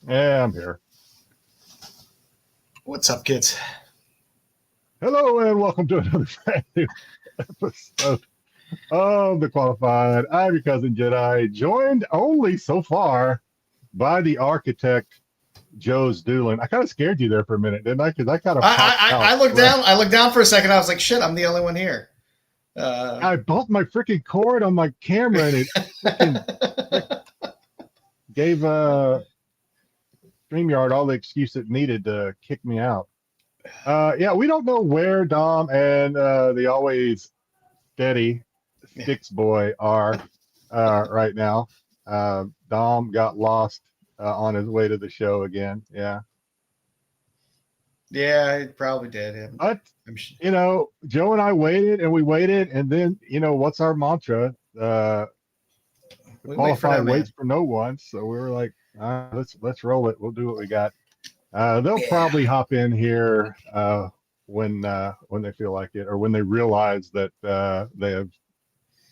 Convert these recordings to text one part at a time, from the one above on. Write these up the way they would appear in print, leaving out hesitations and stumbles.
Yeah, I'm here. What's up, kids? Hello, and welcome to another brand new episode of The Qualified. I'm your cousin Jedi, joined only so far by the architect, joesduelin. I kind of scared you there for a minute, didn't I? Because I kind of popped out. I looked down. I looked down for a second. I was like, "Shit, I'm the only one here." I bumped my freaking cord on my camera, and it freaking gave StreamYard all the excuse it needed to kick me out. Yeah, we don't know where Dom and the always steady Styx boy are right now. Dom got lost on his way to the show again. Yeah. Yeah, it probably did. But, you know, Joe and I waited and we waited. And then, you know, what's our mantra? Qualified waits for no one. So we were like, let's roll it. We'll do what we got. They'll probably hop in here when they feel like it, or when they realize that they have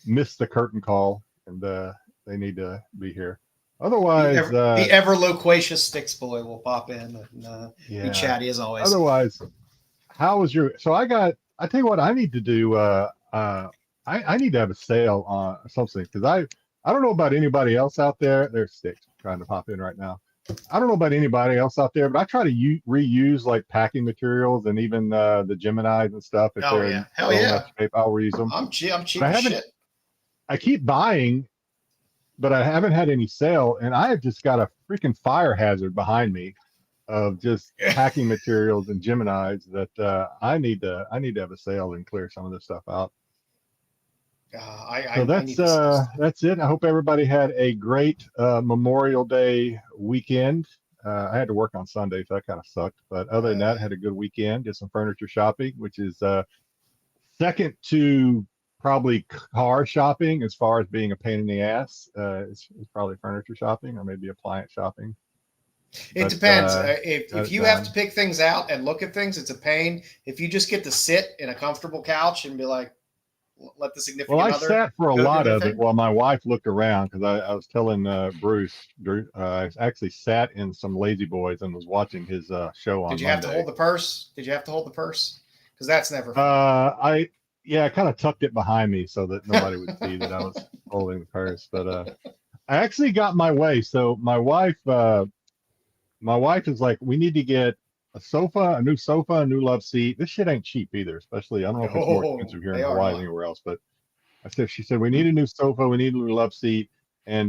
missed the curtain call and they need to be here. Otherwise, the ever loquacious Styx boy will pop in and be chatty as always. Otherwise, how was your? So I tell you what, I need to do. I need to have a sale on something, because I don't know about anybody else out there. There's Styx trying to pop in right now. I don't know about anybody else out there, but I try to reuse like packing materials and even the Geminis and stuff. If they're in enough shape, I'll reuse them. I'm cheap as shit. I keep buying, but I haven't had any sale, and I have just got a freaking fire hazard behind me of just packing materials and Geminis that I need to have a sale and clear some of this stuff out. So that's it. I hope everybody had a great Memorial Day weekend. I had to work on Sunday, so that kind of sucked. But other than that, had a good weekend. Did some furniture shopping, which is second to probably car shopping as far as being a pain in the ass. It's probably furniture shopping or maybe appliance shopping. It depends. If you have to pick things out and look at things, it's a pain. If you just get to sit in a comfortable couch and be like, let the significant other. Well, I sat for a lot of it while my wife looked around, because I was telling Bruce, I actually sat in some Lazy Boys and was watching his show on Monday. Did you have to hold the purse? Because that's never fun. I kind of tucked it behind me so that nobody would see that I was holding the purse. But I actually got my way. So my wife is like, we need to get a new love seat. This shit ain't cheap either, especially, I don't know if it's more expensive here in Hawaii than anywhere else, but she said, we need a new sofa, we need a new love seat. And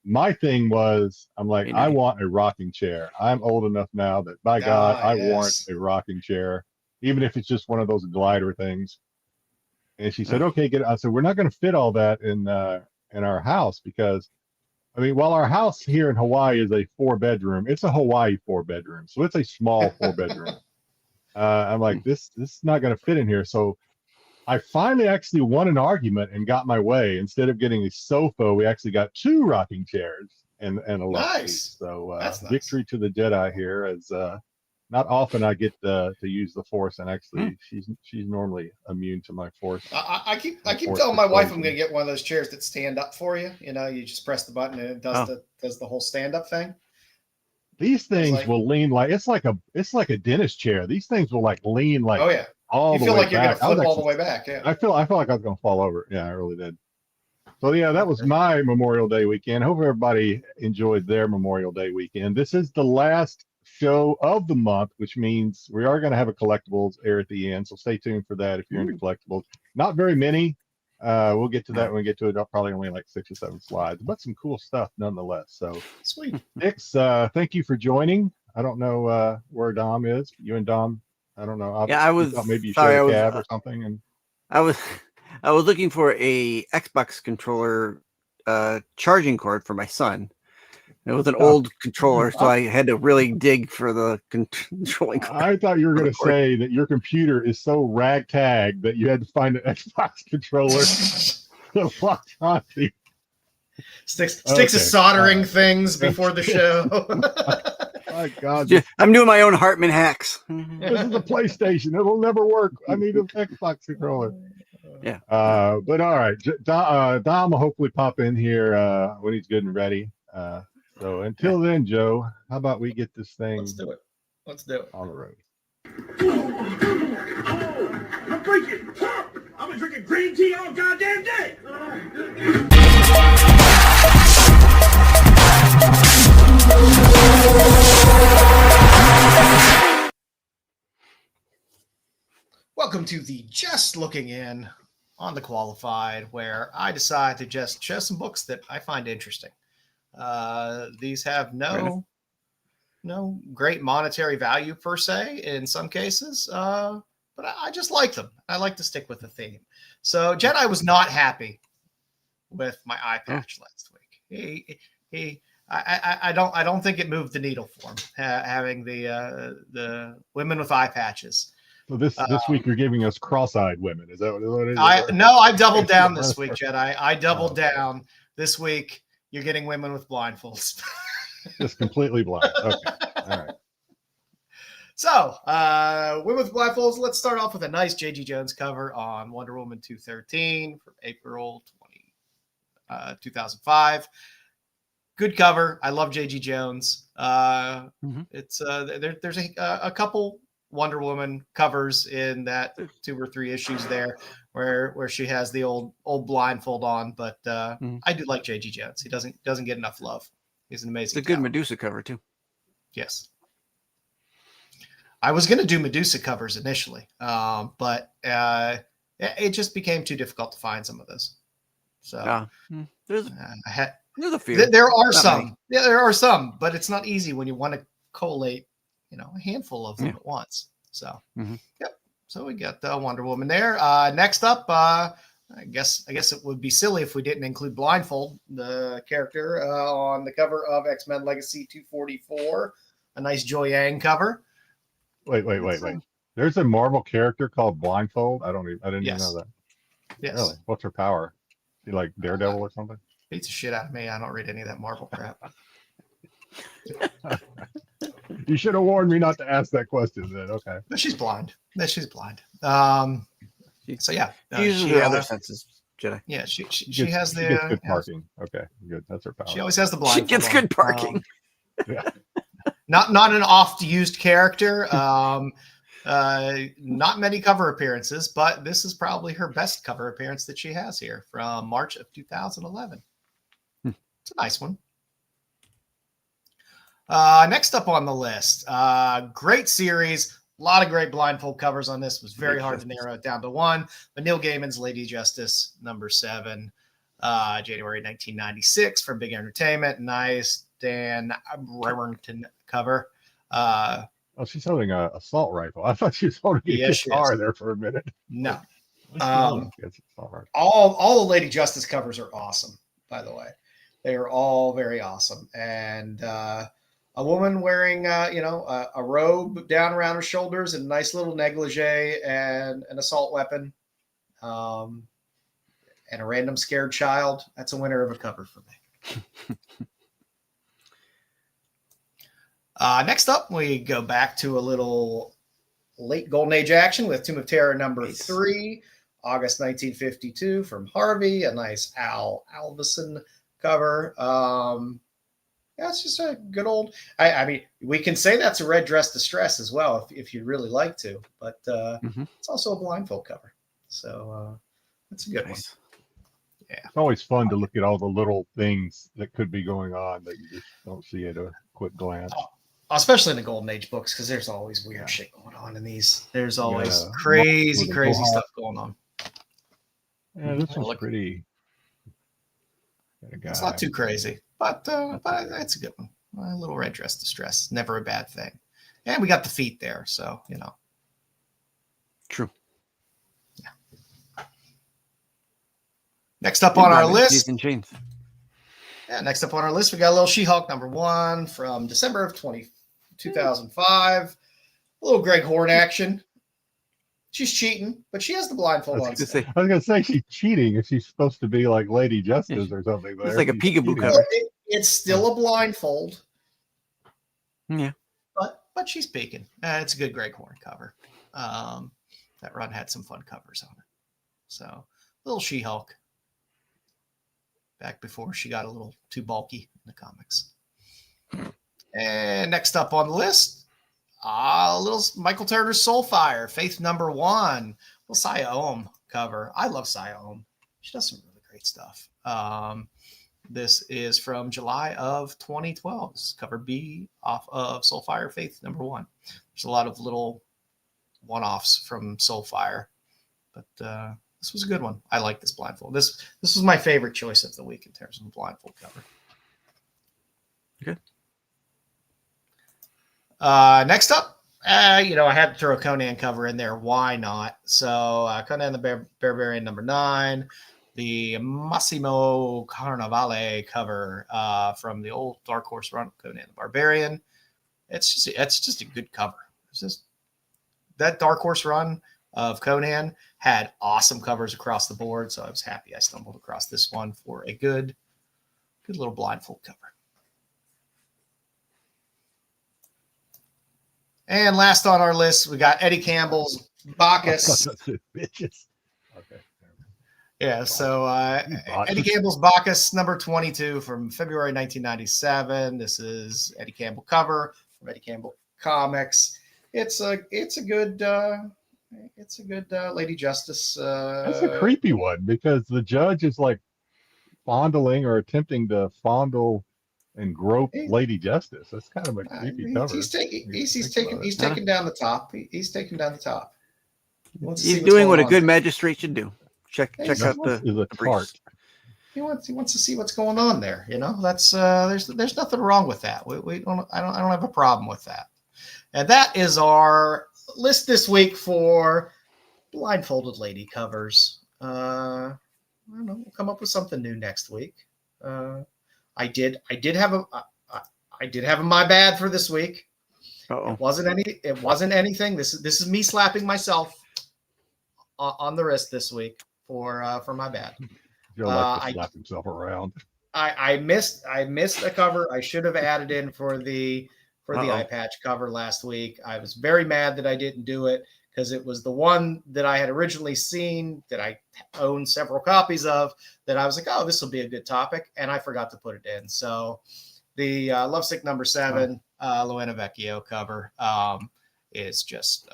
my thing was, I'm like, I want a rocking chair. I'm old enough now that, by God, I want a rocking chair, even if it's just one of those glider things. And she said, okay, get it. I said, we're not going to fit all that in our house, because I mean, while our house here in Hawaii is a 4-bedroom, it's a Hawaii 4-bedroom. So it's a small 4-bedroom. I'm like, this is not going to fit in here. So I finally actually won an argument and got my way. Instead of getting a sofa, we actually got 2 rocking chairs and a love seat. So victory to the Jedi here, as not often I get to use the Force, and actually she's normally immune to my Force. I keep telling my wife I'm going to get one of those chairs that stand up for you. You know, you just press the button and it does the whole stand up thing. These things will lean like it's like a dentist chair. These things will like lean like all the way back. You feel like you're going to flip all the way back. Yeah. I feel like I was going to fall over. Yeah, I really did. So yeah, that was my Memorial Day weekend. Hope everybody enjoyed their Memorial Day weekend. This is the last show of the month, which means we are going to have a collectibles air at the end, so stay tuned for that if you're into collectibles. Not very many. We'll get to that when we get to it. Probably only like 6 or 7 slides, but some cool stuff nonetheless. So sweet. Styx, thank you for joining. I don't know where Dom is. You and Dom, I don't know. I was maybe you shared a cab or something. And I was looking for a Xbox controller charging cord for my son. It was an old controller, so I had to really dig for the controlling cord. I thought you were going to say that your computer is so ragtag that you had to find an Xbox controller to lock onto. Styx is soldering things before the show. My God. I'm doing my own Hartman hacks. This is a PlayStation. It'll never work. I need an Xbox controller. Yeah. But all right. Dom will hopefully pop in here when he's good and ready. So until then, Joe, how about we get this thing Let's do it. Let's do it. on the road? I'm drinking. I've been drinking green tea all goddamn day. Welcome to the Just Looking In on the Qualified, where I decide to just show some books that I find interesting. These have no great monetary value per se in some cases, but I just like them. I like to stick with the theme. So Jedi was not happy with my eye patch last week. I don't think it moved the needle for him having the women with eye patches. So this week you're giving us cross-eyed women. Is that what it is? I doubled down this week, Jedi. I doubled down this week. You're getting women with blindfolds. Just completely blind. Okay. All right. So, women with blindfolds. Let's start off with a nice J.G. Jones cover on Wonder Woman 213 from April 2005. Good cover. I love J.G. Jones. It's there's a couple Wonder Woman covers in that 2 or 3 issues there where she has the old blindfold on, but I do like J.G. Jones. He doesn't get enough love. He's an amazing. It's a good Medusa cover too. Yes. I was going to do Medusa covers initially, but it just became too difficult to find some of those. So there's a few. There are some. Yeah, there are some, but it's not easy when you want to collate, a handful of them at once. So, yep. So we got the Wonder Woman there. Next up, I guess it would be silly if we didn't include Blindfold, the character on the cover of X-Men Legacy 244, a nice Joy Yang cover. Wait. There's a Marvel character called Blindfold. I didn't even know that. Yes. Really? What's her power? She like Daredevil or something? Beats the shit out of me. I don't read any of that Marvel crap. You should have warned me not to ask that question then. Okay. But she's blind. So yeah. She uses her other senses, Jedi. Yeah, she gets, has the gets good parking. Okay, good. That's her power. She always has the blind. She gets good parking. Yeah. Not an oft-used character. Not many cover appearances, but this is probably her best cover appearance that she has here from March of 2011. It's a nice one. Next up on the list, great series. A lot of great blindfold covers on this. It was very hard to narrow it down to one. But Neil Gaiman's Lady Justice, #7, January 1996 from Big Entertainment. Nice Dan Brereton cover. She's holding a assault rifle. I thought she was holding a guitar there for a minute. No. All the Lady Justice covers are awesome, by the way. They are all very awesome. And a woman wearing, a robe down around her shoulders and a nice little negligee and an assault weapon and a random scared child. That's a winner of a cover for me. Next up, we go back to a little late Golden Age action with Tomb of Terror #3, August 1952 from Harvey. A nice Al Alvison cover. It's just a good old. I mean, we can say that's a Red Dress Distress as well if you'd really like to, but it's also a blindfold cover. So that's a good one. Yeah, it's always fun to look at all the little things that could be going on that you just don't see at a quick glance. Especially in the Golden Age books, because there's always weird shit going on in these. There's always crazy stuff going on. Yeah, this one's pretty. It's not too crazy, but it's a good one. A little Red Dress Distress, never a bad thing. And we got the feet there, so True. Yeah. Next up on our list. Next up on our list, we got a little She-Hulk #1 from December of 2005. A little Greg Horn action. She's cheating, but she has the blindfold on. I was going to say she's cheating if she's supposed to be like Lady Justice or something. It's like a peekaboo cover. It's still a blindfold. Yeah. But she's peeking. It's a good Greg Horn cover. That run had some fun covers on it. So, little She-Hulk. Back before she got a little too bulky in the comics. And next up on the list, a little Michael Turner Soulfire, Faith number 1. Little Saya Ohm cover. I love Saya Ohm. She does some really great stuff. This is from July of 2012. This is cover B off of Soulfire Faith number 1. There's a lot of little one-offs from Soulfire, but this was a good one. I like this blindfold. This was my favorite choice of the week in terms of a blindfold cover. Okay. Next up, I had to throw a Conan cover in there. Why not? So Conan the Barbarian number 9, the Massimo Carnevale cover from the old Dark Horse run, Conan the Barbarian. It's just a good cover. It's just that Dark Horse run of Conan had awesome covers across the board, so I was happy I stumbled across this one for a good little blindfold cover. And last on our list, we got Eddie Campbell's Bacchus. Bitches. Okay. Yeah, so Eddie Campbell's Bacchus number 22 from February 1997. This is Eddie Campbell cover from Eddie Campbell Comics. It's a good Lady Justice. That's a creepy one because the judge is like fondling or attempting to fondle and grope Lady Justice. That's kind of a creepy cover. He's taking down the top. He's taking down the top. He's doing what a good magistrate should do. Check out the chart. He wants to see what's going on there. That's there's nothing wrong with that. I don't have a problem with that. And that is our list this week for blindfolded lady covers. I don't know. We'll come up with something new next week. I did have a my bad for this week. Uh-oh. It wasn't anything. This is me slapping myself on the wrist this week for my bad. Joe likes to slap himself around. I missed a cover I should have added in for the eye patch cover last week. I was very mad that I didn't do it because it was the one that I had originally seen that I own several copies of that I was like, oh, this will be a good topic. And I forgot to put it in. So the Lovesick number 7, Luana Vecchio cover is just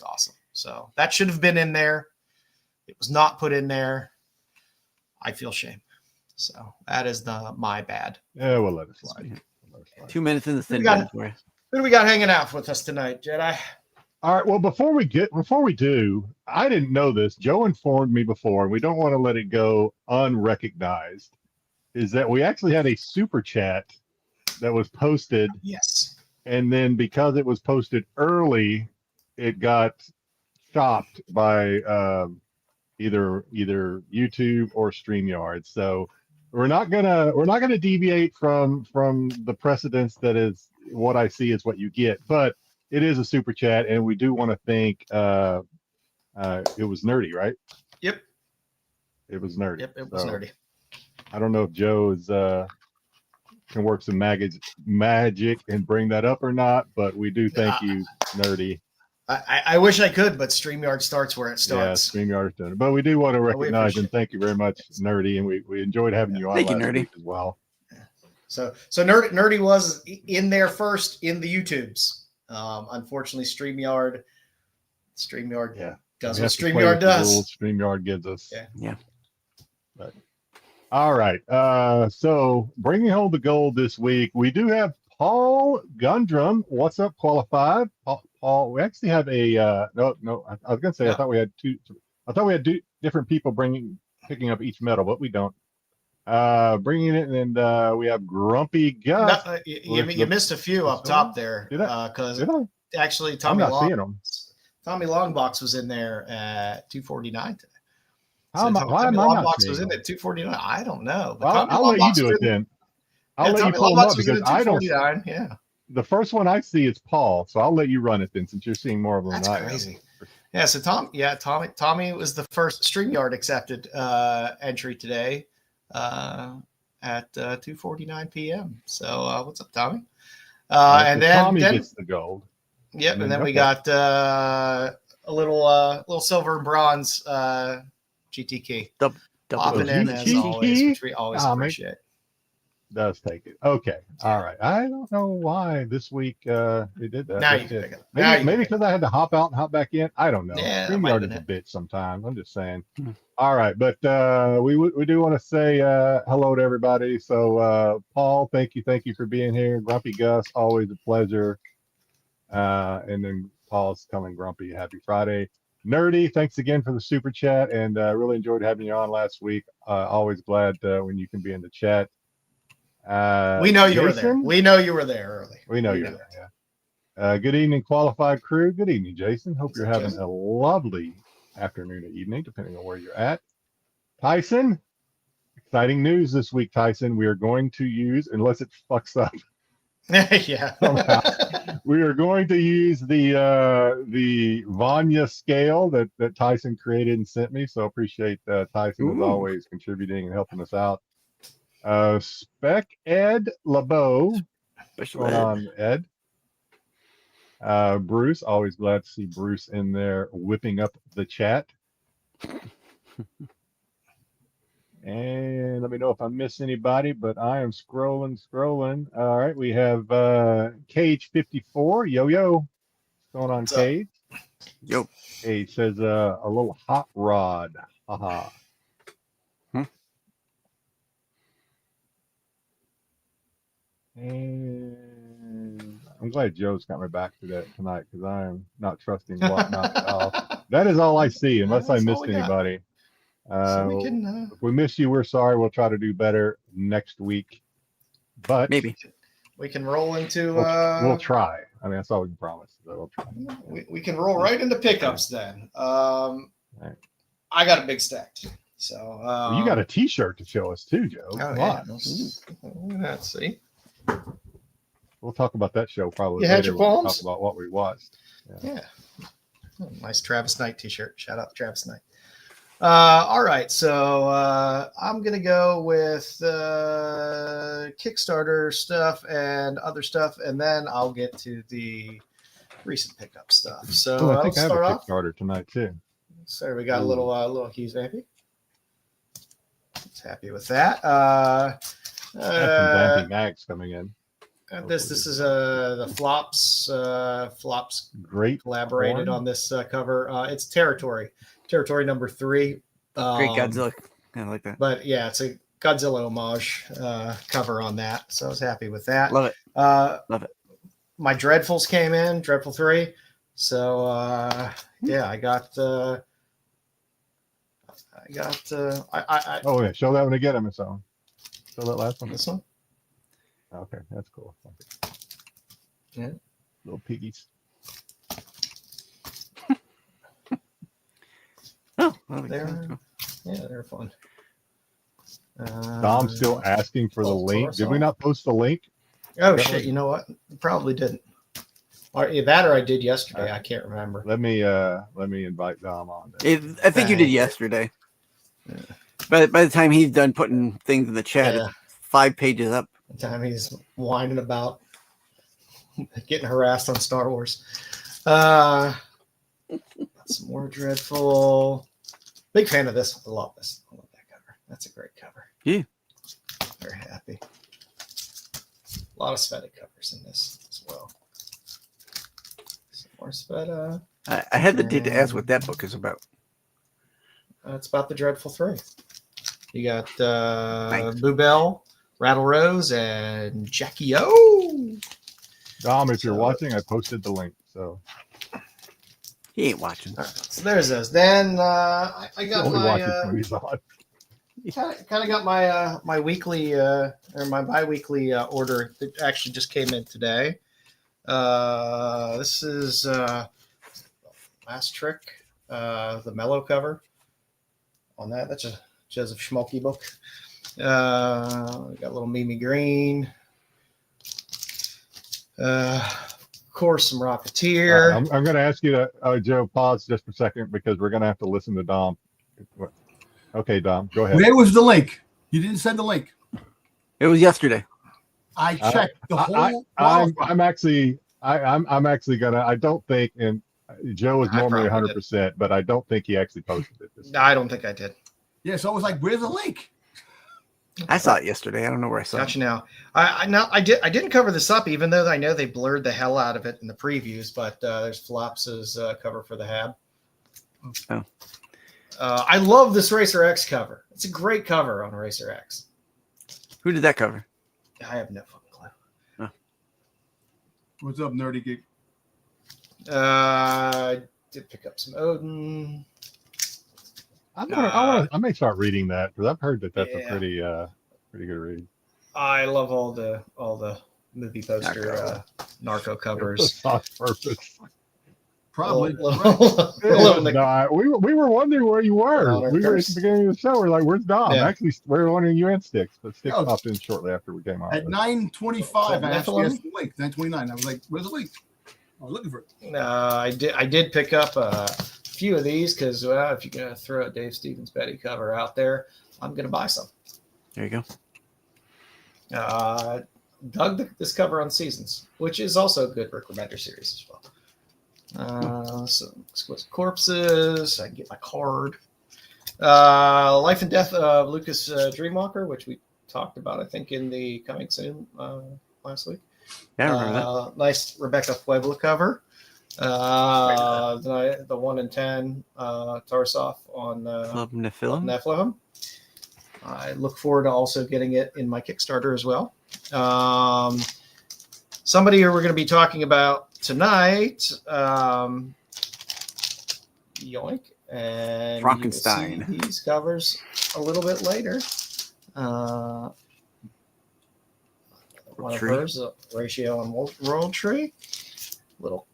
awesome. So that should have been in there. It was not put in there. I feel shame. So that is my bad. Yeah, we'll let it slide. 2 minutes in the thin bed for you. Who do we got hanging out with us tonight, Jedi? All right. Well, before we do, I didn't know this. Joe informed me before, and we don't want to let it go unrecognized, is that we actually had a super chat that was posted. Yes. And then because it was posted early, it got chopped by either YouTube or StreamYard. So we're not gonna deviate from the precedence that is what I see is what you get, but it is a super chat, and we do want to thank it was Nerdy, right? Yep. It was Nerdy. Yep, it was Nerdy. I don't know if Joe is can work some magic and bring that up or not, but we do thank you, Nerdy. I wish I could, but StreamYard starts where it starts. Yeah, StreamYard is doing it. But we do want to recognize and thank you very much, Nerdy, and we enjoyed having you on last week as well. So Nerdy was in there first in the YouTubes. Unfortunately, StreamYard does what StreamYard does. StreamYard gives us. Yeah. But, all right. So bringing home the gold this week, we do have Paul Gundrum. What's up, Qualified? Paul, we actually have a no. I was gonna say I thought we had two. I thought we had two different people picking up each medal, but we don't. Bringing it, and we have Grumpy Gus. No, you missed a few up top there because actually Tommy Longbox was in there at 249 today. Why am I not Longbox was in at 249? I don't know. But I'll let you do it then. I'll let you pull them up because I don't. Yeah. The first one I see is Paul, so I'll let you run it then, since you're seeing more of them. That's crazy. Yeah. So Tommy was the first StreamYard accepted entry today at 2:49 p.m. So what's up, Tommy? And then Tommy gets the gold. Yep. And then we got a little silver and bronze GT key. Double popping in as always, which we always appreciate. does take it. Okay. All right. I don't know why this week they did that. Now That's you can it. pick it. Now you Maybe can pick because I had to hop out and hop back in. I don't know. Yeah, that might have StreamYard is been a bitch sometimes. I'm just saying. Hmm. All right, but we do want to say hello to everybody. So Paul, thank you for being here. Grumpy Gus, always a pleasure. And then Paul's telling Grumpy Happy Friday. Nerdy, thanks again for the super chat, and really enjoyed having you on last week. Always glad when you can be in the chat. We know you were there. Jason? We know you were there early. We know you're there. Yeah. Good evening, qualified crew. Good evening, Jason. Hope you're having Jason? a lovely afternoon or evening, depending on where you're at. Tyson, exciting news this week, Tyson. We are going to use, unless it fucks up, Yeah. we are going to use the Vanya scale that Tyson created and sent me. So appreciate Tyson as Ooh. always contributing and helping us out. Spec Ed LeBeau. What's Special going ed. on, Ed? Bruce, always glad to see Bruce in there whipping up the chat. And let me know if I miss anybody, but I am scrolling. All right, we have Cage 54. Yo. What's going on, What's up? Cage? Yo. Cage says a little hot rod. Haha. And I'm glad Joe's got my back to that tonight because I am not trusting whatnot at all. That is all I see, unless I That's all missed we got. anybody. So we can If we miss you, we're sorry. We'll try to do better next week. But Maybe. we can roll into we'll try. I mean, that's all we can promise. So we'll try. we can roll right into pickups then. Right. I got a big stack too. So Well, you got a T-shirt to show us too, Joe. Oh, Come yeah. on. Let's see. We'll talk about that show probably You had later your when we palms? talk about what we watched. Yeah. Oh, nice Travis Knight t-shirt. Shout out to Travis Knight. All right. So I'm going to go with Kickstarter stuff and other stuff, and then I'll get to the recent pickup stuff. So Oh, I I'll think I have a start off. Kickstarter tonight too. So we got a Ooh. little Hughes vampy. Happy with that. I have some Vampy Mags coming in. This is the Flops. Flops Great collaborated porn. on this cover. It's Territory number 3. Great Godzilla. Kind of like that. But yeah, it's a Godzilla homage cover on that. So I was happy with that. Love it. Love it. My Dreadfuls came in, Dreadful 3. So yeah, I got oh yeah, show that one again, Miss Owen. Show that last one. this one. Okay, that's cool. Yeah. Little piggies. Oh, well, They're fun. Dom's still asking for the link. Did we not post the link? Oh shit! You know what? Probably didn't. Or that, or I did yesterday. I can't remember. Let me invite Dom on. I think you did yesterday. Yeah. By the time he's done putting things in the chat, Yeah. it's 5 pages up. The time he's whining about getting harassed on Star Wars. Some more Dreadful. Big fan of this. I love this. I love that cover. That's a great cover. Yeah. Very happy. A lot of Sveta covers in this as well. Some more Sveta. I hesitate to ask what that book is about. It's about the Dreadful 3. You got Thanks. Boobell, Rattle Rose, and Jackie O. Dom, if you're watching, I posted the link. So He ain't watching. All right, so there's those. Then I got only watches my when he's on. kind of got my weekly or my bi-weekly order that actually just came in today. This is Last Trick, the Mellow cover on that. That's a Joseph Schmolke book. We got a little Mimi Green. Of course, some Rocketeer. I'm going to ask you to, Joe, pause just for a second because we're going to have to listen to Dom. Okay, Dom, go ahead. Where was the link? You didn't send the link. It was yesterday. I checked the whole. I'm actually gonna. I don't think, and Joe is I normally probably 100%, but I don't think he actually posted it. This No, I don't think I did. Yeah, so I was like, "Where's the link?" I saw it yesterday. I don't know where I saw Gotcha. it. Now, I didn't cover this up, even though I know they blurred the hell out of it in the previews. But there's Flops's cover for the Hab. Oh. I love this Racer X cover. It's a great cover on Racer X. Who did that cover? I have no fucking clue. What's up, Nerdy Geek? Did pick up some Odin. I may start reading that because I've heard that that's Yeah. a pretty good read. I love all the movie poster narco covers. Soft purpose. Probably. We were wondering where you were. On our We were at first- the beginning of the show. We're like, "Where's Dom?" Yeah. Actually, we were wondering you and Styx, but Styx Oh. popped in shortly after we came on. At 9:25, I actually Nephilim? asked the link. 9:29. I was like, "Where's the link?" I was looking for it. I did pick up a few of these because if you're gonna throw a Dave Stevens Betty cover out there, I'm gonna buy some. There you go. Dug this cover on Seasons, which is also a good Rick Remender series as well. Some Exquisite Corpses. I can get my card. Life and Death of Lucas Dreamwalker, which we talked about, I think, in the Coming Soon last week. Yeah, I remember that. Nice Rebecca Puebla cover. The 1 in 10 Tarsoff on Club Nephilim. Nephilim. I look forward to also getting it in my Kickstarter as well. Somebody who we're going to be talking about tonight, Yoink, and Frankenstein. you will see these covers a little bit later. One of Tree. hers, Ratio and World Tree. Little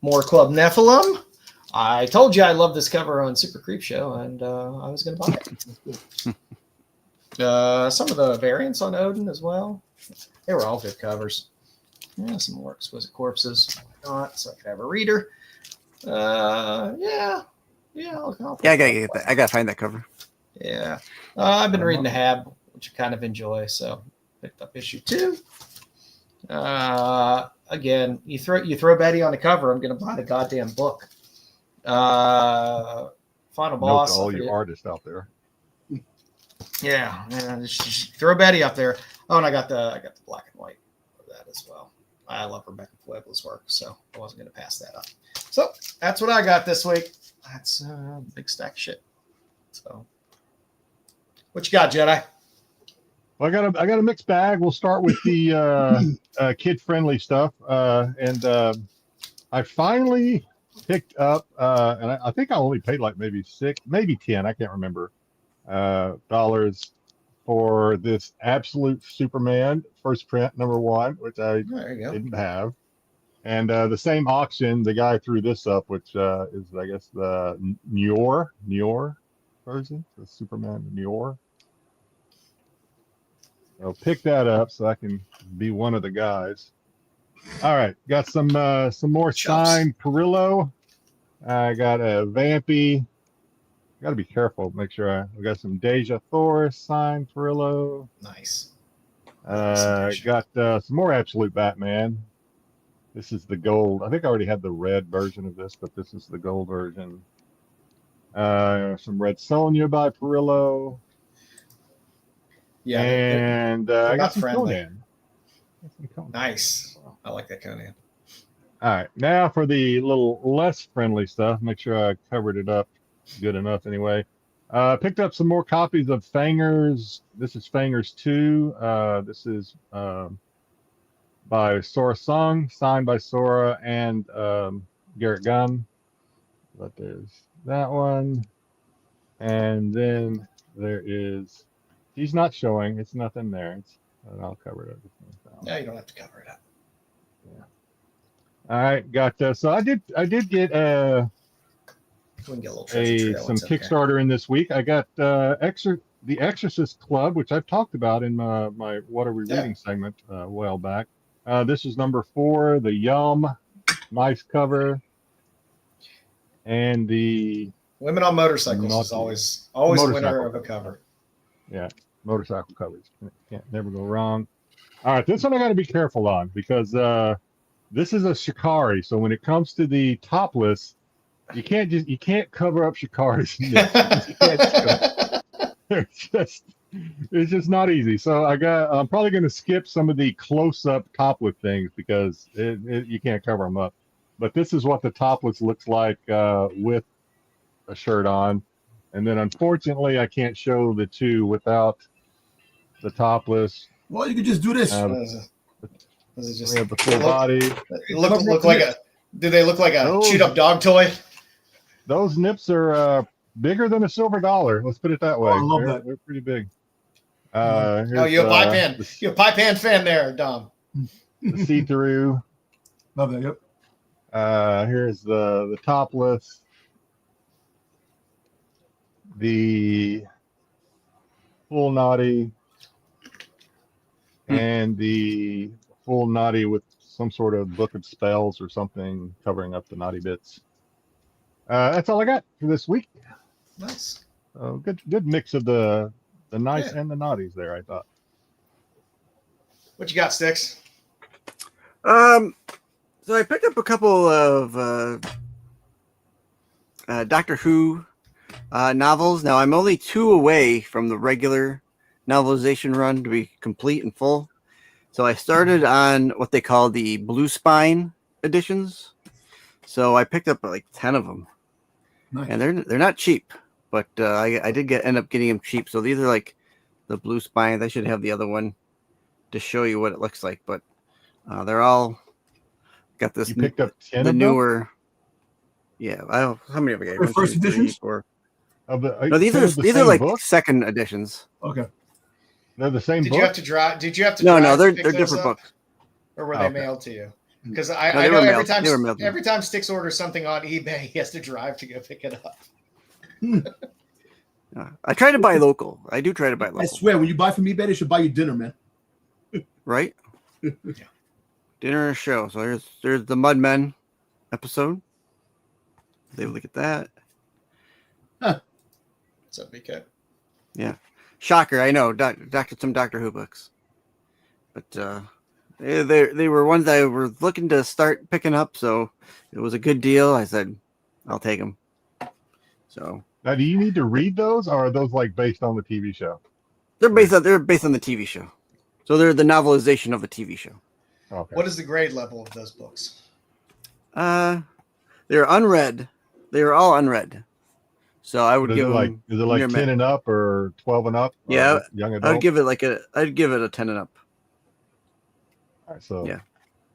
more Club Nephilim. I told you I love this cover on Super Creep Show, and I was going to buy it. Some of the variants on Odin as well. They were all good covers. Yeah, some more Exquisite Corpses. Why not? So I could have a reader. I'll Yeah, I gotta get that. I gotta find that cover. Yeah. I've been reading the Hab, which I kind of enjoy, so picked up issue 2. Again, you throw Betty on the cover, I'm gonna buy the goddamn book. Final Note Boss. to all you artists out there. Yeah, just throw Betty up there. Oh, and I got the black and white of that as well. I love Rebecca Puebla's work, so I wasn't going to pass that up. So that's what I got this week. That's a big stack of shit. So, what you got, Jedi? Well, I got a mixed bag. We'll start with the kid-friendly stuff, and I finally picked up, and I think I only paid like maybe $6, maybe $10, I can't remember, dollars for this Absolute Superman first print #1, which I There you go. didn't have. And the same auction, the guy threw this up, which is, I guess, the Nior version, the Superman Nior. So pick that up so I can be one of the guys. All right, got some more signed Perillo. I got a Vampy. Got to be careful. Make sure I got some Deja Thor signed Perillo. Nice. Got some more Absolute Batman. This is the gold. I think I already had the red version of this, but this is the gold version. Some Red Sonja by Perillo. Yeah. And I not got some friendly. Conan. Nice. I like that Conan. All right, now for the little less friendly stuff. Make sure I covered it up good enough anyway. Picked up some more copies of Fangers. This is Fangers 2. This is by Sora Sung, signed by Sora and Garrett Gunn. But there's that one. And then there is, he's not showing. It's nothing there. And I'll cover it up. Yeah, you don't have to cover it up. All right, got so I did get We can get a little treasure trail. some It's okay. Kickstarter in this week. I got the Exorcist Club, which I've talked about in my What Are We Reading segment a while back. This is #4, the Yum, nice cover, and the Women on Motorcycles is always a winner Motorcycle. of a cover. motorcycle covers. Can't never go wrong. All right, this one I got to be careful on because this is a Shikari. So when it comes to the topless, you can't cover up Shikari's nips. You can't just go- It's just not easy. So I'm probably going to skip some of the close-up topless things because you can't cover them up. But this is what the topless looks like with a shirt on. And then unfortunately, I can't show the two without the topless. Well, you could just do this. Is it just We have the full body. look like a? Do they look like a Those- chewed up dog toy? Those nips are bigger than a silver dollar. Let's put it that way. I love they're, that. They're pretty big. Oh, you're a pipe hand. You're a pipe hand fan there, Dom. The see-through. Love that. Yep. Here's the topless. The full naughty. And the full naughty with some sort of book of spells or something covering up the naughty bits. That's all I got for this week. Nice. Good mix of the nice and the naughties there, I thought. What you got, Styx? So I picked up a couple of Doctor Who novels. Now I'm only 2 away from the regular novelization run to be complete and full. So I started on what they call the Blue Spine editions. So I picked up like 10 of them. Nice. And they're not cheap, but I did end up getting them cheap. So these are like the Blue Spine. I should have the other one to show you what it looks like, but they're all got this. You picked up 10 the of newer. them? Yeah, how many have I got? For first editions? Of the, No, these 10 are of the these are same like book? second editions. Okay. They're the same Did book? you have to drive? Did you have to? No, drive they're to pick those different up? books. Or were they Okay. mailed to you? Because No, I they know were every mailed. They were mailed to me. every time Styx orders something on eBay, he has to drive to go pick it up. I try to buy local. I do try to buy local. I swear, when you buy from eBay, they should buy you dinner, man. Right? Dinner and show. So there's the Mudmen episode. They look at that. So BK. Yeah. Shocker, I know. Some Doctor Who books. But they were ones I were looking to start picking up, so it was a good deal. I said, I'll take them. So Now, do you need to read those, or are those like based on the TV show? they're based on the TV show. So they're the novelization of the TV show. Okay. What is the grade level of those books? They're unread. They are all unread. So I would Is give it like them is it like near 10 and up or 12 and up? Or Yeah, young adult. I'd give it a 10 and up. All right, so Yeah.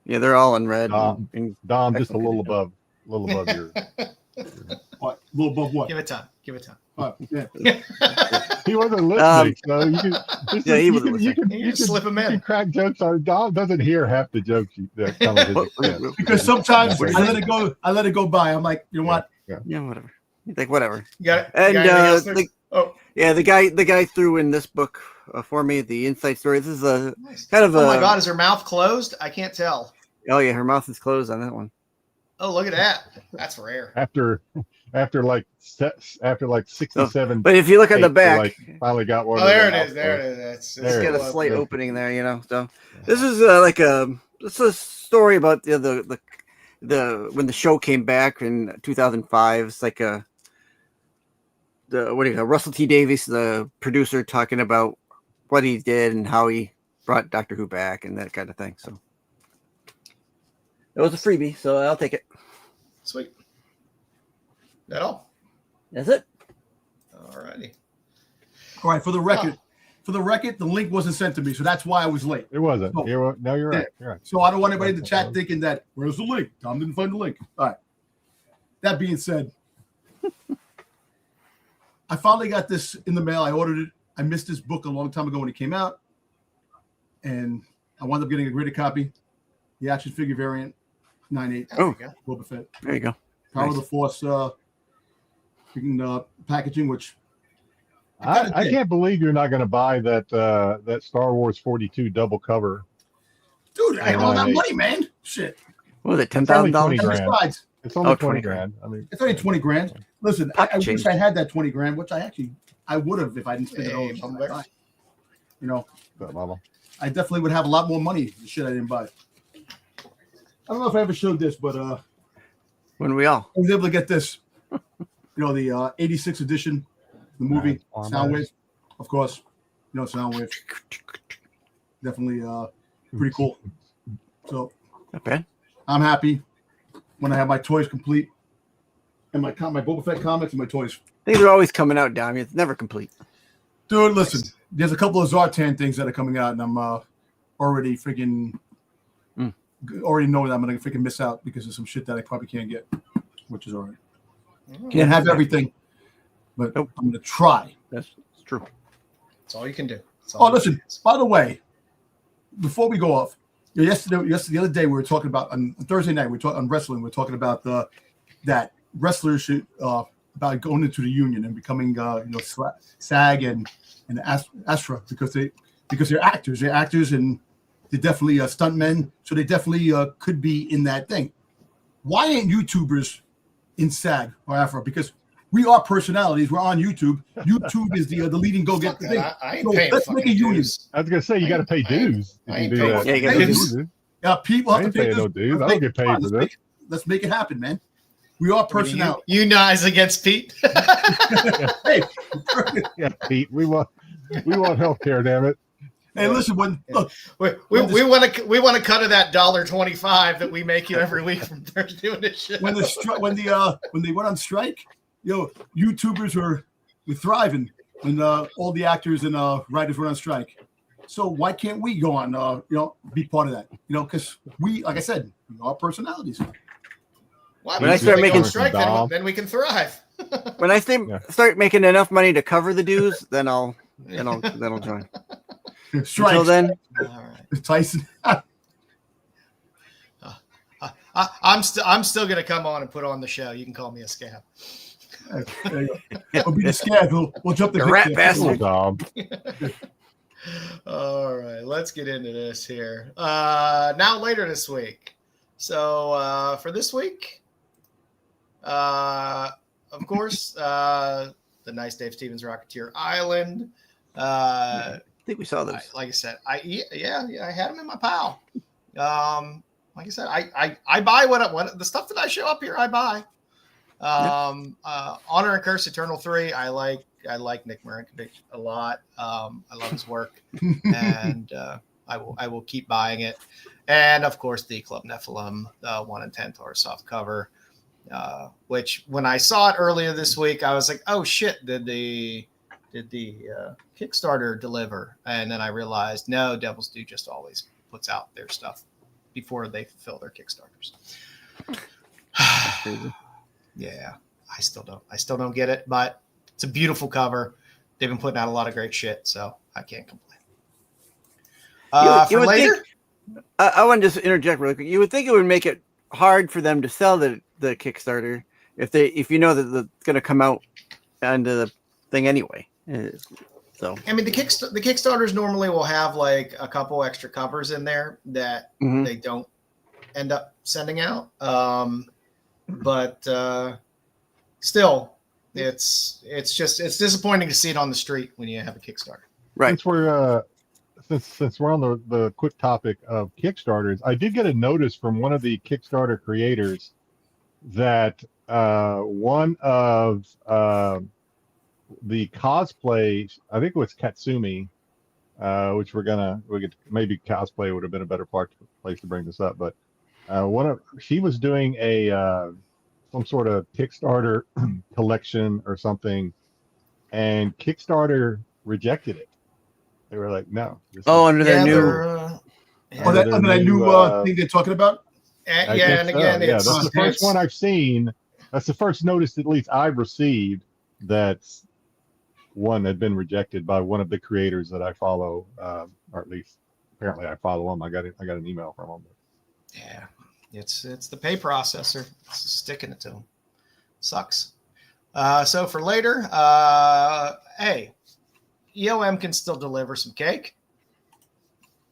Yeah, they're all unread. Dom, and just a little excellent. above your. What? A little above what? Give it time. Give it time. Yeah. He wasn't listening, so you can. Yeah, he wasn't you can, You just slip him you can in. crack jokes on. Dom doesn't hear half the jokes that come at his expense. Because sometimes What do I you let it go. I let it go by. I'm like, you know what? Yeah, whatever. Like whatever. You got it. And you got anything else there? yeah, the guy threw in this book for me, the Inside Story. This is a Nice. kind of Oh my a. God, is her mouth closed? I can't tell. Oh yeah, her mouth is closed on that one. Oh, look at that. That's rare. After like 67. But if you look at the they, back, like, finally got one. Oh, of there their it is. There it mouths is. It's There it's it got a is. slight Yeah. opening there, you know. So this is it's a story about the when the show came back in 2005. It's like Russell T Davies, the producer, talking about what he did and how he brought Doctor Who back and that kind of thing. So it was a freebie, so I'll take it. Sweet. That all? That's it. Alrighty. All right. For the record, the link wasn't sent to me, so that's why I was late. It wasn't. Oh. You're right. You're Yeah. right. You're right. So I don't want anybody in the chat thinking that where's the link? Tom didn't find the link. All right. That being said, I finally got this in the mail. I ordered it. I missed this book a long time ago when it came out, and I wound up getting a graded copy, the action figure variant, 9/8. There you go. Boba Fett. There you go. Power Nice. of the Force packaging, which I can't believe you're not going to buy that Star Wars 42 double cover. dude, I have all that 9/8. money, man. Shit. What was it? It's only $10,000? 20 grand. Besides, It's only Oh, 20 20 grand. I mean, it's only 20 grand. Listen, I Pocket change. wish I had that 20 grand, which I would have if I didn't spend it all. Hey, on Mama. my time. You know, but Mama. I definitely would have a lot more money if the shit I didn't buy. I don't know if I ever showed this, but I When we all. was able to get this. The 86 edition, the movie, Armor. Soundwave, of course. sound waves. Definitely pretty cool. So Not bad. I'm happy when I have my toys complete and my Boba Fett comics and my toys. Things are always coming out, Dami. It's never complete. Dude, listen, there's a couple of Zartan things that are coming out, and I'm already already know that I'm going to freaking miss out because of some shit that I probably can't get, which is all right. Can't have everything, but I'm going to try. That's true. That's all you can do. Listen, by the way, before we go off, yesterday, the other day, we were talking about, on Thursday night, we were talking on wrestling, we were talking about that wrestlers should, about going into the union and becoming, SAG and Astra because they're actors. They're actors and they're definitely stuntmen, so they definitely could be in that thing. Why ain't YouTubers in SAG or Afro? Because we are personalities. We're on YouTube. YouTube is the leading go get the thing. I ain't paying let's make a union. dues. I was gonna say you got to pay dues. I ain't if you do paying that. Yeah, you gotta pay do dues. this. Yeah, people I have ain't to pay paying no dues. I don't get paid for this. Let's make it happen, man. We are personality. You guys against Pete. Hey, Yeah, Pete, we want healthcare, damn it. hey, listen. When look, we want to cut of that $1.25 that we make you every week from doing this shit. when they went on strike, YouTubers were thriving when all the actors and writers were on strike. So why can't we go on? Be part of that. Because we, like I said, we are personalities. Well, When I start making strike, then we can thrive. When I start making enough money to cover the dues, then I'll join. Strike. Until then, All right. Tyson. I'm still gonna come on and put on the show. You can call me a scab. There you go. We'll be the scab. We'll jump the The rat there. bastard. Dom. All right, let's get into this here. Now later this week. So for this week, of course, the nice Dave Stevens Rocketeer Island. I think we saw those. Like I said, I had them in my pile. Like I said, I buy what the stuff that I show up here. I buy. Honor and Curse Eternal 3. I like Nick Marinkovic a lot. I love his work, and I will keep buying it. And of course, the Club Nephilim 1 in 10 Taurus soft cover, which when I saw it earlier this week, I was like, oh shit, did the Kickstarter deliver? And then I realized, no, Devil's Due just always puts out their stuff before they fulfill their Kickstarters. That's crazy. Yeah, I still don't get it, but it's a beautiful cover. They've been putting out a lot of great shit, so I can't complain. You For would later, I want to just interject really quick. You would think it would make it hard for them to sell the Kickstarter if you know that it's going to come out onto the thing anyway. So I mean, the Kickstarters normally will have like a couple extra covers in there that they don't end up sending out. But still, it's disappointing to see it on the street when you have a Kickstarter. right. Since we're since we're on the quick topic of Kickstarters, I did get a notice from one of the Kickstarter creators that one of the cosplay, I think it was Katsumi, which we could maybe cosplay would have been a better place to bring this up, but she was doing a some sort of Kickstarter collection or something, and Kickstarter rejected it. They were like, no. Under their new. Under that new thing they're talking about? And again, yeah, that's the first one I've seen. That's the first notice, at least I've received, that one had been rejected by one of the creators that I follow, or at least apparently I follow them. I got an email from them. Yeah, it's the pay processor. It's sticking it to them. Sucks. So for later, hey, EOM can still deliver some cake.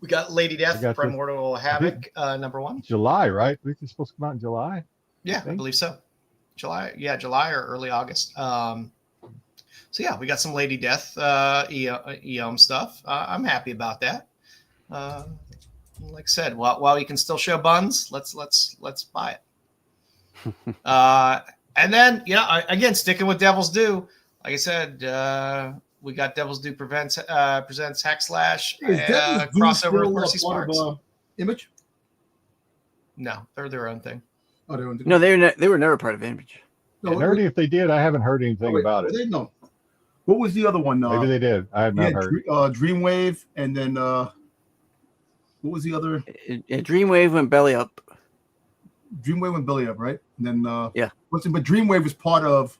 We got Lady Death, Primordial Havoc, #1. July, right? I think it's supposed to come out in July. Yeah, I believe so. July or early August. So yeah, we got some Lady Death EOM stuff. I'm happy about that. Like I said, while you can still show buns, let's buy it. And then again, sticking with Devil's Due, like I said, we got Devil's Due presents Hack Slash Is Devil's Due crossover still with Mercy part of, Sparks. Image? No, they're their own thing. Oh, they don't. No, they were never part of Image. No, Nerdy, if they did, I haven't heard anything about it. They know. What was the other one? Maybe they did. I have not heard. Dreamwave, and then what was the other? Dreamwave went belly up. Dreamwave went belly up, right? And then yeah. But Dreamwave was part of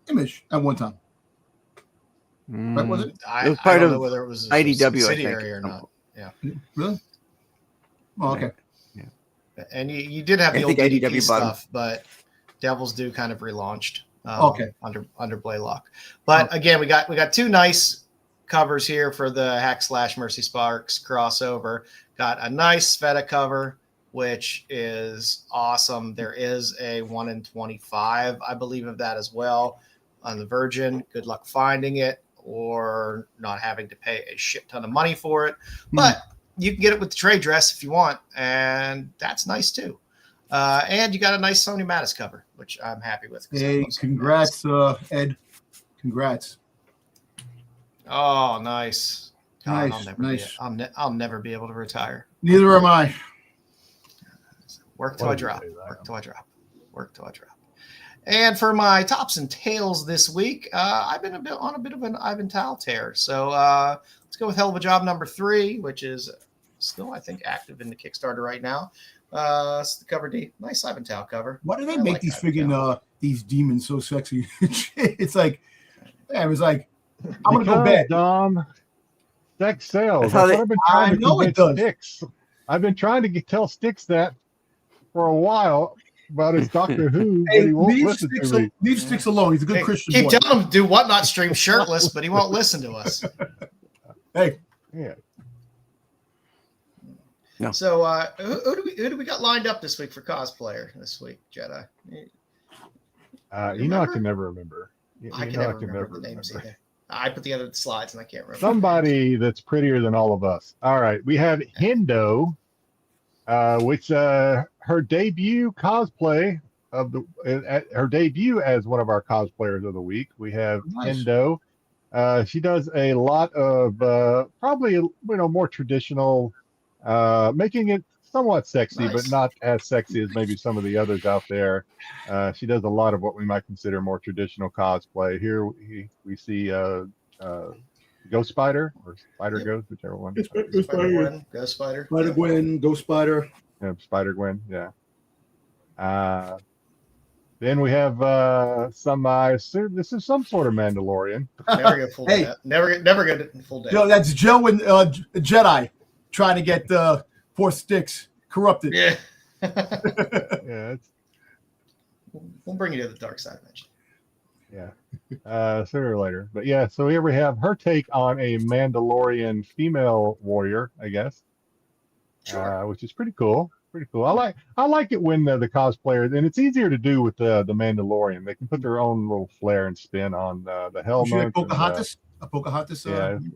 Image at one time. Right, was it? It was part I don't of know whether it was a IDW, I subsidiary think. or not. Yeah. Really? Oh, okay. And you did have the I old think DDP IDW bought 'em. stuff, but Devil's Due kind of relaunched. Okay. Under Blaylock. But again, we got two nice covers here for the Hack Slash Mercy Sparks crossover. Got a nice Sveta cover, which is awesome. There is a 1 in 25, I believe, of that as well on the Virgin. Good luck finding it or not having to pay a shit ton of money for it. But you can get it with the trade dress if you want, and that's nice too. And you got a nice Sony Mattis cover, which I'm happy with. Hey, congrats, Ed. Congrats. Oh, nice. God, Nice. I'll never be able to retire. Neither am I. Work till I drop. Work till I drop. Work till I drop. And for my tops and tails this week, I've been on a bit of an Ivan Tal tear. So let's go with Hell of a Job number 3, which is still, I think, active in the Kickstarter right now. It's the cover D. Nice Ivan Tal cover. Why do they I make like these Ivan friggin' Tal. these demons so sexy? It's like, man, it was like, I'm gonna go bad. Dom, Styx sells. That's how That's what I've been trying I to know it convince does. Styx. I've been trying to tell Styx that for a while about his Doctor Who, but Hey, he won't leave listen Styx, to me. leave Styx alone. He's a good Hey, Christian keep boy. telling him to do what not stream shirtless, but he won't listen to us. Hey, Yeah. No. So who do we got lined up this week for cosplayer this week, Jedi? You know I can never remember. I You can know never remember the names either. I put together the slides and I can't remember. Somebody that's prettier than all of us. All right, we have Hendo, which her debut cosplay of her debut as one of our cosplayers of the week. We have Nice. Hendo. She does a lot of probably more traditional, making it somewhat sexy, Nice. but not as sexy as maybe some of the others out there. She does a lot of what we might consider more traditional cosplay. Here we see Ghost Spider or Spider Ghost, whichever one. Spider-Gwen, Ghost Spider. Spider Gwen, Ghost Spider. Yeah, Spider Gwen, yeah. Then we have some. I assume this is some sort of Mandalorian. Never get full Hey. day. Never get full day. Joe, that's Joe and Jedi trying to get poor Styx corrupted. Yeah. Yeah, it's We'll bring you to the dark side eventually. sooner or later. But yeah, so here we have her take on a Mandalorian female warrior, I guess, Sure. which is pretty cool. Pretty cool. I like it when the cosplayers, and it's easier to do with the Mandalorian. They can put their own little flair and spin on the You helmet. should have and, Pocahontas. A Pocahontas.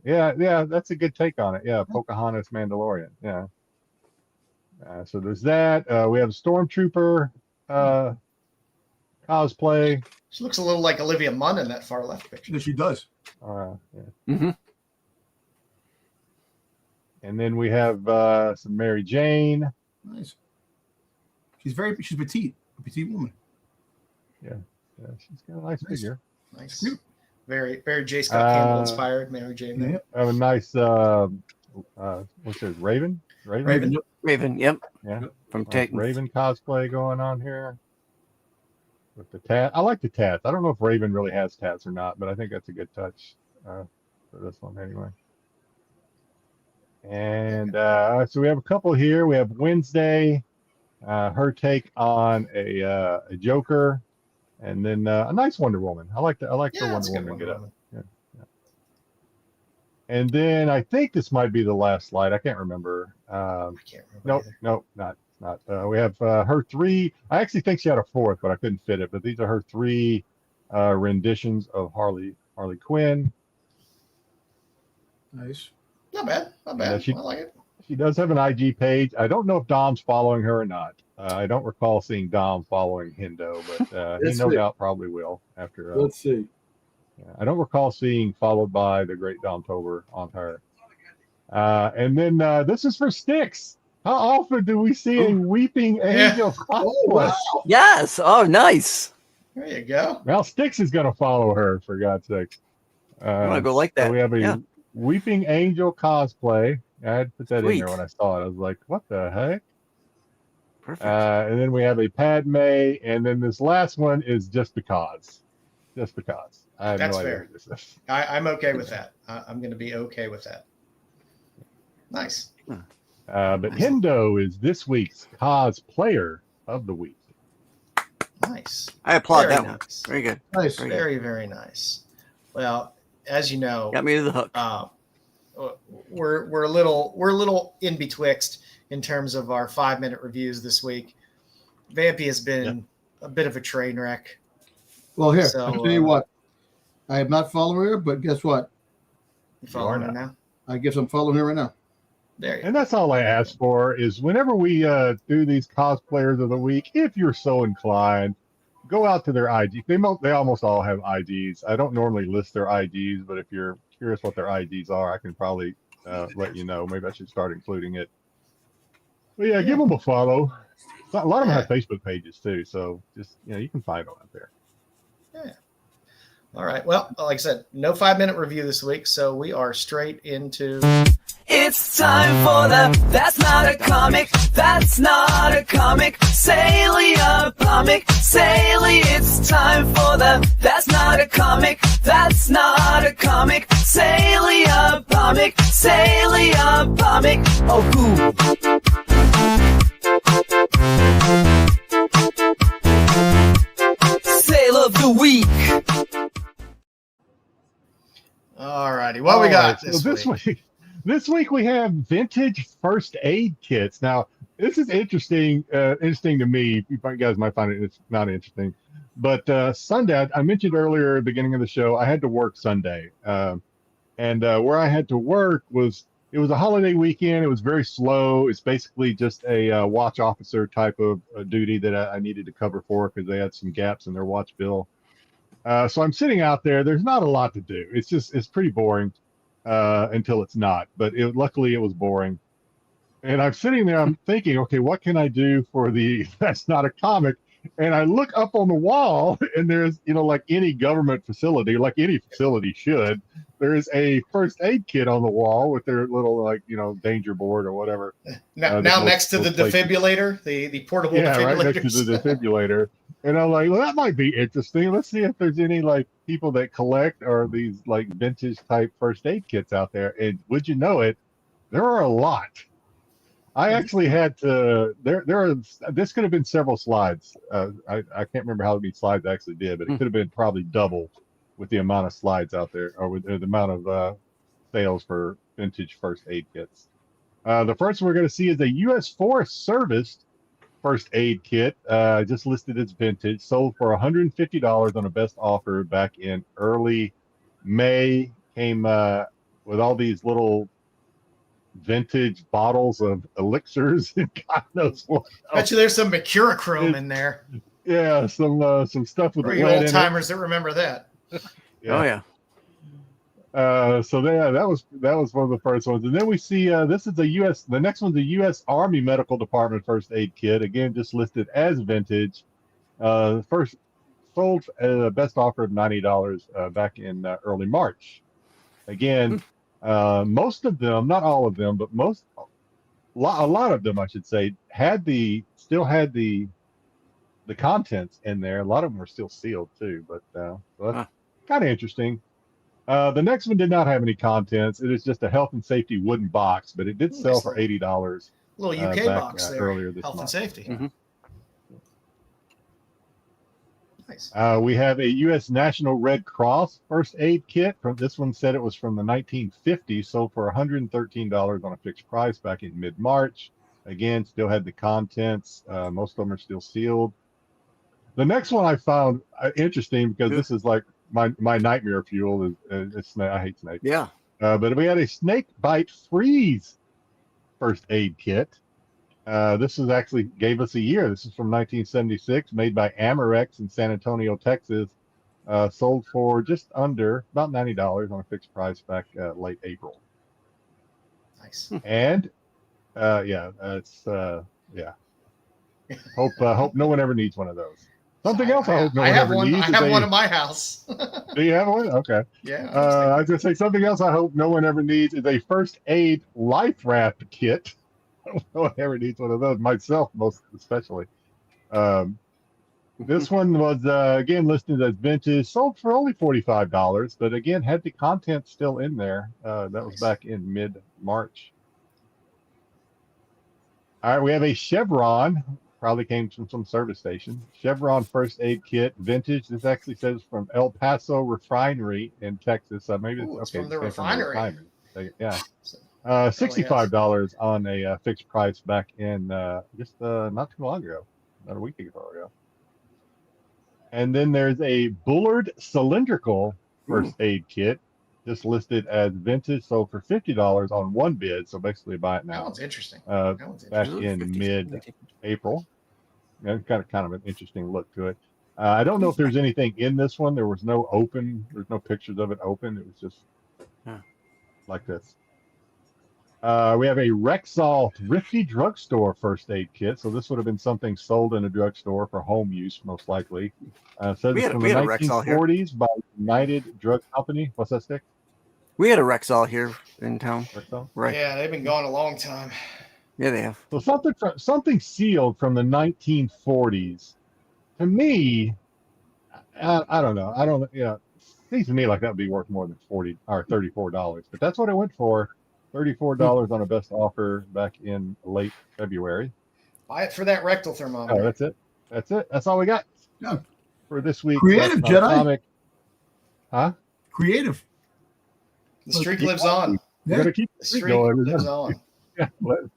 yeah, that's a good take on it. Yeah, Pocahontas Mandalorian. Yeah. So there's that. We have a Stormtrooper cosplay. She looks a little like Olivia Munn in that far left picture. Yeah, she does. Yeah. Mhm. And then we have some Mary Jane. Nice. She's petite. A petite woman. Yeah, she's got a nice Nice. figure. Nice. Very, very J. Scott Campbell Uh, inspired Mary Jane. there. Yeah. I have a nice what's this? Raven? Raven. Raven, yep. Yeah. From Nice Titans. Raven cosplay going on here. With the tat. I like the tats. I don't know if Raven really has tats or not, but I think that's a good touch for this one anyway. And so we have a couple here. We have Wednesday, her take on a Joker, and then a nice Wonder Woman. I like the Yeah, that's Wonder a good Woman get up. Woman. And then I think this might be the last slide. I can't remember. I can't remember Nope, either. nope, not. We have her 3. I actually think she had a 4th, but I couldn't fit it. But these are her 3 renditions of Harley Quinn. Nice. Not bad. Not bad. she- I like it. She does have an IG page. I don't know if Dom's following her or not. I don't recall seeing Dom following Hendo, but he Let's no see. doubt probably will after. Let's see. I don't recall seeing followed by the Great Domtober on her. And then this is for Styx. How often do we see a Weeping Angel cosplay? Oh, wow. Yes. Oh, nice. There you go. Well, Styx is going to follow her, for God's sake. I want to go like that. So we have a Yeah. Weeping Angel cosplay. I had to put that in Sweet. there when I saw it. I was like, what the heck? Perfect. And then we have a Padme, and then this last one is just because. Just because. I have That's no idea fair. who this is. I'm okay with that. I'm going to be okay with that. Nice. But Hendo is this week's cosplayer of the week. Nice. I applaud Very that one. nice. Very good. Nice. Very good. Very, very nice. Well, as you know, Got me to the hook. we're a little in betwixt in terms of our 5-minute reviews this week. Vampy has been a bit of a train wreck. Well, here, So, I'll tell you what. I have not followed her, but guess what? You following her now? I guess I'm following her right now. There you And that's all I ask for is whenever we do these cosplayers of the week, if you're so inclined, go out to their IG. They almost all have IGs. I don't normally list their IGs, but if you're curious what their IGs are, I can probably let you know. Maybe I should start including it. But yeah, give them a follow. A lot of them have Facebook pages too, so just you can find them out there. Yeah. All right. Well, like I said, no 5-minute review this week, so we are straight into. It's time for the That's Not a Comic, That's Not a Comic, Salia Comic, Salia. It's time for the That's Not a Comic, That's Not a Comic, Salia Comic, Salia Comic. Oh, Sale of the Week. All righty. What we got So this week? This week we have vintage first aid kits. Now, this is interesting to me. You guys might find it's not interesting. But Sunday, I mentioned earlier at the beginning of the show, I had to work Sunday. And where I had to work it was a holiday weekend. It was very slow. It's basically just a watch officer type of duty that I needed to cover for because they had some gaps in their watch bill. So I'm sitting out there. There's not a lot to do. It's pretty boring until it's not. But luckily it was boring. And I'm sitting there. I'm thinking, okay, what can I do for the That's Not a Comic? And I look up on the wall, and there's like any government facility, like any facility should. There's a first aid kit on the wall with their little danger board or whatever. Now next to the defibrillator, the portable defibrillator. Right next to the defibrillator. And I'm like, well, that might be interesting. Let's see if there's any people that collect or these vintage type first aid kits out there. And would you know it, there are a lot. I actually had to. This could have been several slides. I can't remember how many slides I actually did, but it could have been probably double with the amount of slides out there, or with the amount of sales for vintage first aid kits. The first one we're going to see is a U.S. Forest Service first aid kit, just listed as vintage, sold for $150 on a best offer back in early May. Came with all these little vintage bottles of elixirs and God knows what. Bet you there's some mercurochrome in there. Yeah, some stuff with For lead you in old it. timers that remember that. Yeah. Oh yeah. So that was one of the first ones, and then we see this is the next one's a U.S. Army Medical Department first aid kit, again just listed as vintage. First sold at a best offer of $90 back in early March. Again, most of them, not all of them, but a lot of them, I should say, still had the contents in there. A lot of them were still sealed too, but so that's kind of interesting. The next one did not have any contents. It is just a health and safety wooden box, but it did sell for $80. Little UK box there. Earlier this health month. and safety. Mm-hmm. Nice. We have a U.S. National Red Cross first aid kit. This one said it was from the 1950s, sold for $113 on a fixed price back in mid-March. Again, still had the contents. Most of them are still sealed. The next one I found interesting because this is like my nightmare fuel is snake. I hate snakes. Yeah. But we had a snake bite freeze first aid kit. This is actually gave us a year. This is from 1976, made by Amerex in San Antonio, Texas. sold for just under about $90 on a fixed price back late April. Nice. And it's yeah. Hope no one ever needs one of those. Something else I hope no one ever needs. I have one at my house. Do you have one? Okay. Yeah. I was gonna say something else I hope no one ever needs is a first aid life raft kit. No one ever needs one of those, myself most especially. This one was again listed as vintage, sold for only $45, but again had the content still in there. That was back in mid-March. All right, we have a Chevron, probably came from some service station. Chevron first aid kit, vintage. This actually says from El Paso Refinery in Texas. Maybe Ooh, it's it's from the refinery. Yeah. $65 on a fixed price back in just not too long ago, about a week ago. And then there's a Bullard cylindrical first aid kit, just listed as vintage, sold for $50 on one bid. So basically, buy it now. That one's interesting. Back in mid-April. Yeah, kind of an interesting look to it. I don't know if there's anything in this one. There was no open. There's no pictures of it open. It was just like this. We have a Rexall thrifty drugstore first aid kit. So this would have been something sold in a drugstore for home use, most likely. Says it's from the 1940s by United Drug Company. What's that, Stick? We had a Rexall here in town. Rexall? Right. Yeah, they've been gone a long time. Yeah, they have. So something sealed from the 1940s. To me, I don't know. Seems to me like that would be worth more than $40 or $34. But that's what it went for. $34 on a best offer back in late February. Buy it for that rectal thermometer. Oh, that's it. That's all we got for this week. Creative Jedi. Comic. Huh? Creative. The streak lives on. We're gonna keep The streak going. lives on. Yeah,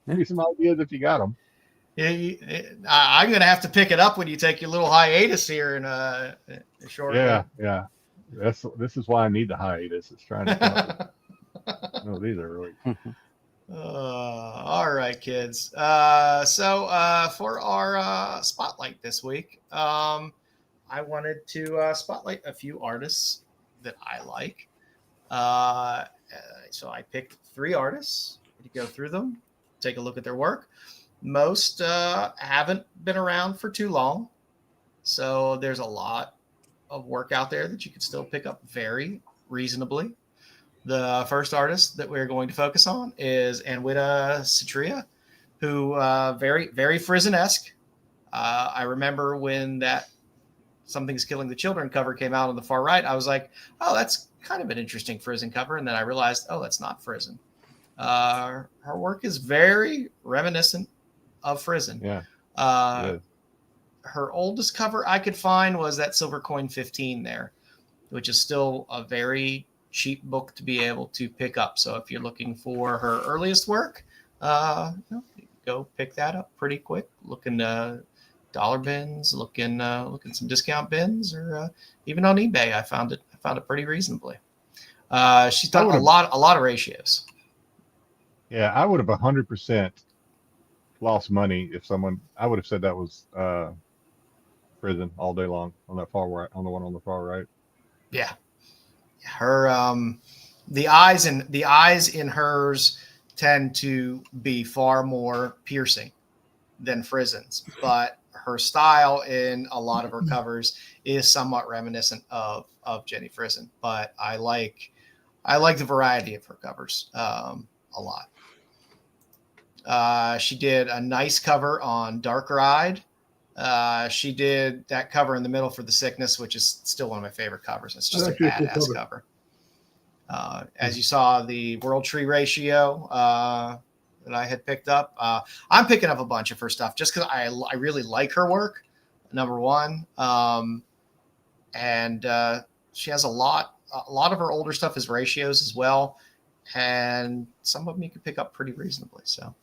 maybe some ideas if you got them. I'm going to have to pick it up when you take your little hiatus here in a short. Yeah. This is why I need the hiatus. It's trying to. No, these are really. All right, kids. So for our spotlight this week, I wanted to spotlight a few artists that I like. So I picked 3 artists to go through them, take a look at their work. Most haven't been around for too long, so there's a lot of work out there that you can still pick up very reasonably. The first artist that we're going to focus on is ANWITA CITRIYA, who very, very Frizen-esque. I remember when that Something's Killing the Children cover came out on the far right, I was like, oh, that's kind of an interesting Frizen cover. And then I realized, oh, that's not Frizen. Her work is very reminiscent of Frizen. Yeah. Her oldest cover I could find was that Silver Coin 15 there, which is still a very cheap book to be able to pick up. So if you're looking for her earliest work, go pick that up pretty quick. Looking dollar bins, looking some discount bins, or even on eBay. I found it pretty reasonably. She's done a lot of ratios. Yeah, I would have 100% lost money if I would have said that was Frizen all day long on that far right, on the one on the far right. Yeah. Her the eyes in hers tend to be far more piercing than Frizen's, but her style in a lot of her covers is somewhat reminiscent of Jenny Frizen. But I like the variety of her covers a lot. She did a nice cover on Darker Eyed. She did that cover in the middle for The Sickness, which is still one of my favorite covers. It's just a badass cover. As you saw, the World Tree Ratio that I had picked up. I'm picking up a bunch of her stuff just because I really like her work, number one. And she has a lot of her older stuff is ratios as well. And some of them you can pick up pretty reasonably. So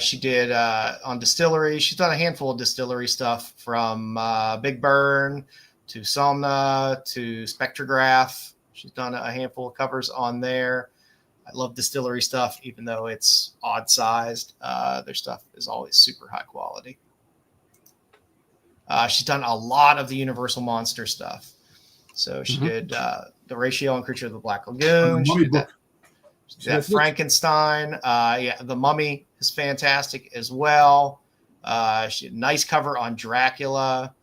she did on Distillery. She's done a handful of Distillery stuff from Big Burn to Somna to Spectrograph. She's done a handful of covers on there. I love Distillery stuff, even though it's odd sized. Their stuff is always super high quality. She's done a lot of the Universal Monster stuff. So she did the Ratio on Creature of the Black Lagoon. She did that Frankenstein. The Mummy is fantastic as well. She had a nice cover on Dracula.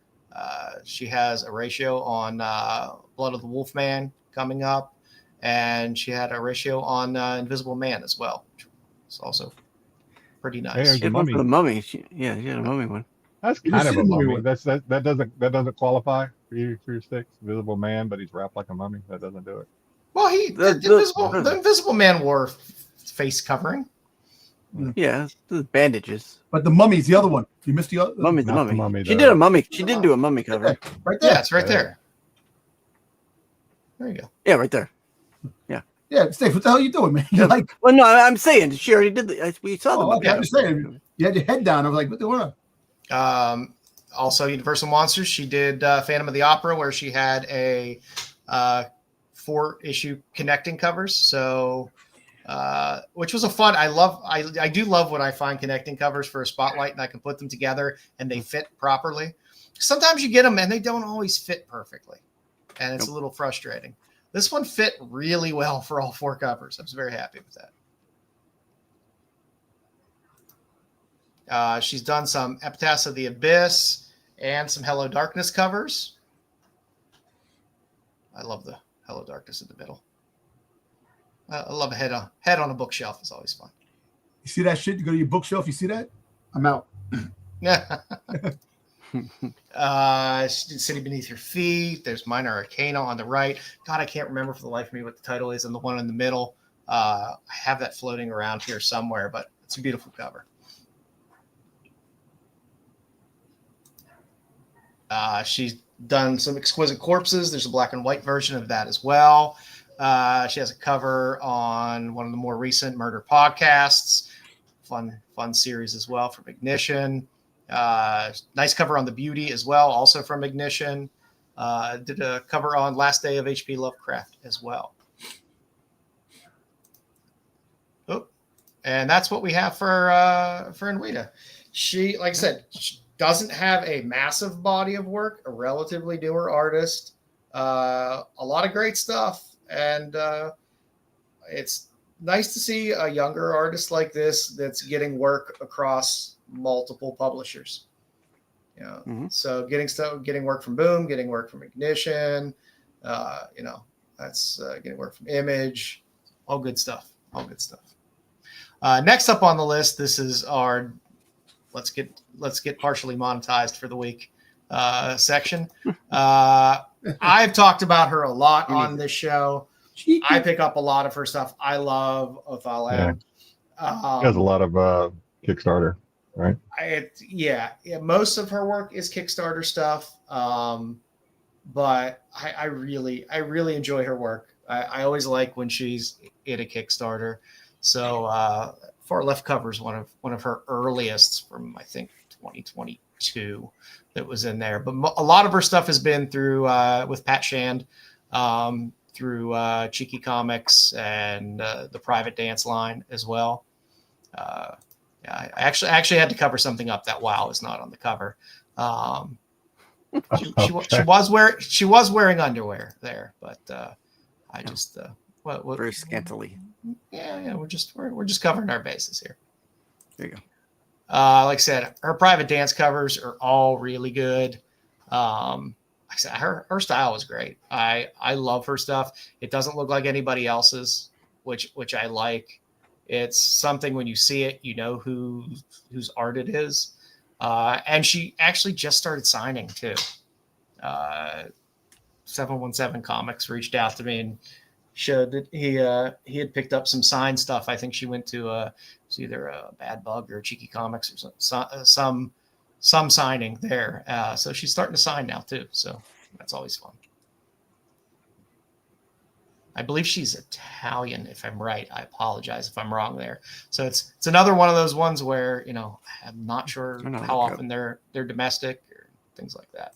She has a Ratio on Blood of the Wolfman coming up. And she had a Ratio on Invisible Man as well. It's also pretty nice. Hey, She had one for the Mummy. She had a Mummy one. That's kind of a mummy. That doesn't qualify for your Styx. Invisible Man, but he's wrapped like a mummy. That doesn't do it. Well, the Invisible Man wore face covering. Yeah, the bandages. But the Mummy's the other one. You missed the other. Mummy's the Not the Mummy. Mummy, She though. did a Mummy. She did do a Mummy cover. Right there. Yeah, it's right there. There you go. Yeah, right there. Yeah, Steve, what the hell are you doing, man? You're like, Well, no, I'm saying she already did. We saw the oh, Mummy. okay, I'm just saying. You had your head down. I was like, what the world? Also, Universal Monsters. She did Phantom of the Opera, where she had a 4-issue connecting covers. So, which was a fun. I do love when I find connecting covers for a spotlight, and I can put them together and they fit properly. Sometimes you get them and they don't always fit perfectly, and it's a little frustrating. This one fit really well for all 4 covers. I was very happy with that. She's done some Epitaphs of the Abyss and some Hello Darkness covers. I love the Hello Darkness in the middle. I love a head on a bookshelf. Is always fun. You see that shit? You go to your bookshelf. You see that? I'm out. She did City Beneath Your Feet. There's Minor Arcana on the right. God, I can't remember for the life of me what the title is, and the one in the middle. I have that floating around here somewhere, but it's a beautiful cover. She's done some Exquisite Corpses. There's a black and white version of that as well. She has a cover on one of the more recent Murder podcasts. Fun series as well from Ignition. Nice cover on The Beauty as well, also from Ignition. Did a cover on Last Day of H.P. Lovecraft as well. Oh, and that's what we have for ANWITA. She, like I said, she doesn't have a massive body of work, a relatively newer artist, a lot of great stuff. And it's nice to see a younger artist like this that's getting work across multiple publishers. So getting work from Boom, getting work from Ignition, that's getting work from Image, all good stuff. Next up on the list, this is our let's get partially monetized for the week section. I've talked about her a lot on this show. I pick up a lot of her stuff. I love OTHALAM. She has a lot of Kickstarter, right? Most of her work is Kickstarter stuff, but I really enjoy her work. I always like when she's in a Kickstarter. So Far Left Cover is one of her earliest from I think 2022 that was in there. But a lot of her stuff has been through with Pat Shand, through Cheeky Comics and the Private Dance line as well. I actually had to cover something up that WoW is not on the cover. She was wearing underwear there, but I just very scantily. Yeah, we're just covering our bases here. There you go. Like I said, her Private Dance covers are all really good. Like I said, her style is great. I love her stuff. It doesn't look like anybody else's, which I like. It's something when you see it, you know whose art it is. And she actually just started signing too. 717 Comics reached out to me and showed that he had picked up some signed stuff. I think she went to it's either a Bad Bug or Cheeky Comics or some signing there. So she's starting to sign now too. So that's always fun. I believe she's Italian, if I'm right. I apologize if I'm wrong there. So it's another one of those ones where, I'm not sure how often they're domestic or things like that.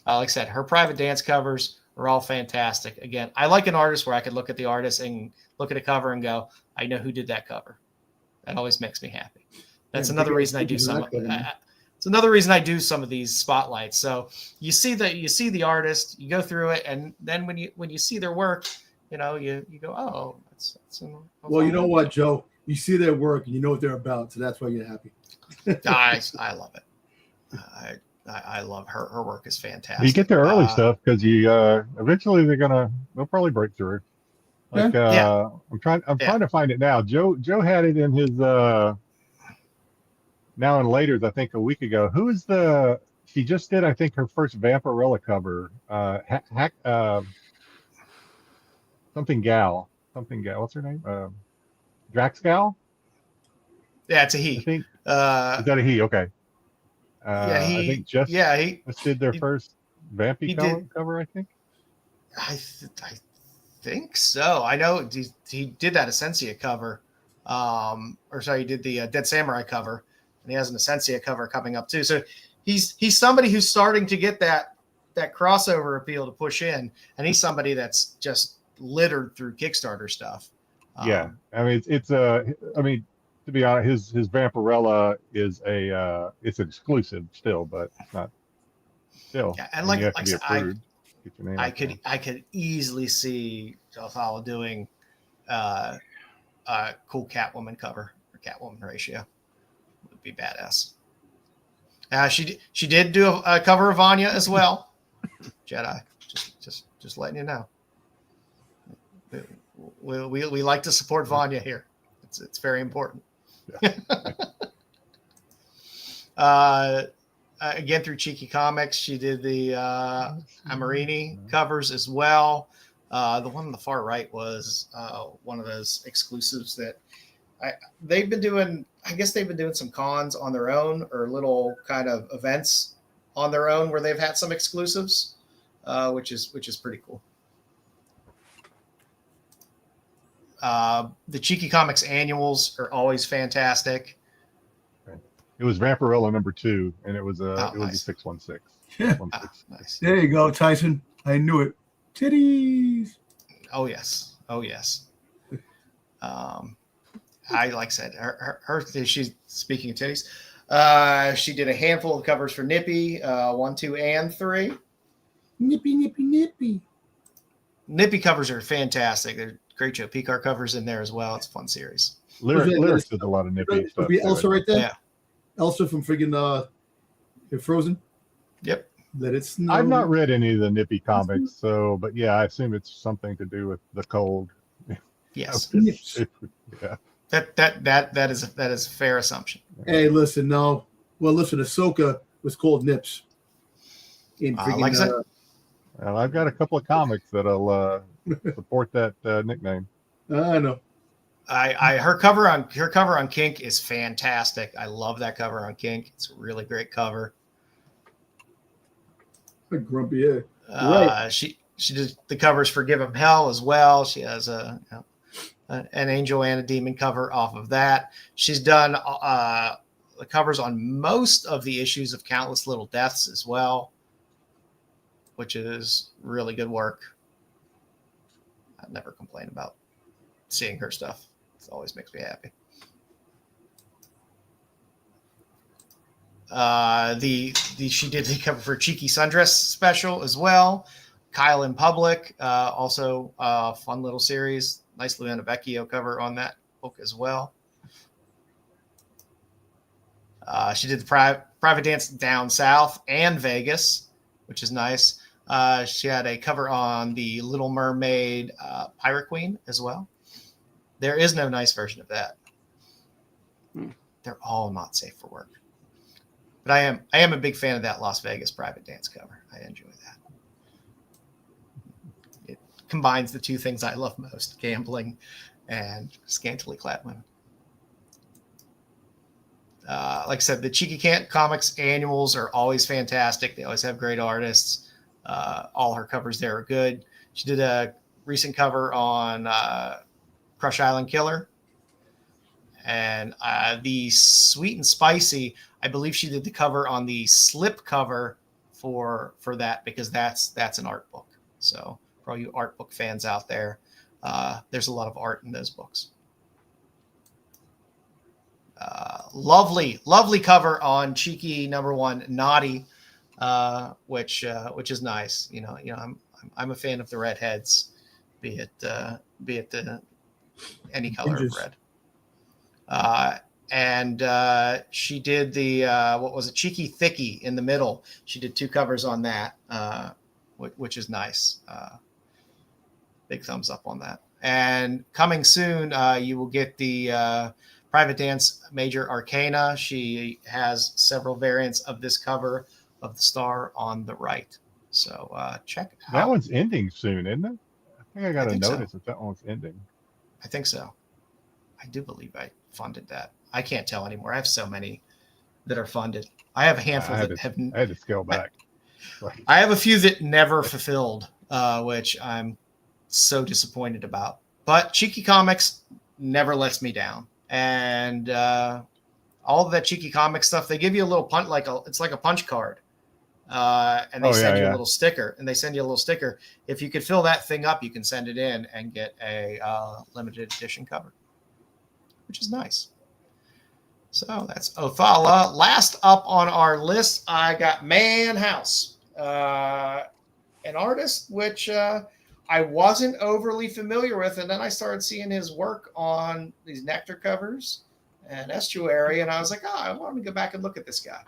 Like I said, her Private Dance covers are all fantastic. Again, I like an artist where I could look at the artist and look at a cover and go, I know who did that cover. That always makes me happy. That's another reason I do some. it's another reason I do some of these spotlights. So you see the artist, you go through it, and then when you see their work, you go, oh, that's Well, you know what, Joe? You see their work and you know what they're about, so that's why you're happy. I love it. I love her. Her work is fantastic. You get their early stuff because you eventually they'll probably break through. Like I'm trying to find it now. Joe had it in his Now and Later's, I think, a week ago. Who is she just did, I think, her first Vampirella cover. Something Gal. What's her name? Drax Gal? Yeah, it's a he. I think. Is that a he? Okay. I think just did their first Vampy cover, I think. I think so. I know he did that Essentia cover. He did the Dead Samurai cover, and he has an Essentia cover coming up too. So he's somebody who's starting to get that crossover appeal to push in, and he's somebody that's just littered through Kickstarter stuff. I mean, to be honest, his Vampirella is it's an exclusive still, but it's not still. Yeah, and I could easily see Othala doing a cool Catwoman cover or Catwoman ratio. Would be badass. She did do a cover of Vanya as well. Jedi. Just letting you know. We like to support Vanya here. It's very important. Yeah. Again, through Cheeky Comics, she did the Amarini covers as well. The one on the far right was one of those exclusives that they've been doing. I guess they've been doing some cons on their own or little kind of events on their own where they've had some exclusives, which is pretty cool. The Cheeky Comics annuals are always fantastic. It was Vampirella #2, and it was a nice. 616. Yeah. Nice. There you go, Tyson. I knew it. Titties. Oh yes. I like I said, her she's speaking of titties. She did a handful of covers for Nippy, 1, 2, and 3. Nippy. Nippy covers are fantastic. They're great Joe Picar covers in there as well. It's a fun series. Lyrics did a lot of Nippy stuff. Be Elsa right there. Yeah. Elsa from friggin' Frozen. Yep. Let it snow. I've not read any of the Nippy comics, but yeah, I assume it's something to do with the cold. Yes. Yeah. That is a fair assumption. Hey, listen, no. Well, listen, Ahsoka was called Nips. In friggin', like I said, Well, I've got a couple of comics that'll support that nickname. I know. Her cover on Kink is fantastic. I love that cover on Kink. It's a really great cover. A grumpy head. Right. She did the covers for Give 'Em Hell as well. She has an angel and a demon cover off of that. She's done the covers on most of the issues of Countless Little Deaths as well, which is really good work. I never complain about seeing her stuff. It always makes me happy. She did the cover for Cheeky Sundress special as well. Kyle in Public, also a fun little series. Nice Luana Vecchio cover on that book as well. She did the Private Dance Down South and Vegas, which is nice. She had a cover on the Little Mermaid Pirate Queen as well. There is no nice version of that. They're all not safe for work. But I am a big fan of that Las Vegas Private Dance cover. I enjoy that. It combines the two things I love most, gambling and scantily clad women. Like I said, the Cheeky Comics annuals are always fantastic. They always have great artists. All her covers there are good. She did a recent cover on Crush Island Killer. And the Sweet and Spicy, I believe she did the cover on the slip cover for that, because that's an art book. So for all you art book fans out there, there's a lot of art in those books. Lovely cover on Cheeky #1 Naughty, which is nice. I'm a fan of the redheads, be it any color of red. And she did the what was it, Cheeky Thicky in the middle. She did 2 covers on that, which is nice. Big thumbs up on that. And coming soon, you will get the Private Dance Major Arcana. She has several variants of this cover of the star on the right. So check it out. That one's ending soon, isn't it? I think I got a notice so. that one's ending. I think so. I do believe I funded that. I can't tell anymore. I have so many that are funded. I have a handful that have. I had to scale back. I have a few that never fulfilled, which I'm so disappointed about. But Cheeky Comics never lets me down. And all of that Cheeky Comics stuff, they give you a little punch, it's like a punch card. And they send you a little sticker. And they send you a little sticker. If you could fill that thing up, you can send it in and get a limited edition cover, which is nice. So that's Othala. Last up on our list, I got MAAN House, an artist which I wasn't overly familiar with. And then I started seeing his work on these Nectar covers and Estuary. And I was like, I want to go back and look at this guy.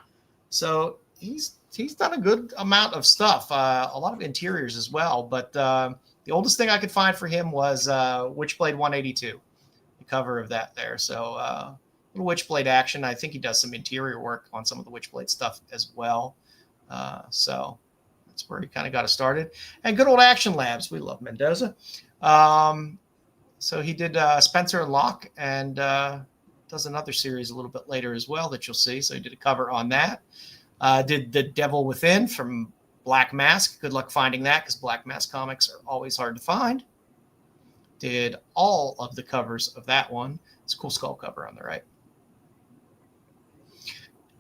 So he's done a good amount of stuff, a lot of interiors as well. But the oldest thing I could find for him was Witchblade 182, the cover of that there. So little Witchblade action. I think he does some interior work on some of the Witchblade stuff as well. So that's where he kind of got us started. And good old Action Labs. We love Mendoza. So he did Spencer and Locke, and does another series a little bit later as well that you'll see. So he did a cover on that. Did The Devil Within from Black Mask. Good luck finding that, because Black Mask comics are always hard to find. Did all of the covers of that one. It's a cool skull cover on the right.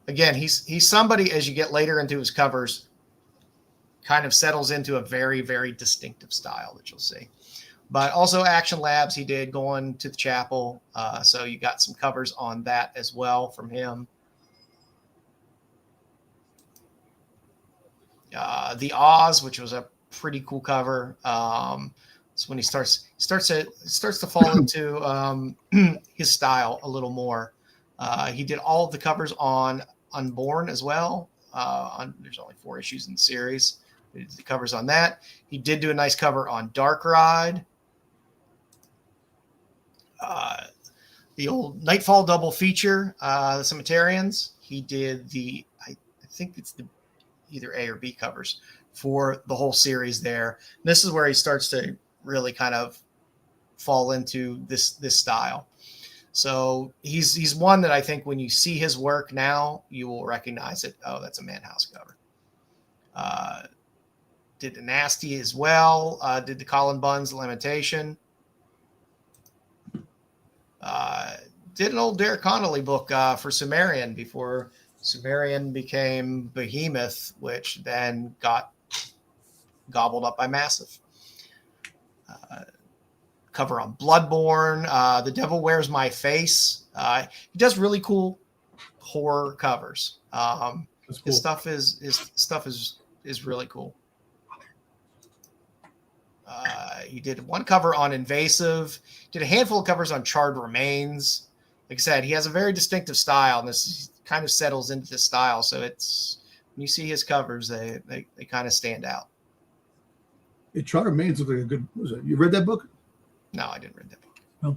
Again, he's somebody, as you get later into his covers, kind of settles into a very, very distinctive style that you'll see. But also Action Labs, he did Going to the Chapel. So you got some covers on that as well from him. The Oz, which was a pretty cool cover. So when he starts to fall into his style a little more. He did all of the covers on Unborn as well. There's only 4 issues in the series. He did the covers on that. He did do a nice cover on Dark Ride. The old Nightfall double feature, the Cemeterians. He did I think it's the either A or B covers for the whole series there. And this is where he starts to really kind of fall into this style. So he's one that I think when you see his work now, you will recognize it. Oh, that's a MAAN House cover. Did the Nasty as well. Did the Colin Bunn's Lamentation. Did an old Derek Connolly book for Sumerian before Sumerian became Behemoth, which then got gobbled up by Massive. Cover on Bloodborne, The Devil Wears My Face. He does really cool horror covers. Cool. His stuff is really cool. He did one cover on Invasive. Did a handful of covers on Charred Remains. Like I said, he has a very distinctive style, and this kind of settles into this style. So it's when you see his covers, they kind of stand out. Charred Remains look like a good. What was it? You read that book? No, I didn't read that book. No.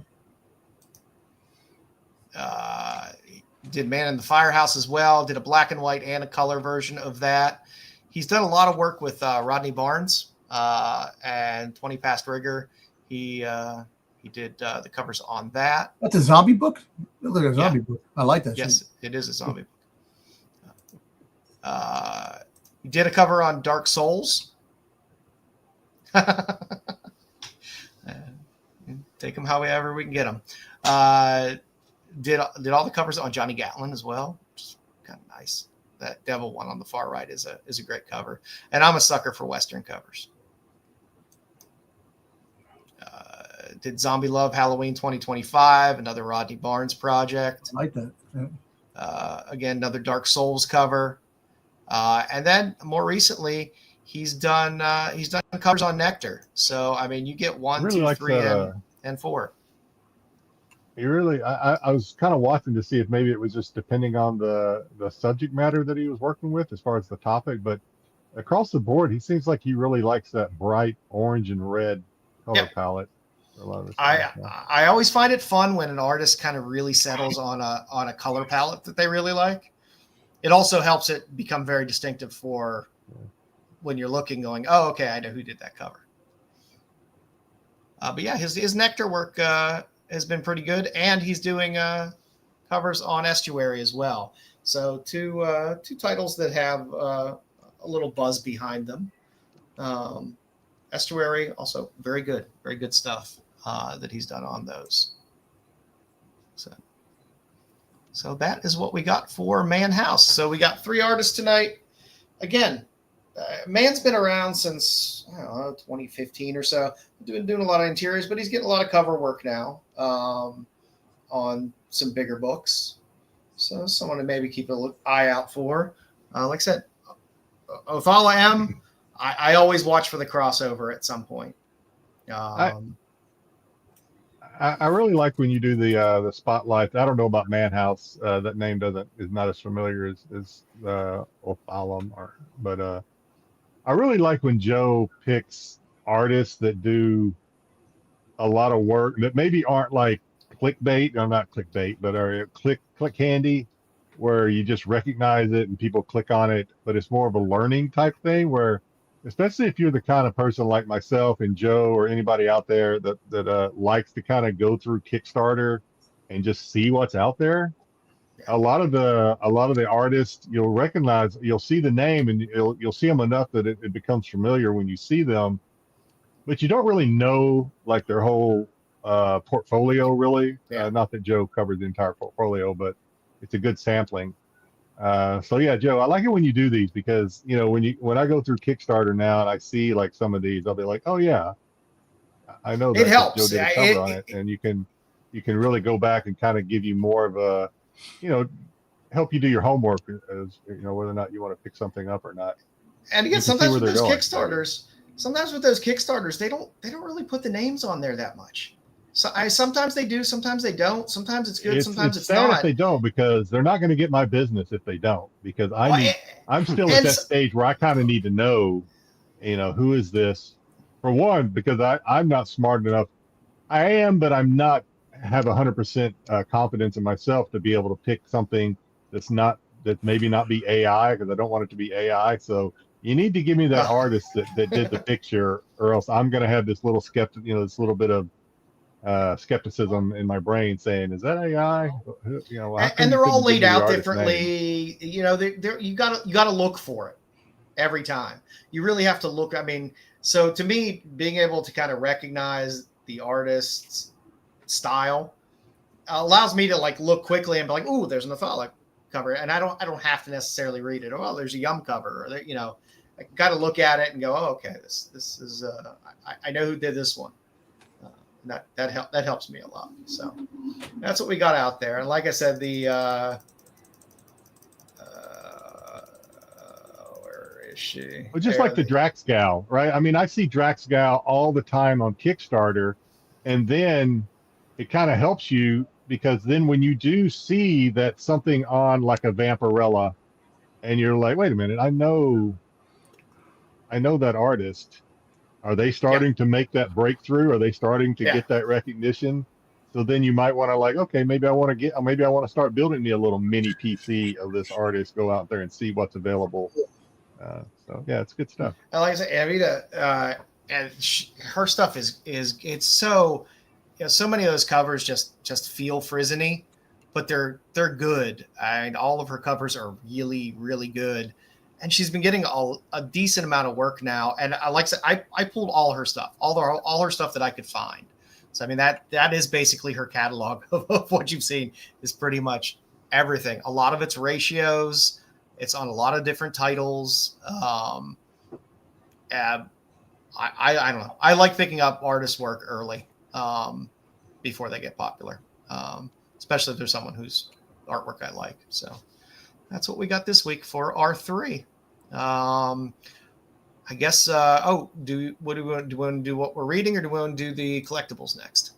He did Man in the Firehouse as well. Did a black and white and a color version of that. He's done a lot of work with Rodney Barnes and 20 Past Rigor. He did the covers on that. That's a zombie book? It looks like a zombie book. I like that. Yes, it is a zombie book. He did a cover on Dark Souls. Take them however we can get them. Did all the covers on Johnny Gatlin as well, which is kind of nice. That Devil one on the far right is a great cover, and I'm a sucker for Western covers. Did Zombie Love Halloween 2025, another Rodney Barnes project. I like that. Yeah. Again, another Dark Souls cover. And then more recently, he's done covers on Nectar. So I mean, you get 1, Really 2, likes 3, that, and 4. He really, I was kind of watching to see if maybe it was just depending on the subject matter that he was working with as far as the topic, but across the board, he seems like he really likes that bright orange and red color Yep. palette for a lot of his I stuff. Yeah. I always find it fun when an artist kind of really settles on a color palette that they really like. It also helps it become very distinctive for when you're looking, going, oh, okay, I know who did that cover. But yeah, his Nectar work has been pretty good, and he's doing covers on Estuary as well. So two titles that have a little buzz behind them. Estuary also very good stuff that he's done on those. So that is what we got for MAAN House. So we got 3 artists tonight. Again, MAAN's been around since, I don't know, 2015 or so. Doing a lot of interiors, but he's getting a lot of cover work now on some bigger books. So someone to maybe keep an eye out for. Like I said, OTHALAM, I always watch for the crossover at some point. I really like when you do the spotlight. I don't know about MAAN House. That name is not as familiar as OTHALAM, but I really like when Joe picks artists that do a lot of work that maybe aren't like clickbait. No, not clickbait, but are click handy, where you just recognize it and people click on it. But it's more of a learning type thing where, especially if you're the kind of person like myself and Joe or anybody out there that likes to kind of go through Kickstarter and just see what's out there. A lot of the artists you'll recognize, you'll see the name and you'll see them enough that it becomes familiar when you see them, but you don't really know like their whole portfolio really. Yeah. Not that Joe covered the entire portfolio, but it's a good sampling. So yeah, Joe, I like it when you do these because when I go through Kickstarter now and I see like some of these, I'll be like, oh yeah, I know that It helps. Joe did a cover on it, and you can really go back and kind of give you more of a, help you do your homework as whether or not you want to pick something up or not. And again, You can see sometimes where with they're those going. Kickstarters, they don't really put the names on there that much. So sometimes they do, sometimes they don't. Sometimes it's good, sometimes it's sad not. if they don't, because they're not going to get my business if they don't, because I'm still at that stage where I kind of need to know, who is this, for one, because I'm not smart enough. I am, but I'm not have 100% confidence in myself to be able to pick something that maybe not be AI, because I don't want it to be AI. So you need to give me that artist that did the picture, or else I'm going to have this little this little bit of skepticism in my brain saying, is that AI? And they're all laid out differently. You gotta look for it every time. You really have to look. I mean, so to me, being able to kind of recognize the artist's style allows me to like look quickly and be like, "Ooh, there's an OTHALAM cover," and I don't have to necessarily read it. Oh, there's a Yum cover, or I got to look at it and go, "Oh, okay, this is I know who did this one." That helps me a lot. So that's what we got out there. And like I said, the where is she? Well, just like the Drax gal, right? I mean, I see Drax gal all the time on Kickstarter, and then it kind of helps you, because then when you do see that something on like a Vampirella, and you're like, wait a minute, I know that artist. Are they starting to make that breakthrough? Are they starting to get that recognition? So then you might want to like, okay, maybe I want to start building me a little mini PC of this artist, go out there and see what's available. So yeah, it's good stuff. And like I said, ANWITA, and her stuff is it's so, so many of those covers just feel frisony, but they're good. And all of her covers are really, really good. And she's been getting a decent amount of work now. And like I said, I pulled all her stuff, all her stuff that I could find. So, I mean, that is basically her catalog of what you've seen is pretty much everything. A lot of it's ratios. It's on a lot of different titles. I don't know. I like picking up artist work early before they get popular, especially if there's someone who's artwork I like. So that's what we got this week for R3. I guess. Do we want to do what we're reading, or do we want to do the collectibles next?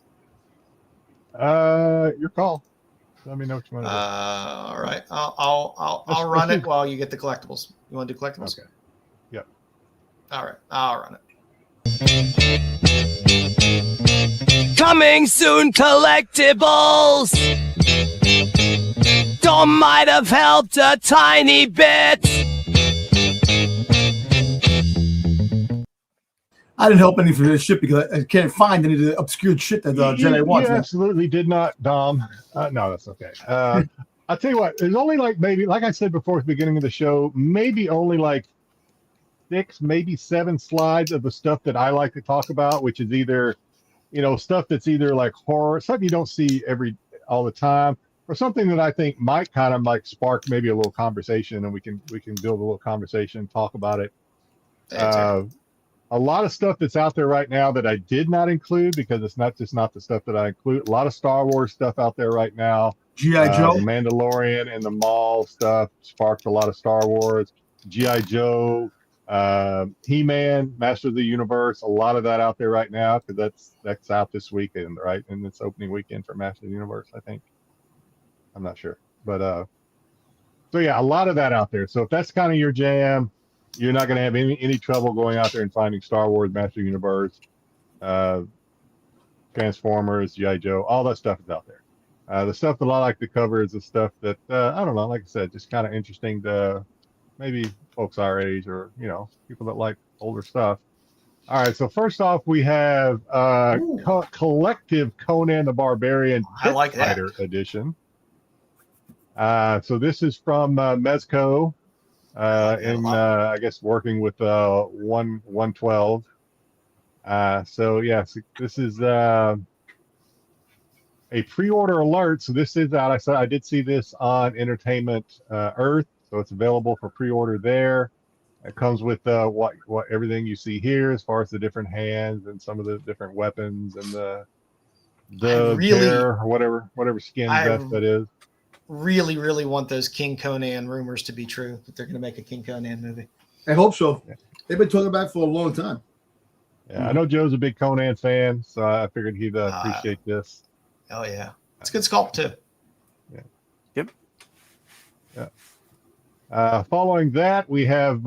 Your call. Let me know what you want to do. All right. I'll run it while you get the collectibles. You want to do collectibles? Okay. Yep. All right. I'll run it. Coming soon, collectibles. Dawn might have helped a tiny bit. I didn't help any for this shit because I can't find any of the obscured shit that Jedi wants. You absolutely did not, Dom. No, that's okay. I'll tell you what, there's only like maybe, like I said before at the beginning of the show, maybe only like 6, maybe 7 slides of the stuff that I like to talk about, which is either, stuff that's either like horror, something you don't see all the time, or something that I think might kind of like spark maybe a little conversation, and we can build a little conversation, talk about it. A lot of stuff that's out there right now that I did not include because it's not the stuff that I include. A lot of Star Wars stuff out there right now. G.I. Joe. The Mandalorian and the Maul stuff sparked a lot of Star Wars. G.I. Joe, He-Man, Master of the Universe, a lot of that out there right now because that's out this weekend, right? And it's opening weekend for Master of the Universe, I think. I'm not sure. But so yeah, a lot of that out there. So if that's kind of your jam, you're not going to have any trouble going out there and finding Star Wars, Master of the Universe, Transformers, G.I. Joe, all that stuff is out there. The stuff that I like to cover is the stuff that, I don't know, like I said, just kind of interesting to maybe folks our age or, people that like older stuff. All right, so first off, we have Collective Conan the Barbarian I like that. Fighter Edition. So this is from Mezco. I guess working with 112. So yes, this is a pre-order alert. So this is out. I did see this on Entertainment Earth, so it's available for pre-order there. It comes with what everything you see here as far as the different hands and some of the different weapons and the bear or whatever skin vest that is. Really, really want those King Conan rumors to be true, that they're going to make a King Conan movie. I hope so. They've been talking about it for a long time. Yeah, I know Joe's a big Conan fan, so I figured he'd appreciate this. Oh, yeah. It's a good sculpt, too. Yeah. Yep. Yeah. Following that, we have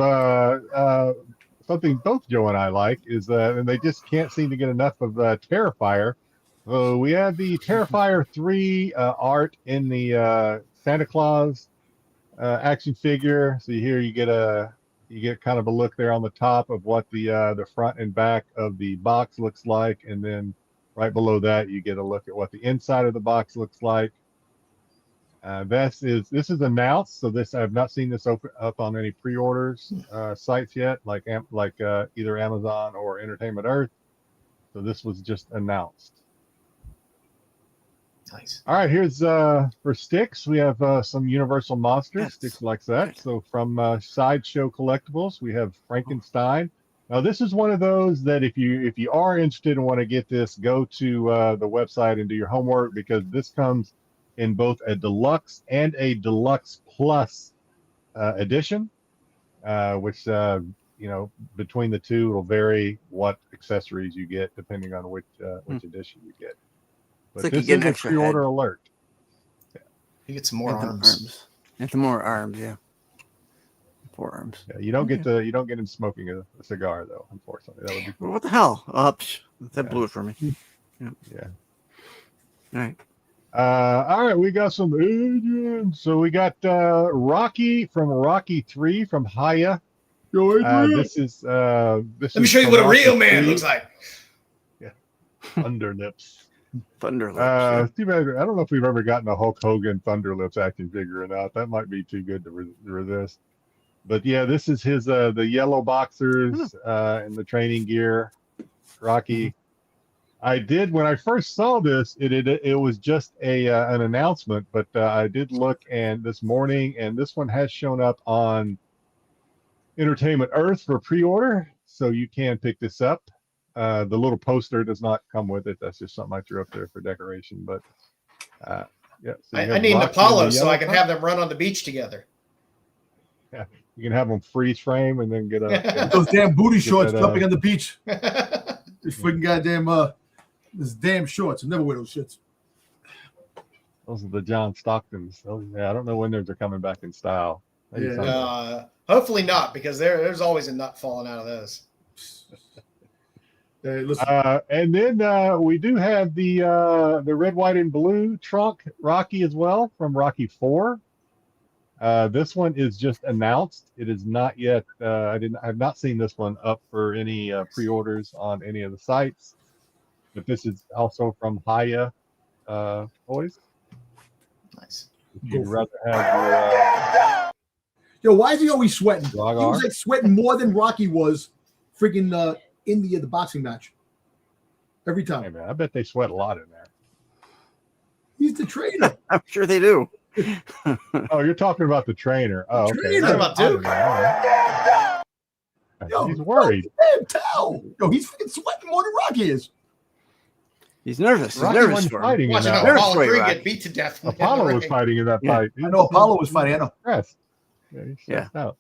something both Joe and I like, is and they just can't seem to get enough of Terrifier. So we have the Terrifier 3 art in the Santa Claus action figure. So here you get kind of a look there on the top of what the front and back of the box looks like, and then right below that you get a look at what the inside of the box looks like. This is announced, so I have not seen this open up on any pre-orders sites yet, like either Amazon or Entertainment Earth. So this was just announced. Nice. All right, here's for Styx. We have some Universal monsters. Yes. Styx likes that. So from Sideshow Collectibles, we have Frankenstein. Now this is one of those that if you are interested and want to get this, go to the website and do your homework, because this comes in both a deluxe and a deluxe plus edition, which between the two it'll vary what accessories you get depending on which edition you get. But It's like this you get is an a extra pre-order head. alert. You get some more And arms. And some more arms, yeah. 4 arms. Yeah, you don't get him smoking a cigar though. Unfortunately, that would be cool. Well, what the hell? That blew it for me. Yeah. All right. All right, we got some agents. So we got Rocky from Rocky 3 from Haya. This is Let me show you what a real man looks like. Yeah, Thunderlips. Thunderlips. Too bad. I don't know if we've ever gotten a Hulk Hogan Thunderlips action figure or not. That might be too good to resist. But yeah, this is his the yellow boxers and the training gear. Rocky. I did when I first saw this. It was just an announcement, but I did look and this morning, and this one has shown up on Entertainment Earth for pre-order, so you can pick this up. The little poster does not come with it. That's just something I threw up there for decoration. But Yeah, so you I have need an Rocky in the Apollo so yellow I can part. have them run on the beach together. You can have them freeze frame and then get a. Those damn booty shorts that, jumping on the beach. These freaking goddamn this damn shorts. I never wear those shits. Those are the John Stocktons. Oh, yeah, I don't know when those are coming back in style. Maybe Yeah. someday. Hopefully not, because there's always a nut falling out of those. Hey, listen. And then we do have the red, white, and blue trunk Rocky as well from Rocky 4. This one is just announced. It is not yet. I have not seen this one up for any pre-orders on any of the sites. But this is also from Haya Toys. Nice. If you'd rather have Yo, why is he always sweating? He Dragar? was like sweating more than Rocky was freaking in the boxing match. Every your, time. hey man, I bet they sweat a lot in there. He's the trainer. I'm sure they do. Oh, you're talking about the trainer. Oh, okay. Trainer. Talking about Duke. Yo, He's worried. Damn, tell. Yo, he's freaking sweating more than Rocky is. He's nervous. He's Rocky nervous wasn't for him. fighting in Watching that Nervous one. Apollo for you, Creed Rocky. get beat to death. Apollo was fighting in that Yeah. fight. I know Apollo was fighting. I know. Stressed. Yeah, he's Yeah. stressed out.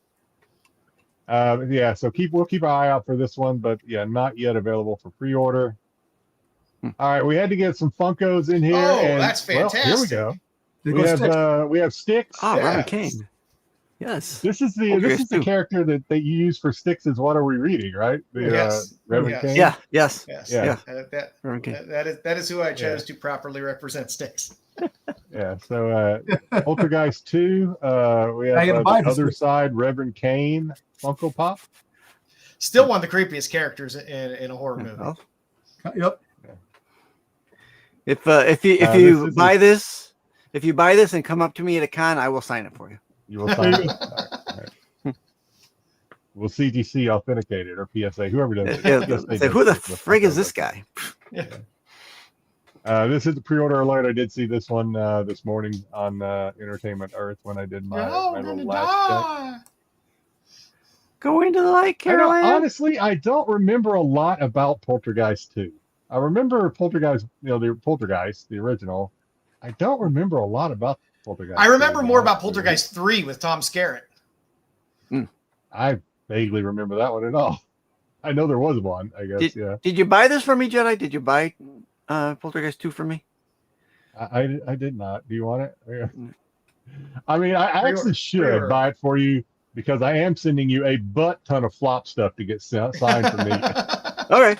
Yeah, so we'll keep an eye out for this one, but yeah, not yet available for pre-order. All right, we had to get some Funkos in here. Oh, and, that's well, here we fantastic. go. There We goes have Styx. we have Styx. Oh, Yeah. Robin Kane. Yes. This is the character that you use for Styx's What Are We Reading, right? The Yes. Reverend Yes. Kane. Yeah. Yes. Yes. Yeah. Robin Kane. That is who I chose to properly represent Styx. Yeah. So Poltergeist 2. We I have gotta buy the this other Styx. side, Reverend Kane Funko Pop. Still one of the creepiest characters in a horror movie. Well, Yep. if this you is buy this, and come up to me at a con, I will sign it for you. You will find it. All right. We'll CGC authenticate it or PSA, whoever does it. Yeah, Yes, they say, do. who the It's frig is Funko. this guy? This is the pre-order alert. I did see this one this morning on Entertainment Earth when I did my little last check. Go into the light, Carolyn. Honestly, I don't remember a lot about Poltergeist 2. I remember Poltergeist, the Poltergeist, the original. I don't remember a lot about Poltergeist. I remember 2, more to be about honest with you. Poltergeist 3 with Tom Skerritt. I vaguely remember that one at all. I know there was one, I guess. Yeah. Did you buy this for me, Jedi? Did you buy Poltergeist 2 for me? I did not. Do you want it? Yeah. I mean, I actually should Pre-order. buy it for you because I am sending you a butt ton of flop stuff to get signed for me. All right.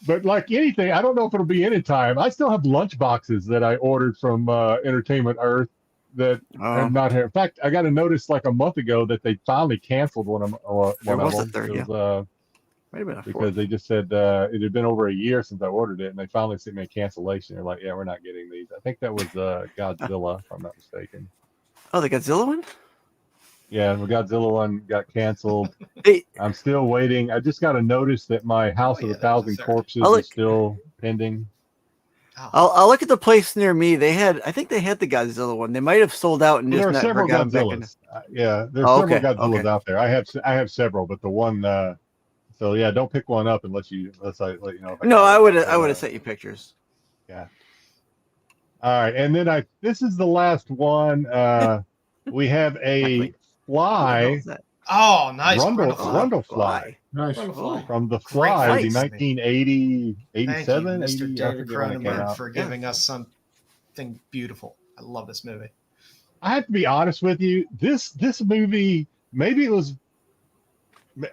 But like anything, I don't know if it'll be any time. I still have lunch boxes that I ordered from Entertainment Earth that have not here. In fact, I got a notice like a month ago that they finally canceled one of There was a them. third, It was, Might have been a because fourth. they just said it had been over a year since I ordered it, and they finally sent me a cancellation. They're like, "Yeah, we're not getting these." I think that was Godzilla, if I'm not mistaken. Oh, the Godzilla one? Yeah, and the Godzilla one got canceled. Hey, I'm still waiting. I just got a notice that my House of yeah, a that was Thousand third. Corpses I'll is look- still pending. I'll look at the place near me. I think they had the Godzilla one. They might have sold out and There just are never several got them back in. Godzillas. Yeah, there's Oh, several okay, Godzillas okay. out there. I have several, but the one. So yeah, don't pick one up unless I let you know. If No, got I it. would But, have sent you pictures. Yeah. All right, and then this is the last one. We have a fly, Oh, nice. Rundle fly Nice. Wonderful. from the Great Fly, the flights. 1980, Thank you, 87, Mr. 80, I David forget when it came Cronenberg, out. for giving us something beautiful. I love this movie. I have to be honest with you. This movie, maybe it was.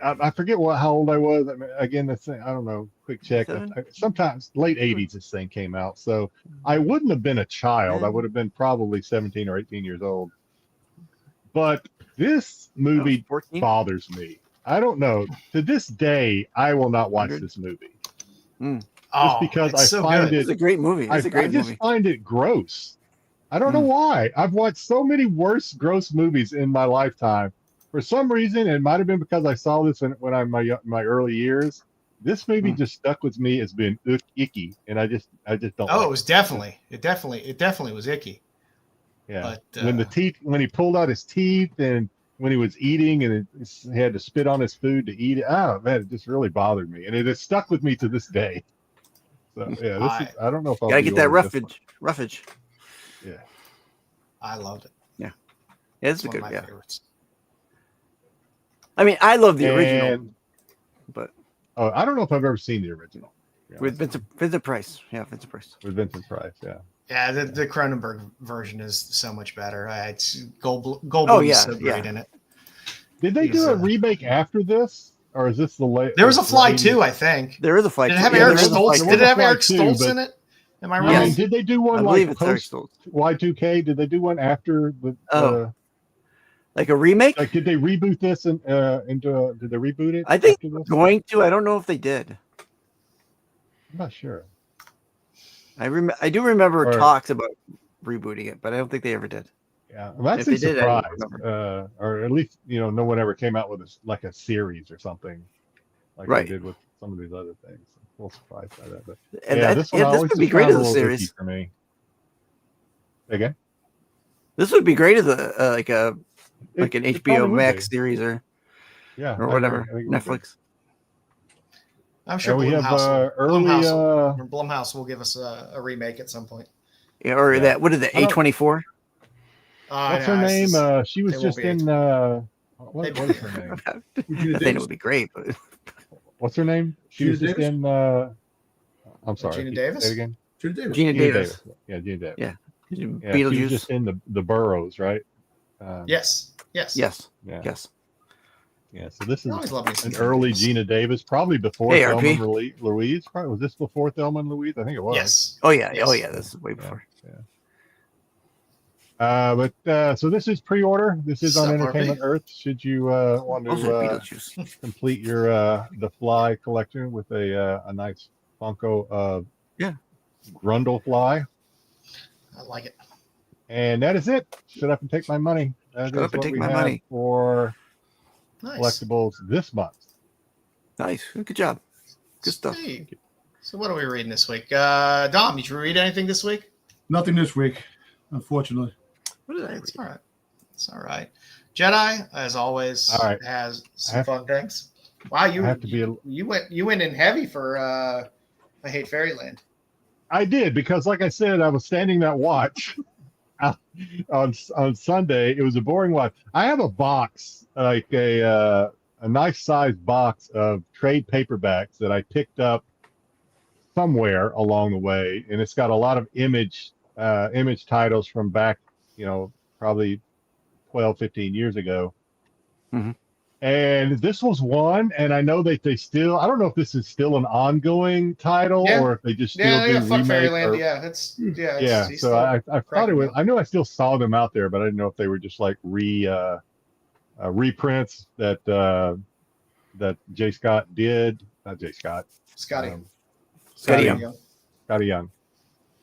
I forget how old I was. I mean, again, this thing, I don't know. Quick check. Seven? Sometimes late 80s, this thing came out. So I wouldn't have been a child. I would have been probably 17 or 18 years old. But this movie 14? bothers me. I don't know. To this day, I will not watch 100? this movie. Oh, because it's I so find good. It's a great movie. It's a I great just movie. find it gross. I don't know why. I've watched so many worse, gross movies in my lifetime. For some reason, it might have been because I saw this when I'm my early years. This movie just stuck with me as being icky, and I just don't. Oh, like it was definitely was icky. Yeah. But, when he pulled out his teeth, and when he was eating, and he had to spit on his food to eat it. Oh man, it just really bothered me, and it has stuck with me to this day. So yeah, this is. I don't know if I'll Gotta get that reorder this one. roughage. Yeah. I loved it. Yeah, it's It's a one good. of my Yeah, favorites. I mean, I love the original, And- but Oh, I don't know if I've ever seen the original. to be with honest. Vincent Price. Yeah, Vincent Price. With Vincent Price, yeah. Yeah, the Cronenberg version is so much better. It's Goldblum Oh, is yeah, so great yeah. in it. Did they He's, do a remake after this, or is this the late? There was a Fly too, I think. There is a flight. Did it have yeah, Eric there is a Stoltz? flight. Did it have Fly Eric 2, Stoltz but- in it? Am I I right? mean, did they do I one believe like it's Eric post Stoltz. Y2K? Did they do one after the? Oh. Like a remake? Like, did they reboot this and into? Did they reboot it? I think after this? going to. I don't know if they did. I'm not sure. I do remember Or- talks about rebooting it, but I don't think they ever did. Yeah, I'm If actually they did, I don't surprised. Or at least no one ever came out with like a series or something, like Right. they did with some of these other things. I'm a little surprised by that, but And yeah, this one always would be just great found as a little icky series. for me. Again, This would be great as a like an It HBO probably would Max be. series or Yeah, whatever, I think it would be. Netflix. I'm sure And we have Blumhouse will give us a remake at some point. Yeah, or Yeah. that. What is it? I don't- A24. What's her name? She was it won't just be in. What is her name? I think it would be great, but What's her name? She Gina was just Davis? in. I'm sorry. Gina Say Davis? it again. Gina Davis. Gina Davis. Yeah, Gina Davis. Yeah. Yeah, she was Beetlejuice. just in the Burrows, right? Yes. Yes. Yeah. Yes. Yeah. So this I is always love me some an Gina early Davis. Gina Davis, probably before Hey, Thelma RP. and Louise. Probably was this before Thelma and Louise? I think it was. Yes. Oh yeah. Yes. Oh yeah. This is way Yeah. before. So this is pre-order. This is on Sup, Entertainment RP? Earth. Should you want Also to Beetlejuice. complete your the Fly collection with a nice Funko Yeah. Grundle Fly. I like it. And that is it. Shut up and take my money. That Shut is up and what take we my have money. for Nice. collectibles this month. Nice. Good job. Good stuff. Sweet. So what are we reading this week? Dom, did you read anything this week? Nothing this week, unfortunately. What did I read? It's all right. It's all right. Jedi, as always, All right. has I some have- fun things. Wow, you I have to be. you went in heavy for I Hate Fairyland. I did because, like I said, I was standing that watch on Sunday. It was a boring watch. I have a box, like a nice sized box of trade paperbacks that I picked up somewhere along the way, and it's got a lot of image titles from back, probably 12, 15 years ago. Mhm. And this was one, and I know that they still, I don't know if this is still an ongoing title Yeah. or if they just still Yeah, do yeah, fuck remake Fairyland. or, Yeah, it's yeah. he's So still- I thought it cracking was, up. I knew I still saw them out there, but I didn't know if they were just like reprints that J. Scott did, not J. Scott, Scotty. Scotty Young. Young. Scotty Young.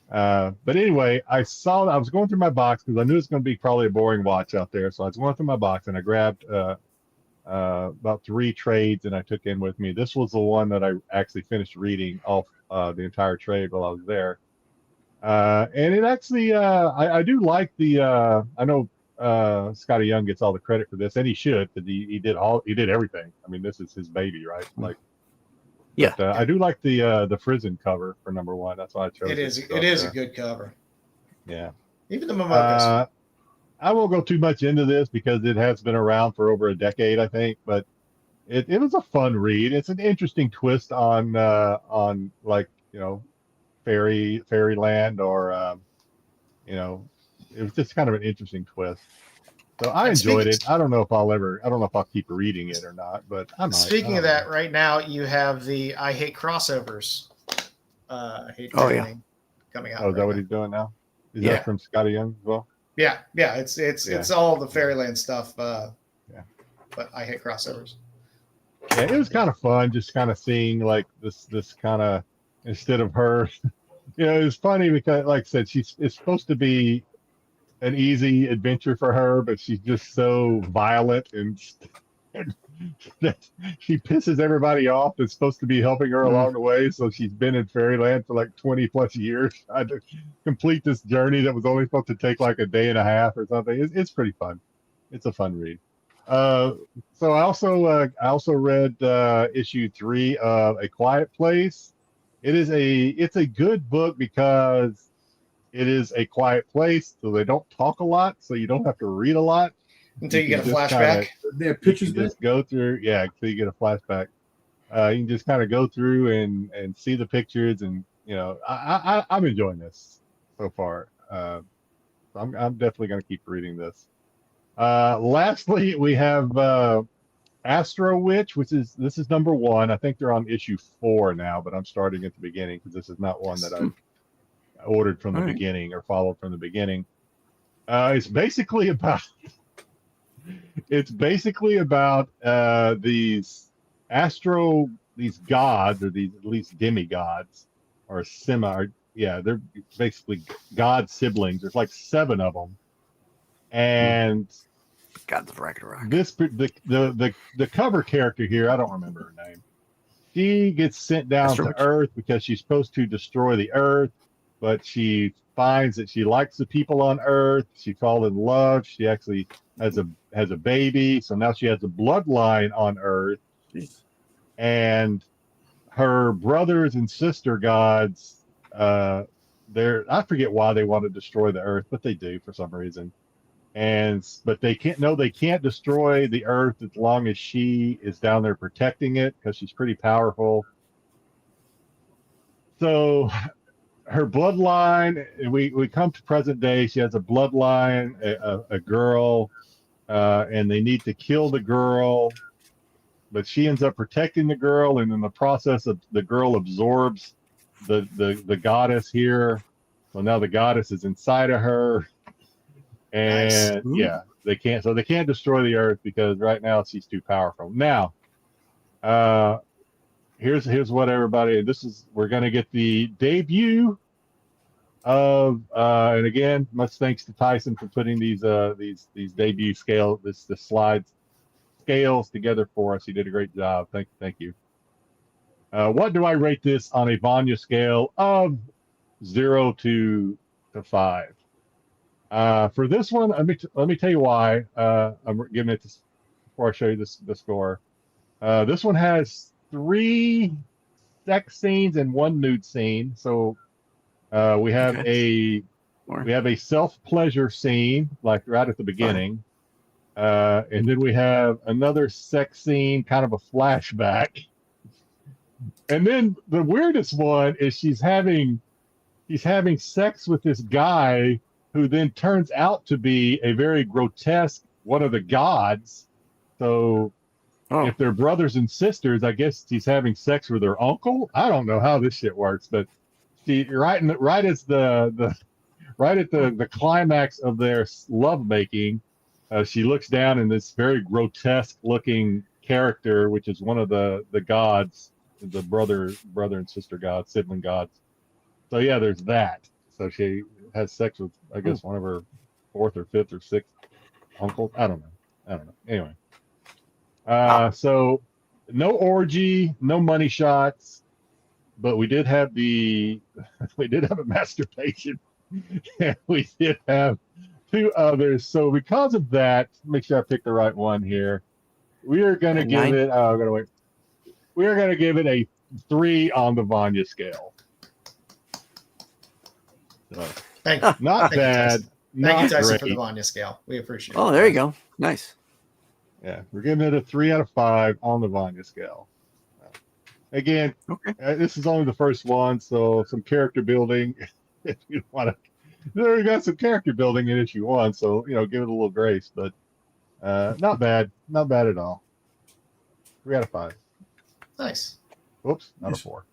But anyway, I was going through my box because I knew it was going to be probably a boring watch out there. So I was going through my box and I grabbed about 3 trades and I took in with me. This was the one that I actually finished reading off the entire trade while I was there. And it actually, I do like the, I know Scotty Young gets all the credit for this, and he should, because he did everything. I mean, this is his baby, right? Like, Yeah. but, I do like the Frizen cover for number 1. That's why I chose It is a good cover. Yeah. Even the Momoko's. I won't go too much into this because it has been around for over a decade, I think, but it was a fun read. It's an interesting twist on like, fairyland or it was just kind of an interesting twist. So I And enjoyed speaking- it. I don't know if I'll keep reading it or not, but I might. Speaking I of don't that, know. right now you have the I Hate Crossovers. I Hate Oh, yeah. Fairyland coming out. Oh, is that right what now. he's doing now? Is Yeah. that from Scotty Young as well? Yeah, it's all the Fairyland stuff. Yeah. But I Hate Crossovers. Yeah, it was kind of fun just kind of seeing like this kind of, instead of her, it was funny because, like I said, it's supposed to be an easy adventure for her, but she's just so violent and that she pisses everybody off that's supposed to be helping her along the way. So she's been in Fairyland for like 20 plus years trying to complete this journey that was only supposed to take like a day and a half or something. It's pretty fun. It's a fun read. So I also read issue 3 of A Quiet Place. it's a good book because it is a quiet place, so they don't talk a lot, so you don't have to read a lot. Until you get a can just flashback. Their You pictures, can just go through, until you get a flashback. You can just kind of go through and see the pictures, and I'm enjoying this so far. I'm definitely going to keep reading this. Lastly, we have Astro Witch, this is number 1. I think they're on issue 4 now, but I'm starting at the beginning because this is not one that I ordered from the beginning or followed from the beginning. It's basically about these gods, or these at least demigods, or they're basically god siblings. There's like 7 of them, and God, the Ragnarok. the cover character here, I don't remember her name. She gets sent down to Earth because she's supposed to destroy the Earth, but she finds that she likes the people on Earth. She falls in love. She actually has a baby, so now she has a bloodline on Earth. And her brothers and sister gods, I forget why they want to destroy the Earth, but they do for some reason. But they can't destroy the Earth as long as she is down there protecting it, because she's pretty powerful. So her bloodline, we come to present day. She has a bloodline, a girl, and they need to kill the girl, but she ends up protecting the girl, and in the process of the girl absorbs the goddess here. So now the goddess is inside of her. And they can't destroy the Earth because right now she's too powerful. Now, here's what everybody. We're gonna get the debut of, and again, much thanks to Tyson for putting these debut slides scales together for us. He did a great job. Thank you. What do I rate this on a Vanya scale of 0 to 5? For this one, let me tell you why I'm giving it this before I show you the score. This one has 3 sex scenes and 1 nude scene. So we have a self-pleasure scene, like right at the beginning, and then we have another sex scene, kind of a flashback, and then the weirdest one is he's having sex with this guy, who then turns out to be a very grotesque one of the gods. So if they're brothers and sisters, I guess he's having sex with her uncle. I don't know how this shit works, but right at the climax of their lovemaking, she looks down, and this very grotesque looking character, which is one of the gods, the brother and sister gods, sibling gods. So yeah, there's that. So she has sex with, I guess, one of her 4th or 5th or 6th uncles. I don't know. Anyway, so no orgy, no money shots, but we did have a masturbation, and we did have 2 others. So because of that, make sure I pick the right one here. We are going to give it. Oh, I'm going to wait. We are going to give it a 3 on the Vanya scale. So, not bad. Thank you, Tyson, great. for the Vanya scale. We appreciate it. Oh, there you go. Nice. Yeah, we're giving it a 3 out of 5 on the Vanya scale. Again, this is only the first one, so some character building. If you want to, we got some character building in issue 1, so give it a little grace, but not bad at all. 3 out of 5. Nice. Whoops, not a 4.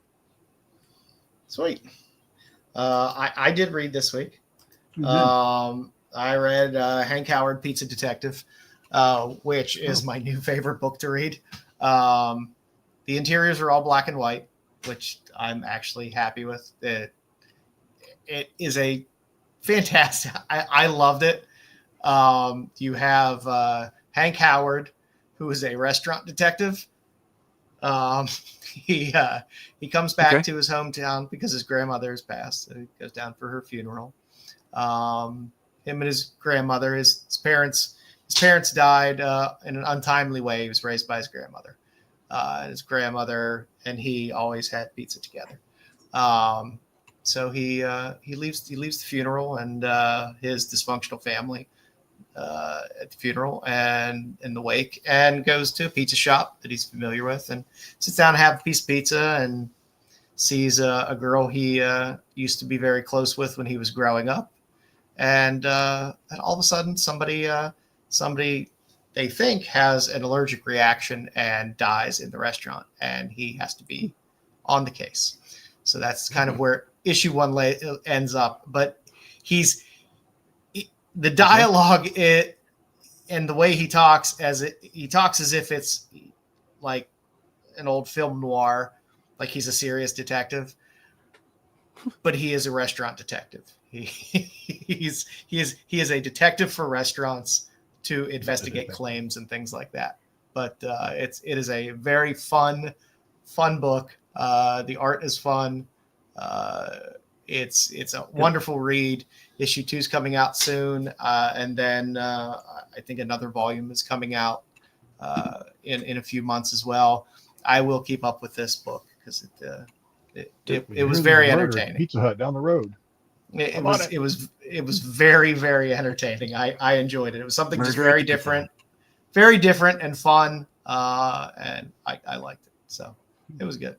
Sweet. I did read this week. I read Hank Howard, Pizza Detective, which is my new favorite book to read. The interiors are all black and white, which I'm actually happy with. It is a fantastic. I loved it. You have Hank Howard, who is a restaurant detective. He comes back to his hometown because his grandmother has passed. So he goes down for her funeral. Him and his grandmother, his parents died in an untimely way. He was raised by his grandmother. His grandmother and he always had pizza together. So he leaves the funeral and his dysfunctional family at the funeral and in the wake, and goes to a pizza shop that he's familiar with and sits down and have a piece of pizza and sees a girl he used to be very close with when he was growing up. And all of a sudden somebody they think has an allergic reaction and dies in the restaurant, and he has to be on the case. So that's kind of where issue 1 ends up. But the dialogue and the way he talks as if it's like an old film noir, like he's a serious detective, but he is a restaurant detective. He is a detective for restaurants to investigate claims and things like that. But it is a very fun book. The art is fun. It's a wonderful read. Issue 2 is coming out soon, and then I think another volume is coming out in a few months as well. I will keep up with this book because it was very entertaining. Pizza Hut down the road. It was very, very entertaining. I enjoyed it. It was something just very different and fun, and I liked it. So it was good.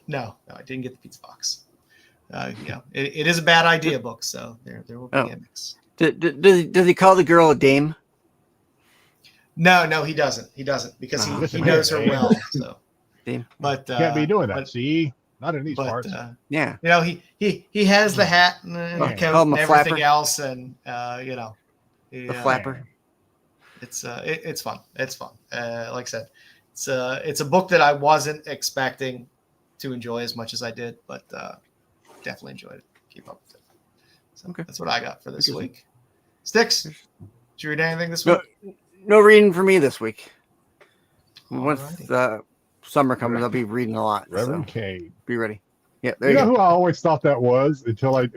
No, I didn't get the pizza box. It is a bad idea book, so there will be gimmicks. Does he call the girl a dame? No, he doesn't. He doesn't because he knows her well. So, Dame. But Can't be doing that. See, not in these parts. Yeah. He has the hat and the coat and everything flapper. else, and The flapper. It's fun. It's fun. Like I said, it's a book that I wasn't expecting to enjoy as much as I did, but definitely enjoyed it. Keep up with it. So that's what I got for this week. Styx, did you read anything this week? No reading for me this week. Once Alrighty. Summer comes, I'll be reading a lot. Reverend So Kane. be ready. Yeah, there You you know go. who I always thought that was until I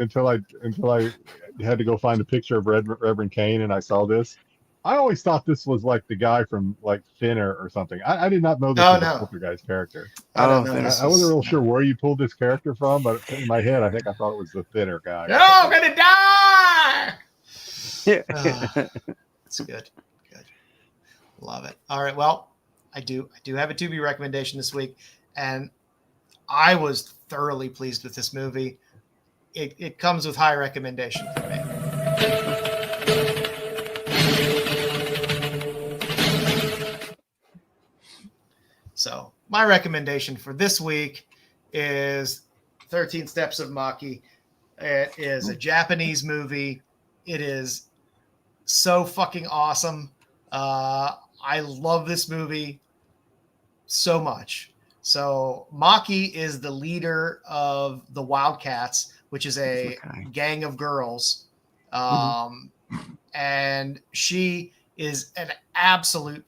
had to go find a picture of Reverend Kane, and I saw this. I always thought this was like the guy from like Thinner or something. I did not know this was a Poltergeist character. I don't know. I wasn't real sure where you pulled this character from, but in my head, I think I thought it was the Thinner guy. No, I'm gonna die. Yeah. It's good. Love it. All right. Well, I do have a Tubi recommendation this week, and I was thoroughly pleased with this movie. It comes with high recommendation for me. So my recommendation for this week is 13 Steps of Maki. It is a Japanese movie. It is so fucking awesome. I love this movie so much. So Maki is the leader of the Wildcats, which is a gang of girls. And she is an absolute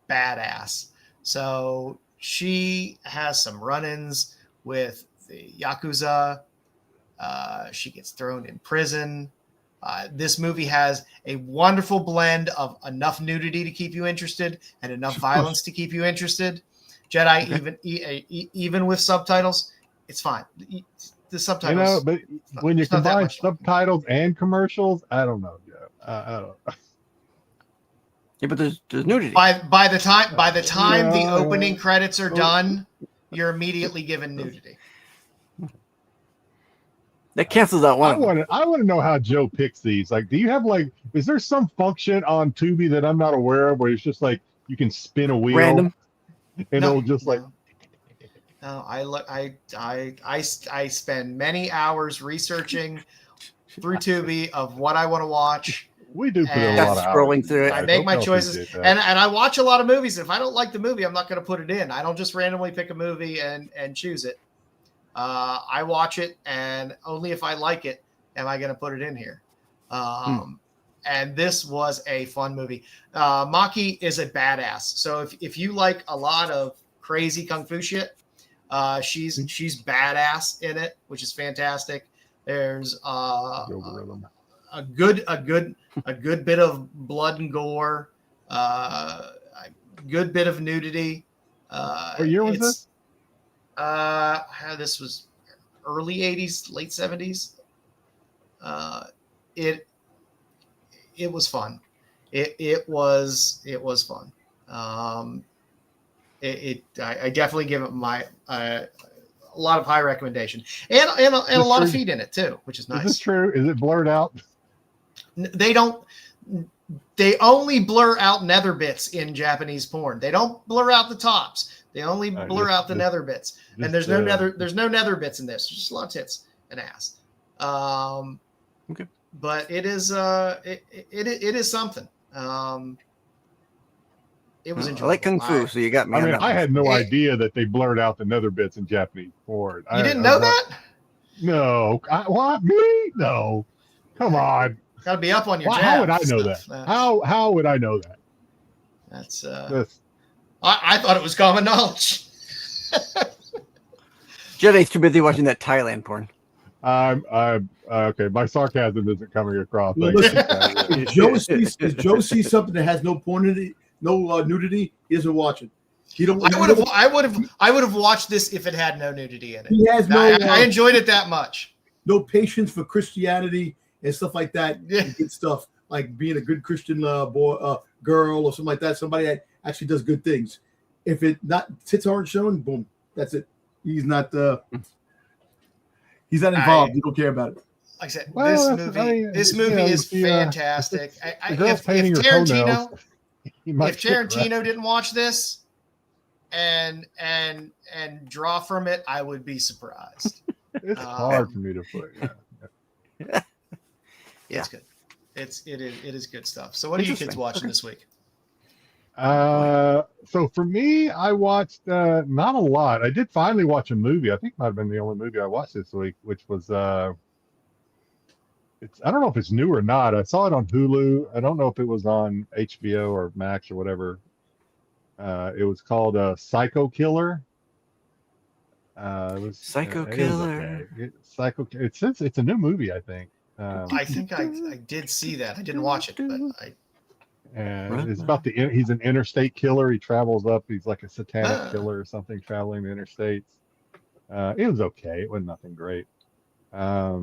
badass. So she has some run-ins with the Yakuza. She gets thrown in prison. This movie has a wonderful blend of enough nudity to keep you interested and enough violence to keep you interested. Jedi, even with subtitles, it's fine. The subtitles, but when you combine subtitles and commercials, I don't know, Joe. I don't know. Yeah, but there's nudity. By the time the opening credits are done, you're immediately given nudity. That cancels out one. I want to know how Joe picks these. Like, do you have is there some function on Tubi that I'm not aware of where it's just like you can spin a wheel Random, and it'll just No, I spend many hours researching through Tubi of what I want to watch. We do put in a lot of scrolling through it. I make my choices, and I watch a lot of movies. If I don't like the movie, I'm not going to put it in. I don't just randomly pick a movie and choose it. I watch it, and only if I like it am I going to put it in here. And this was a fun movie. Maki is a badass. So if you like a lot of crazy kung fu shit, she's badass in it, which is fantastic. There's a good bit of blood and gore, a good bit of nudity. What year was this? This was early 80s, late 70s. It was fun. It was fun. I definitely give it my a lot of high recommendation, and a lot of feet in it too, which is nice. Is this true? Is it blurred out? They don't. They only blur out nether bits in Japanese porn. They don't blur out the tops. They only blur out the nether bits. And there's no nether bits in this. There's just a lot of tits and ass. Okay. But it is it is something. It was enjoyable. I like Kung Fu, so you got me. I mean, on that I one. had no idea that they blurred out the nether bits in Japanese porn. You didn't know that? No. What? Me? No. Come on. Got to be up on your jab. How would I know that? How would I know that? That's This. I thought it was common knowledge. Jedi's too busy watching that Thailand porn. I'm okay. My sarcasm isn't coming across. Well, listen, if Joe sees something that has no porn in it, no nudity, he doesn't watch it. I would have watched this if it had no nudity in it. He has I enjoyed it that much. No patience for Christianity and stuff like that. Yeah. Good stuff like being a good Christian girl or something like that. Somebody that actually does good things. If tits aren't shown, boom, that's it. He's not involved. He don't care about it. Like I said, Well, this movie is fantastic. If Tarantino didn't watch this and draw from it, I would be surprised. It's hard for me to put. Yeah. It's good. It is good stuff. So what are you kids watching this week? So for me, I watched not a lot. I did finally watch a movie. I think it might have been the only movie I watched this week, which was I don't know if it's new or not. I saw it on Hulu. I don't know if it was on HBO or Max or whatever. It was called Psycho Killer. It was Psycho Killer. It says it's a new movie, I think. I think I did see that. I didn't watch it, but And it's about he's an interstate killer. He travels up. He's like a satanic killer or something, traveling the interstates. It was okay. It wasn't nothing great. I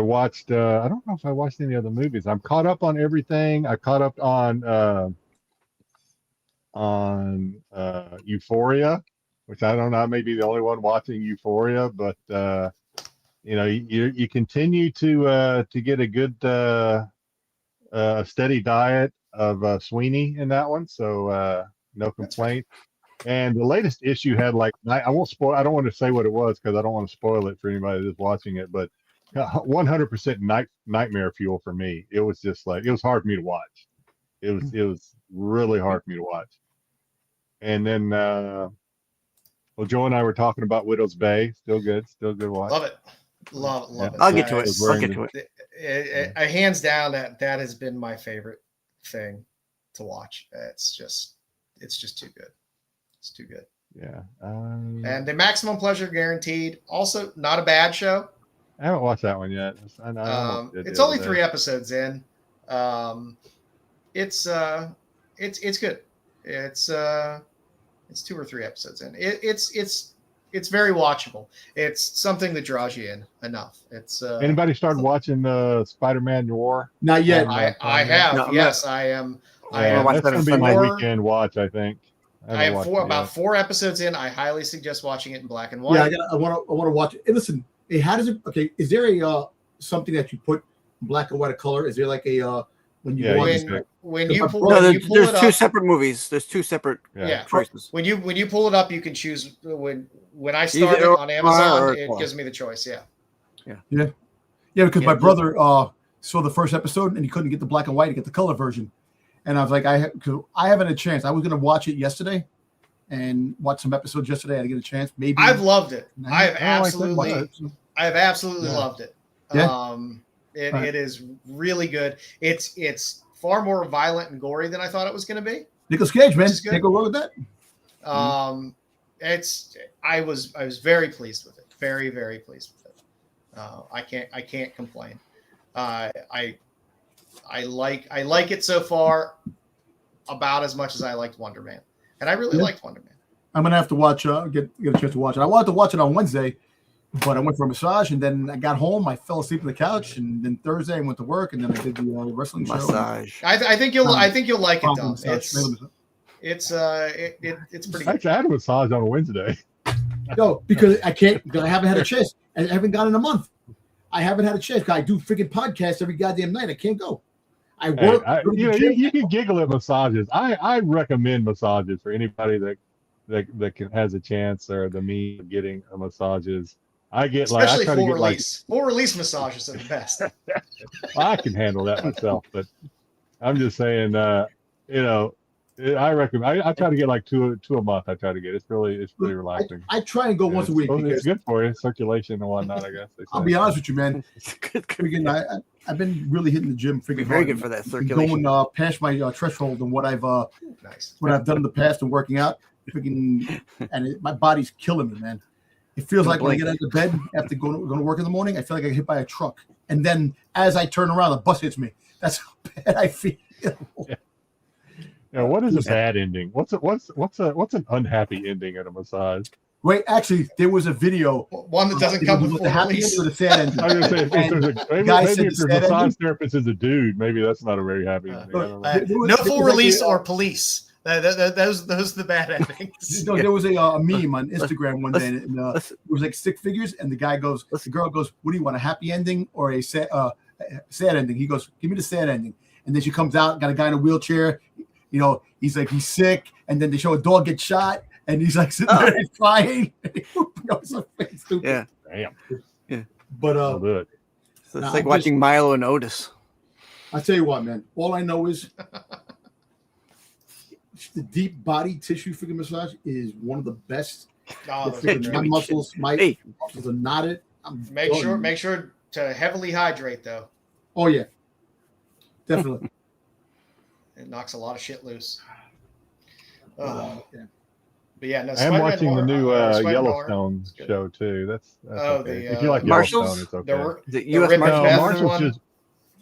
watched. I don't know if I watched any other movies. I'm caught up on everything. I caught up on Euphoria, which I don't know. I may be the only one watching Euphoria, but you continue to get a good. A steady diet of Sweeney in that one, so no complaint. And the latest issue had I won't spoil. I don't want to say what it was because I don't want to spoil it for anybody that's watching it. But 100% nightmare fuel for me. It was just it was hard for me to watch. It was really hard for me to watch. And then, Joe and I were talking about Widow's Bay. Still good watch. Love it. Love it. I'll get to it. Hands down, that has been my favorite thing to watch. It's just too good. It's too good. Yeah. And the Maximum Pleasure Guaranteed, also not a bad show. I haven't watched that one yet. It's only 3 episodes in. It's good. It's 2 or 3 episodes in. It's very watchable. It's something that draws you in enough. It's anybody started watching the Spider-Man Noir? Not yet. I have. No, yes, I am. That's going to be my weekend watch, I think. I am about 4 episodes in. I highly suggest watching it in black and white. Yeah, I want to watch it. Hey, listen, hey, how does it? Okay, is there a something that you put black and white of color? Is there like a when you pull there's it two up, separate movies. There's 2 separate choices. When you pull it up, you can choose when I started on Amazon, it gives me the choice. Yeah, because my brother saw the first episode and he couldn't get the black and white to get the color version, and I was like, because I haven't had a chance. I was going to watch it yesterday and watch some episodes yesterday. I didn't get a chance. Maybe I've loved it. I have absolutely loved it. Yeah. It is really good. It's far more violent and gory than I thought it was going to be. Nicolas Cage, man, can't go wrong with that. I was very pleased with it. Very, very pleased with it. I can't complain. I like it so far about as much as I liked Wonder Man, and I really liked Wonder Man. I'm gonna have to watch. Get a chance to watch it. I wanted to watch it on Wednesday, but I went for a massage, and then I got home. I fell asleep on the couch, and then Thursday I went to work, and then I did the wrestling show. Massage. I think you'll like it, Dom. Massage. It's pretty Actually, I had a massage on a Wednesday. No, because I can't. Because I haven't had a chance. I haven't gone in a month. I haven't had a chance. I do freaking podcasts every goddamn night. I can't go. I work. You can giggle at massages. I recommend massages for anybody that has a chance or the means of getting a massages. I get especially I try full to get release. Full release massages are the best. I can handle that myself, but I'm just saying, I recommend. I try to get like two a month. I try to get. It's pretty relaxing. I try and go once a week. It's good for you, circulation and whatnot. I guess. I'll be honest with you, man. Freaking I've been really hitting the gym. Freaking very hard. good for that circulation. Going past my threshold and what I've done in the past and working out. Freaking, and my body's killing me, man. It feels like when I get out of bed after going to work in the morning, I feel like I get hit by a truck. And then as I turn around, the bus hits me. That's how bad I feel. Yeah, what is a bad ending? What's an unhappy ending at a massage? Wait, actually, there was a video. One that doesn't come with the happy ending or the sad ending. I was going to say, maybe if your massage therapist is a dude, maybe that's not a very happy ending. No full release or police. Those are the bad endings. No, there was a meme on Instagram one day. And, it was like stick figures, and the girl goes, "What do you want, a happy ending or a sad ending?" He goes, "Give me the sad ending." And then she comes out, got a guy in a wheelchair. He's like, he's sick, and then they show a dog get shot, and he's like sitting there crying. So stupid. Yeah. Damn. Yeah. But so it's like watching Milo and Otis. I'll tell you what, man. All I know is the deep body tissue freaking massage is one of the best. My muscles are knotted. Make sure to heavily hydrate though. Oh yeah, definitely. It knocks a lot of shit loose. Yeah. But yeah, no. I am watching the new Yellowstone show too. That's okay. If you like Yellowstone, it's okay. The U.S.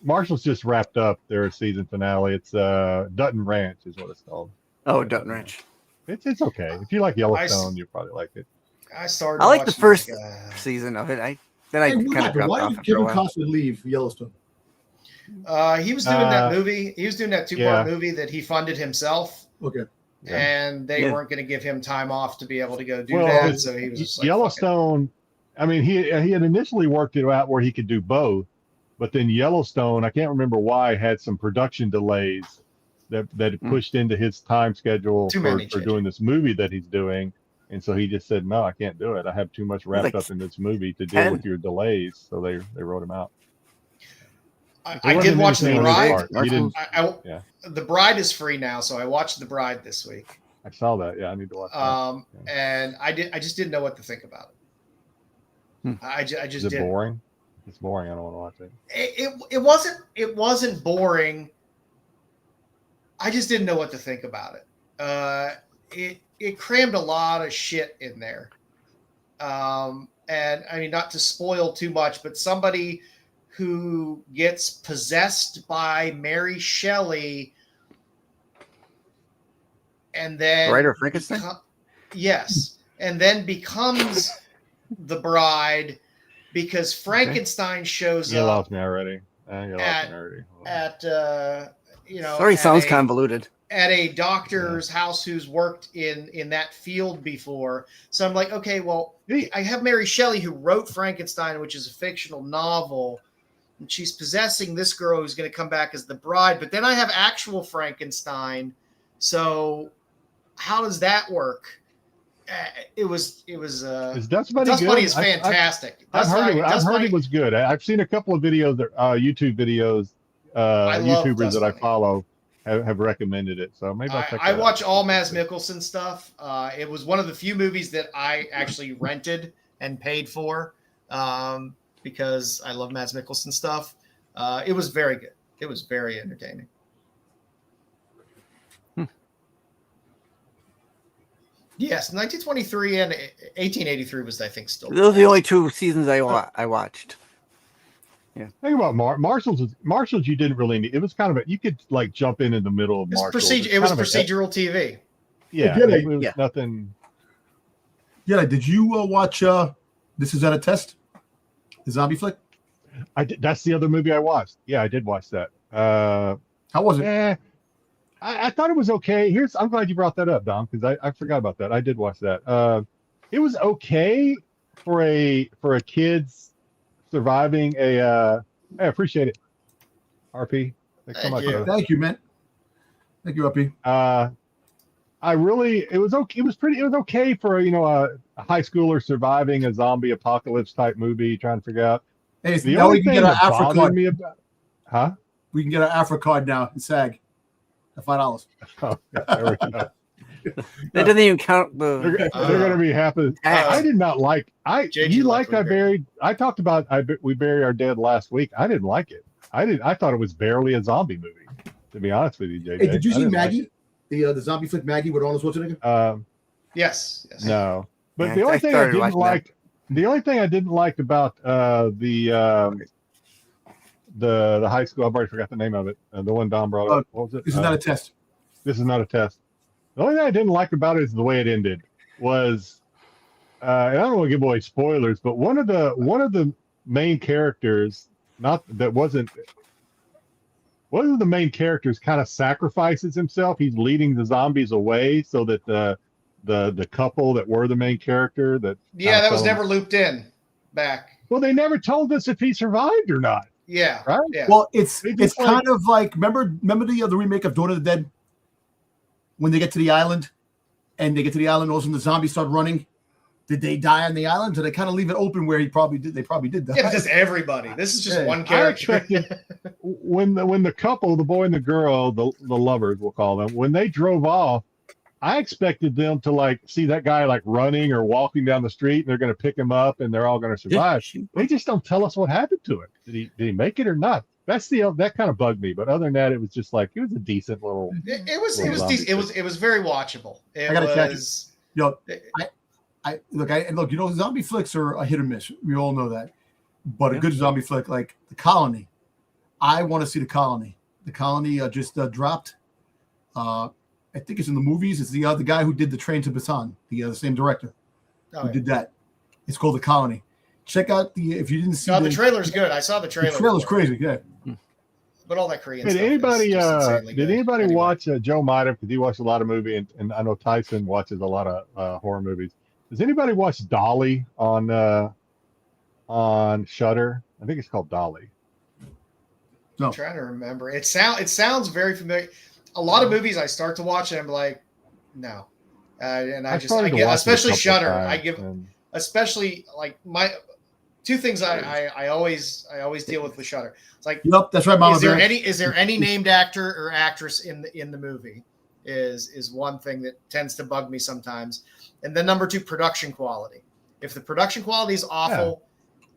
Marshall's just wrapped up their season finale. It's Dutton Ranch is what it's called. Oh, Dutton Ranch. It's okay. If you like Yellowstone, you probably like it. I like the first season of it. I kind of dropped why off. did Kevin Costner leave Yellowstone? He was doing that movie. He was doing that 2-part movie that he funded himself. Okay. Yeah. And they weren't going to give him time off to be able to go do that. So he was just like, Yellowstone. I mean, he had initially worked it out where he could do both, but then Yellowstone, I can't remember why, had some production delays that pushed into his time schedule for doing this movie that he's doing. And so he just said, no, I can't do it. I have too much wrapped up in this movie to deal with your delays. So they wrote him out. I did watch The Bride. The Bride is free now, so I watched The Bride this week. I saw that. Yeah, I need to watch that. And I just didn't know what to think about it. I just is it didn't. Boring? It's boring. I don't want to watch it. It wasn't boring. I just didn't know what to think about it. It crammed a lot of shit in there. And I mean, not to spoil too much, but somebody who gets possessed by Mary Shelley and then writer Frankenstein? Yes. And then becomes the bride because Frankenstein shows up. You lost me already. Sounds convoluted. At a doctor's house who's worked in that field before. So I'm like, okay, well, I have Mary Shelley who wrote Frankenstein, which is a fictional novel. And she's possessing this girl who's going to come back as the bride. But then I have actual Frankenstein. So how does that work? Dust Bunny is fantastic. I've heard it was good. I've seen a couple of videos, YouTube videos, YouTubers that I follow have recommended it. So maybe I'll check it out. I watch all Mads Mikkelsen stuff. It was one of the few movies that I actually rented and paid for because I love Mads Mikkelsen stuff. It was very good. It was very entertaining. Yes, 1923 and 1883 was, I think, still. Those are the only two seasons I watched. Yeah. Think about Marshalls. You didn't really need. It was kind of you could like jump in the middle of Marshalls. It was procedural TV. Yeah, it was nothing. Yeah, did you watch This Is Not a Test? The zombie flick? I did. That's the other movie I watched. Yeah, I did watch that. How was it? I thought it was okay. I'm glad you brought that up, Dom, because I forgot about that. I did watch that. It was okay for a kid's surviving a. I appreciate it, RP. Thanks so Thank much, you. brother. Thank you, man. Thank you, Uppy. It was okay. It was okay for a high schooler surviving a zombie apocalypse type movie, trying to figure out. Hey, The now only we can thing get our that Afro bothered card. me about, huh? We can get our Afro card now in SAG at $5. Oh, there we go. That doesn't even count They're the. going to be happy. I did not like. JG You liked liked We Buried. I talked about we buried our dead last week. I didn't like it. I thought it was barely a zombie movie. To be honest with you, JJ. Hey, did you I see didn't like Maggie? The zombie flick Maggie with Arnold Schwarzenegger? it. Yes. No, but Yeah, the I only thing I started didn't watching like, the only thing I didn't like about the high school, I've already forgot the name of it. The one Don brought up. What was it? This is not a test. This is not a test. The only thing I didn't like about it is the way it ended. Was and I don't want to give away spoilers, but one of the main characters, not that wasn't. One of the main characters kind of sacrifices himself. He's leading the zombies away so that the couple that were the main character that That was never looped in back. Well, they never told us if he survived or not. Yeah. Right? Yeah. Well, it's They just kind of like remember the remake of Dawn of the Dead when they get to the island and all of a sudden the zombies start running. Did they die on the island? Or they kind of leave it open where they probably did die? Yeah, but just everybody. This is just Yeah. one I character. expected when the couple, the boy and the girl, the lovers, we'll call them, when they drove off, I expected them to see that guy running or walking down the street, and they're going to pick him up, and they're all going to survive. They just don't tell us what happened to him. Did he make it or not? That kind of bugged me. But other than that, it was just it was a decent little. It was Well, decent. It was very watchable. I gotta check it. was. Yo, I look. Zombie flicks are a hit or miss. We all know that. But a good zombie flick like The Colony, I want to see The Colony. The Colony just dropped. I think it's in the movies. It's the guy who did The Train to Busan, the same director who did that. It's called The Colony. Check out if you didn't see. No, the trailer's good. I saw the trailer. The trailer's crazy. Yeah. But all that Korean Did stuff anybody is just insanely did good. anybody Anyway. watch Joe might have because he watched a lot of movies and I know Tyson watches a lot of horror movies. Does anybody watch Dolly on Shudder? I think it's called Dolly. No. I'm trying to remember. It sounds very familiar. A lot of movies I start to watch and I'm like, no. And I started to watch it a especially couple Shudder. times, I give and- especially my two things I always deal with Shudder. It's like, Yep, that's right, Mama. is there any named actor or actress in the movie? Is one thing that tends to bug me sometimes. And then number two, production quality. If the production quality is awful,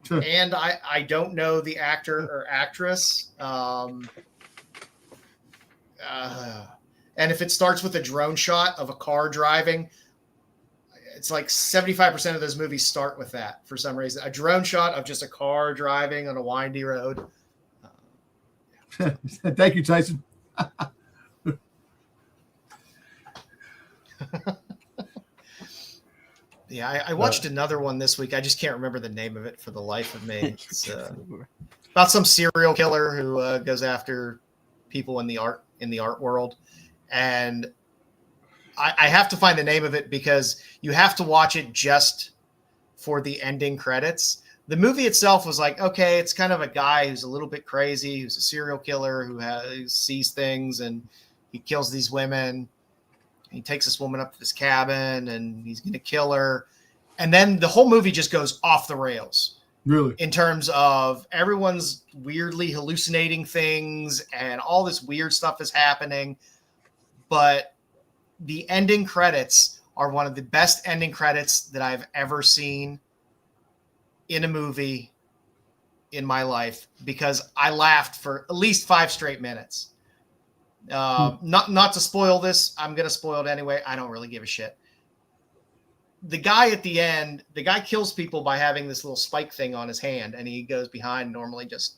Sure. and I don't know the actor or actress, and if it starts with a drone shot of a car driving, it's like 75% of those movies start with that for some reason. A drone shot of just a car driving on a windy road. Thank you, Tyson. Yeah, I watched another one this week. I just can't remember the name of it for the life of me. It's about some serial killer who goes after people in the art world, and I have to find the name of it because you have to watch it just for the ending credits. The movie itself was like, okay, it's kind of a guy who's a little bit crazy, who's a serial killer who sees things and he kills these women. He takes this woman up to his cabin and he's going to kill her. And then the whole movie just goes off the rails. Really? In terms of everyone's weirdly hallucinating things and all this weird stuff is happening. But the ending credits are one of the best ending credits that I've ever seen in a movie in my life because I laughed for at least 5 straight minutes. Not to spoil this. I'm going to spoil it anyway. I don't really give a shit. The guy at the end, the guy kills people by having this little spike thing on his hand, and he goes behind, normally just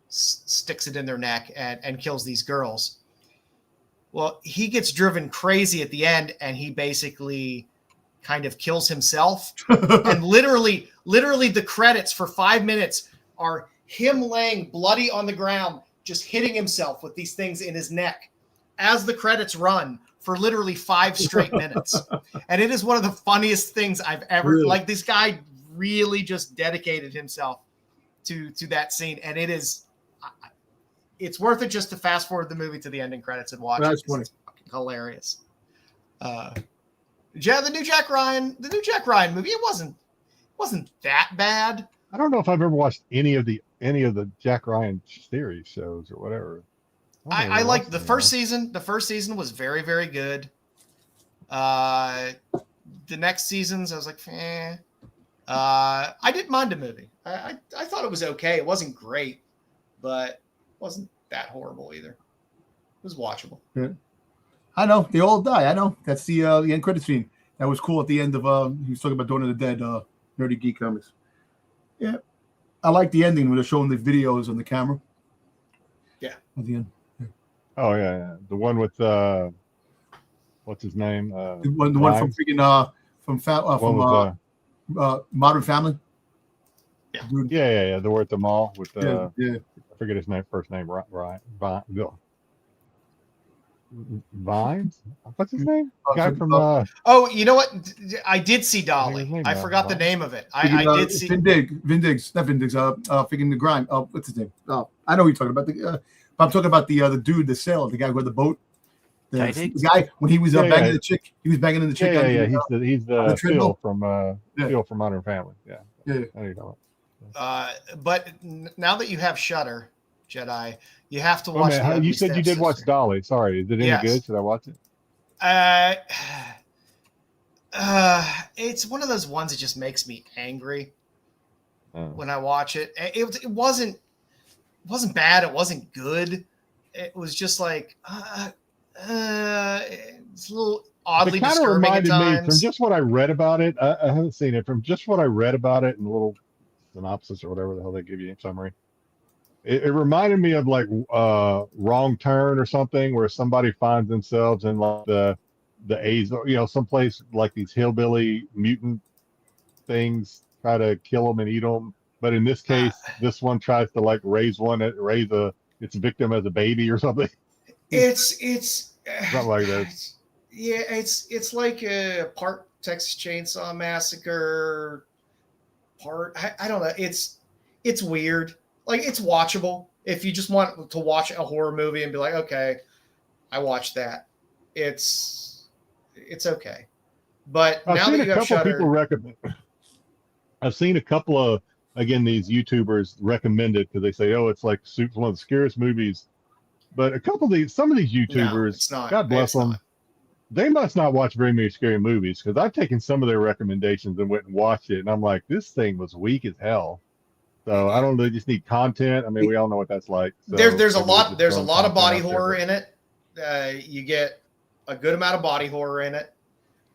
sticks it in their neck and kills these girls. Well, he gets driven crazy at the end, and he basically kind of kills himself. And literally the credits for 5 minutes are him laying bloody on the ground, just hitting himself with these things in his neck as the credits run for literally 5 straight minutes. And it is one of the funniest things I've ever, Really? like, this guy really just dedicated himself to that scene. And it's worth it just to fast forward the movie to the ending credits and watch it. That's funny. It's fucking hilarious. The new Jack Ryan movie, it wasn't that bad. I don't know if I've ever watched any of the Jack Ryan series shows or whatever. I liked the first season. The first season was very, very good. The next seasons, I was like, eh. I didn't mind the movie. I thought it was okay. It wasn't great, but it wasn't that horrible either. It was watchable. Yeah. I know they all die. I know that's the end credit scene. That was cool at the end of he was talking about Dawn of the Dead, Nerdy Geek Comics. Yeah, I like the ending when they're showing the videos on the camera. Yeah, at the end. Oh yeah. The one with what's his name? The one from freaking Modern Family. Yeah. Dude. Yeah. They were at the mall with Yeah. I forget his first name. Vines. What's his name? Guy from Oh, you know what? I did see his Dolly. name I now, forgot the right? name of it. I did see. Vin Diggs, not Vin Diggs. Freaking the Grime. What's his name? I know who you're talking about. I'm talking about the dude, the sailor, the guy who had the boat. The guy when he was banging the chick. He was banging the chick. Yeah. He's the treadmill. Phil from Modern Family. Yeah. Yeah. I know you know But now that you have Shudder, Jedi, you have to it. watch. Man, you said you did watch Dolly. Sorry, is it any Yes. good? Should I watch it? It's one of those ones that just makes me angry Oh. when I watch it. It wasn't bad. It wasn't good. It was just like it's a little oddly It kind of disturbing at reminded me from times. just what I read about it. I haven't seen it. From just what I read about it and a little synopsis or whatever the hell they give you in summary. It reminded me of like Wrong Turn or something, where somebody finds themselves in like the A's, someplace like these hillbilly mutant things try to kill them and eat them. But in this case, this one tries to like raise its victim as a baby or something. It's Something like that. Yeah, it's like a part Texas Chainsaw Massacre, part I don't know. It's weird. Like, it's watchable if you just want to watch a horror movie and be like, okay, I watched that. It's okay. But I've now seen that a you have couple Shudder, people recommend. I've seen a couple of these YouTubers recommend it because they say, oh, it's like one of the scariest movies. But some of these YouTubers, it's not. God bless It's them, not. they must not watch very many scary movies because I've taken some of their recommendations and went and watched it, and I'm like, this thing was weak as hell. So I don't know, they just need content. I mean, we all know what that's like. So there's a maybe lot just throwing of body content out horror there. in it. You get a good amount of body horror in it.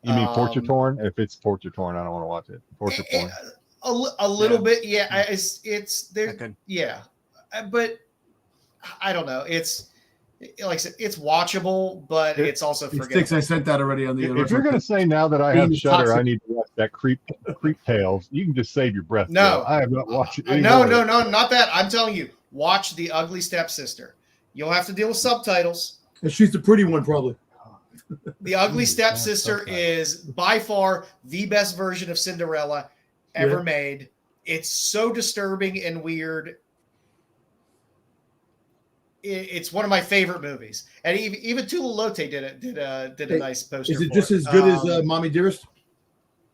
You mean Torture Torn? If it's Torture Torn, I don't want to watch it. Torture Porn. A little bit, yeah. It's there, Okay. yeah. But I don't know. It's like I said, it's watchable, but it's also Sticks, I forgettable. sent that already on the. If you're gonna say now that I have Being Shudder, toxic. I need to watch that Creep Tales. You can just save your breath. No. Joe. I have not watched it. No, anymore. not that. I'm telling you, watch The Ugly Stepsister. You'll have to deal with subtitles. And she's the pretty one, probably. The Ugly Jesus, Stepsister subtitles. is by far the best version of Cinderella ever Yeah. made. It's so disturbing and weird. It's one of my favorite movies, and even Tula Lote did a nice poster. Is it for just as good as Mommy Dearest?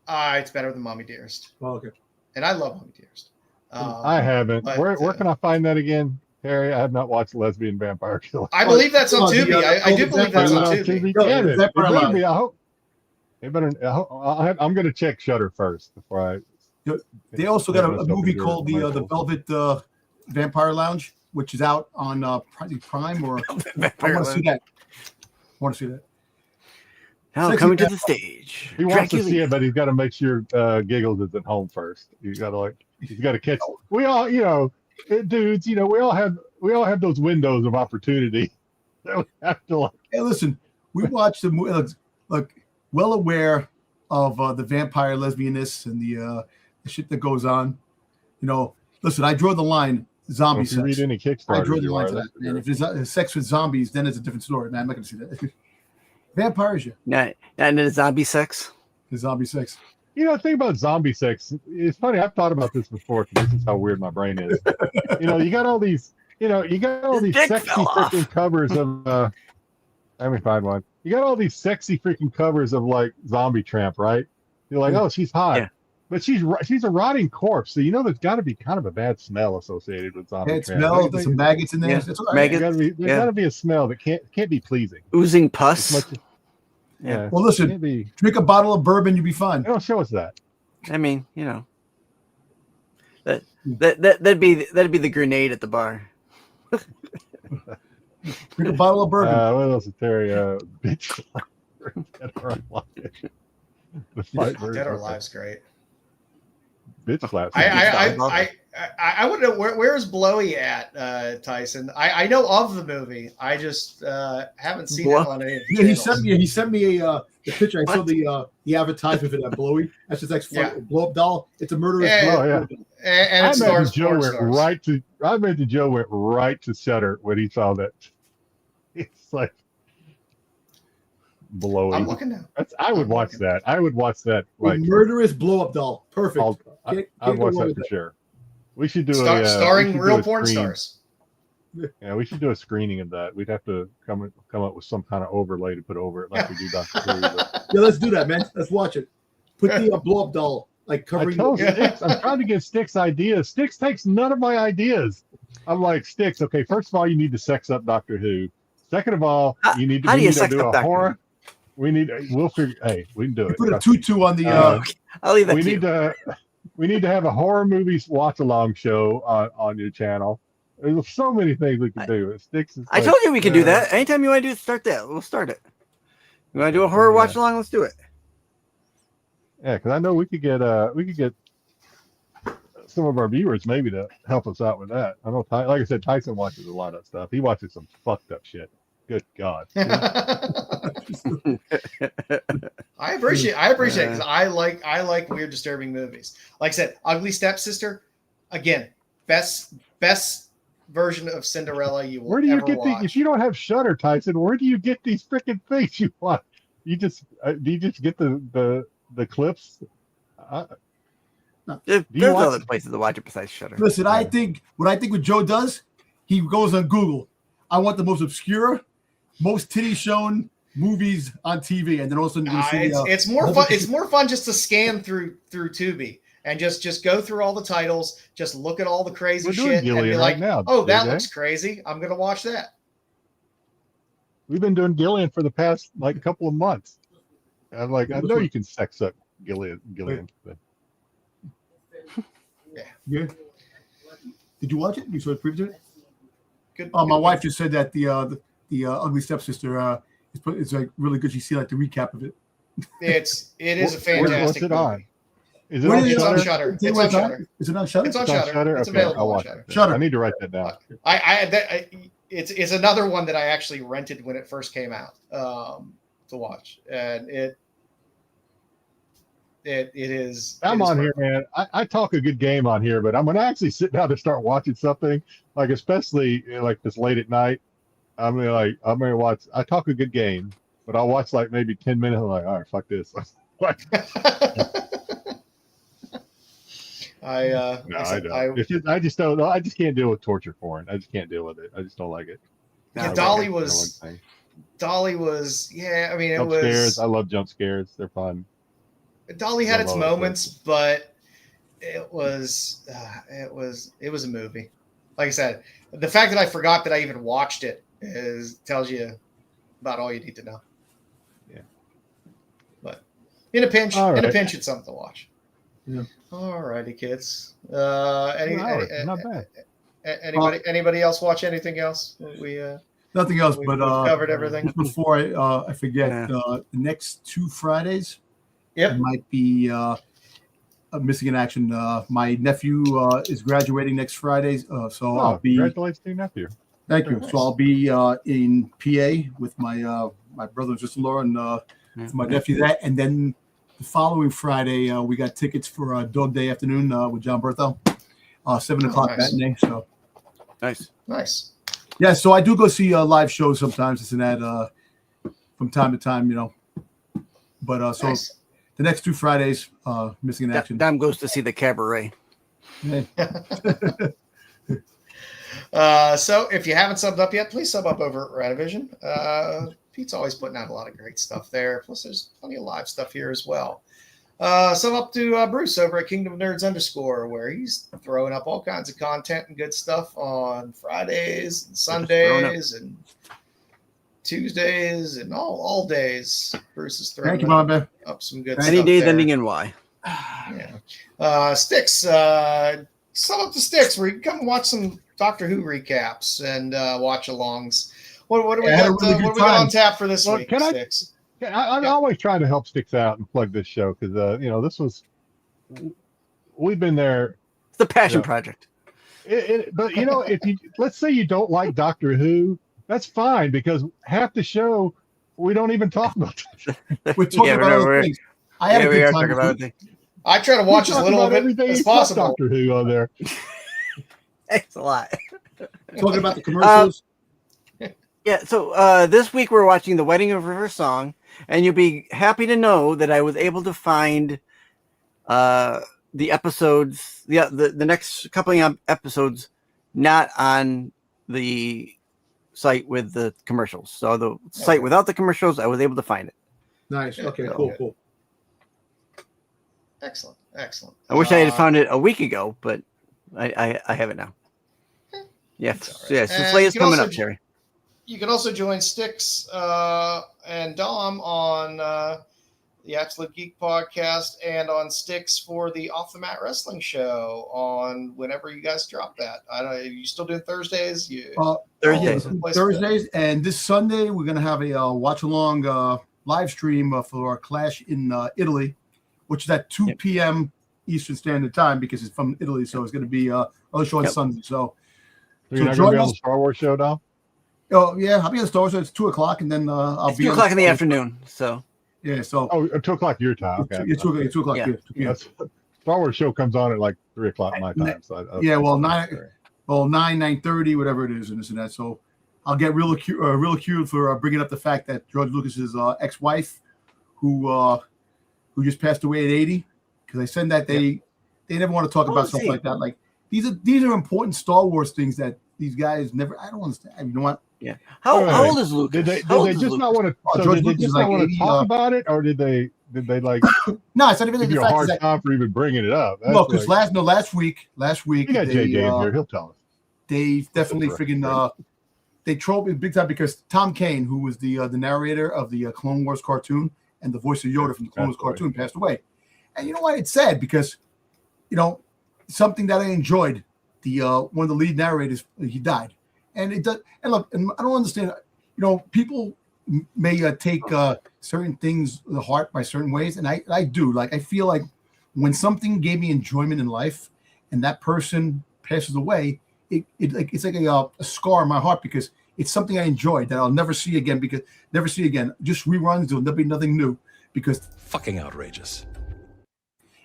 It's better than Mommy Dearest, Oh, okay. and I love Mommy Dearest. I haven't. but, Where can I find that again, Harry? I have not watched Lesbian Vampire Killer. I believe that's on Oh, the, Tubi. I do the believe that's on Vampire Tubi. No, Damn it. Vampire It better Live. be. I hope. It better. I'm going to check Shudder first before I. They also got Let's a open movie doors called to the Michael. Velvet Vampire Lounge, which is out on probably Prime or. I want to see that. Now Sexy coming to Vampire. the stage. He wants to Dracula. see it, but he's got to make sure Giggles is at home first. He's got to catch. We all, dudes, we all have those windows of opportunity that we have to like. Hey, listen, we watched the movie. Look, well aware of the vampire lesbianness and the shit that goes on. You know, listen, I draw the line. Zombie If you sex. read any I Kickstarter, draw the you line are. to that. That's And if there's sex with zombies, then it's a different story. Man, I'm not going to see that. Vampires, yeah. Not into zombie sex. The zombie sex. You know, the thing about zombie sex, it's funny. I've thought about this before. 'Cause this is how weird my brain is. You know, you got all these His dick sexy fell off. freaking covers of. Let me find one. You got all these sexy freaking covers of like Zombie Tramp, right? You're like, oh, she's hot, Yeah. but she's a rotting corpse. So you know, there's got to be kind of a bad smell associated with Zombie Bad Tramp. smell. Don't you There's think? some maggots in there. Yeah. That's all right. Maggots. There's got to be a smell that can't be pleasing. Oozing As pus. much- yeah. Well, listen, Can't be, drink a bottle of bourbon, you'll be fine. they don't show us that. I mean, you know, that'd be the grenade at the bar. Drink a bottle of bourbon. What else is Terry? Bitch. Dead or Alive. The fight version. Dead or Alive's great. Bitch slaps. I want to know where's Blowy at, Tyson. I know of the movie. I just haven't seen it on any of the Yeah, he channels. sent me the picture. I saw the advertisement for that Blowy. That's just like Yeah. blow up doll. It's a murderous Yeah, blow up. yeah. Bourbon. And I it imagine stars Joe porn went stars. right to. I imagine Joe went right to Shudder when he saw that. It's like blowing. I'm looking now. I would watch that. I would watch that. Like A murderous blow up doll. Perfect. I'd Can't go watch wrong that with for that. sure. We should do we Starring should do real a porn screen- stars. Yeah, we should do a screening of that. We'd have to come up with some kind of overlay to put over it, like we do Dr. Who. But Yeah, let's do that, man. Let's watch it. Put the blow up doll like I covering. told the- Styx, I'm trying to get Styx ideas. Styx takes none of my ideas. I'm like, Styx, okay, first of all, you need to sex up Doctor Who. Second of all, you need to, How do we you need to sex do up a Doctor horror. We'll figure. Hey, we can do it. Put a Trust me. tutu on the. I'll leave that We to you. need to have a horror movies watch along show on your channel. There's so many things we can do. Styx is I like, told you we could do that. Anytime you want to start that, we'll start it. You want to do a horror watch along? Let's do it. Yeah, because I know we could get some of our viewers maybe to help us out with that. I know, like I said, Tyson watches a lot of stuff. He watches some fucked up shit. Good God. I appreciate it because I like weird, disturbing movies. Like I said, Ugly Stepsister, again, best version of Cinderella you will Where do you ever get watch. if you don't have Shudder, Tyson? Where do you get these freaking things you want? You just do you just get the clips? There's you watch- other places to watch it besides Shudder. Listen, I think what Joe does, he goes on Google. I want the most obscure, most titty shown movies on TV, and then all of a sudden you're gonna see. It's more fun. It's more fun just to scan through Tubi and just go through all the titles, just look at all the crazy We're doing shit, and Gillian be right like, now, "Oh, that JJ. looks crazy. I'm gonna watch that." We've been doing Gillian for the past like couple of months. I'm like, I know you can sex up Gillian. But Yeah. Did you watch it? You saw the preview to it? Good. My good wife just said that the Ugly Stepsister is like really good. She see like the recap of it. It is a what's fantastic it movie. on? Is it Where on is it? It's on Shudder? Shudder. Say It's what on Shudder. Is it on Shudder? It's on It's on Shudder. Shudder? It's Okay, available I'll on watch Shudder. it. Shudder. I need to write that down. It's another one that I actually rented when it first came out to watch, and it is. I'm it is on fun. here, man. I talk a good game on here, but I'm gonna actually sit down to start watching something, like especially like this late at night. I'm gonna watch. I talk a good game, but I'll watch like maybe 10 minutes. I'm like, all right, fuck this. Like, I no, I don't. It's just, I just don't know. I just can't deal with torture porn. I just can't deal with it. I just don't like it. Yeah, I Dolly like it. was- I like Dolly was, yeah. I mean, it jump was. scares. I love jump scares. They're fun. Dolly had I its love it. moments, but it was a movie. Like I said, the fact that I forgot that I even watched it tells you about all you need to know. Yeah. But in a pinch, All right. it's something to watch. Yeah. All righty, kids. Not bad. Anybody else watch anything else? Nothing else, We've but covered everything. just before I forget, the next 2 Fridays, Yep. I might be missing in action. My nephew is graduating next Friday, so I'll be. Congratulations to your nephew. Thank you. Nice. So I'll be in PA with my brother and sister-in-law and for my nephew that, and then the following Friday, we got tickets for Dog Day afternoon with John Bertho, 7 o'clock nice. matinee. So Nice. yeah, so I do go see live shows sometimes. It's in that from time to time, you know. But so Nice. the next 2 Fridays, missing in action. Dom goes to see the cabaret. Hey. So if you haven't subbed up yet, please sub up over at Rennavision. Pete's always putting out a lot of great stuff there. Plus, there's plenty of live stuff here as well. Sub up to Bruce over at Kingdom of Nerds _ where he's throwing up all kinds of content and good stuff on Fridays and Sundays and Tuesdays and all days. Bruce is throwing Thank you, Bob. up some good Any stuff days there. ending in Y. Yeah. Styx. Sub up to Styx where you can come and watch some Doctor Who recaps and watch alongs. What do we got? really What good do we got on time. tap for this Well, week, can I- Styx? I'm always trying to help Styx out and plug this show because this was we've been there. It's the passion Yeah. project. But if you let's say you don't like Doctor Who, that's fine because half the show we don't even talk about that. We're talking about other things. I had a we good are time. talking with about you. it. I try to watch as We talk little about of it everything as except possible. Doctor Who on there. Thanks a lot. Talking about the commercials. Yeah, so this week we're watching The Wedding of River Song, and you'll be happy to know that I was able to find the episodes, the next couple of episodes, not on the site with the commercials. So the site without the commercials, I was able to find it. Nice. Okay, Yeah. cool. Excellent. I wish I had found it a week ago, but I have it now. Yeah, That's all right. yeah. So And Slay is you can coming also up, Terry. You can also join Styx and Dom on the Absolute Geek podcast and on Styx for the Off the Mat Wrestling show on whenever you guys drop that. I don't know. Are you still doing Thursdays? Thursdays. Thursdays, and this Sunday we're gonna have a watch along live stream for our Clash in Italy, which is at 2 p.m. Eastern Standard Time because it's from Italy, so it's gonna be early show on Sunday. So You're not going to join be on us. the Star Wars show now? Oh yeah, I'll be in the store. So it's 2 o'clock, and then I'll It's be 2 on o'clock in the store. afternoon. So Yeah, so Oh, 2 o'clock your time. Okay. it's 2 o'clock. Yeah. Yeah. 2 p.m. That's, Star Wars show comes on at like 3 o'clock my time. So Yeah, well, 9:30, whatever it is, and this and that. So I'll get ridiculed for bringing up the fact that George Lucas's ex-wife, who just passed away at 80, because I said that they never want to talk about stuff like that. Like these are important Star Wars things that these guys never. I don't understand. You know what? yeah. How Right. old is Lucas? did they How old is just Lucas? not want to? Oh, So George did they Lucas just is not like want 80, to talk about it, or did they like No, it's not even give the you a fact hard that time for even bringing it up? That's no, because like, last week we got JJ in here. He'll tell us. they definitely Right. freaking they trolled me big time because Tom Kane, who was the narrator of the Clone Wars cartoon and the voice of Yoda from the Clone Wars Passed away. cartoon, passed away. And you know what? It's sad because something that I enjoyed. The one of the lead narrators, he died, and it does. And look, and I don't understand. People may take certain things to the heart by certain ways, and I do. Like I feel like when something gave me enjoyment in life, and that person passes away, it's like a scar in my heart because it's something I enjoyed that I'll never see again. Just reruns. There'll never be nothing new because Fucking outrageous.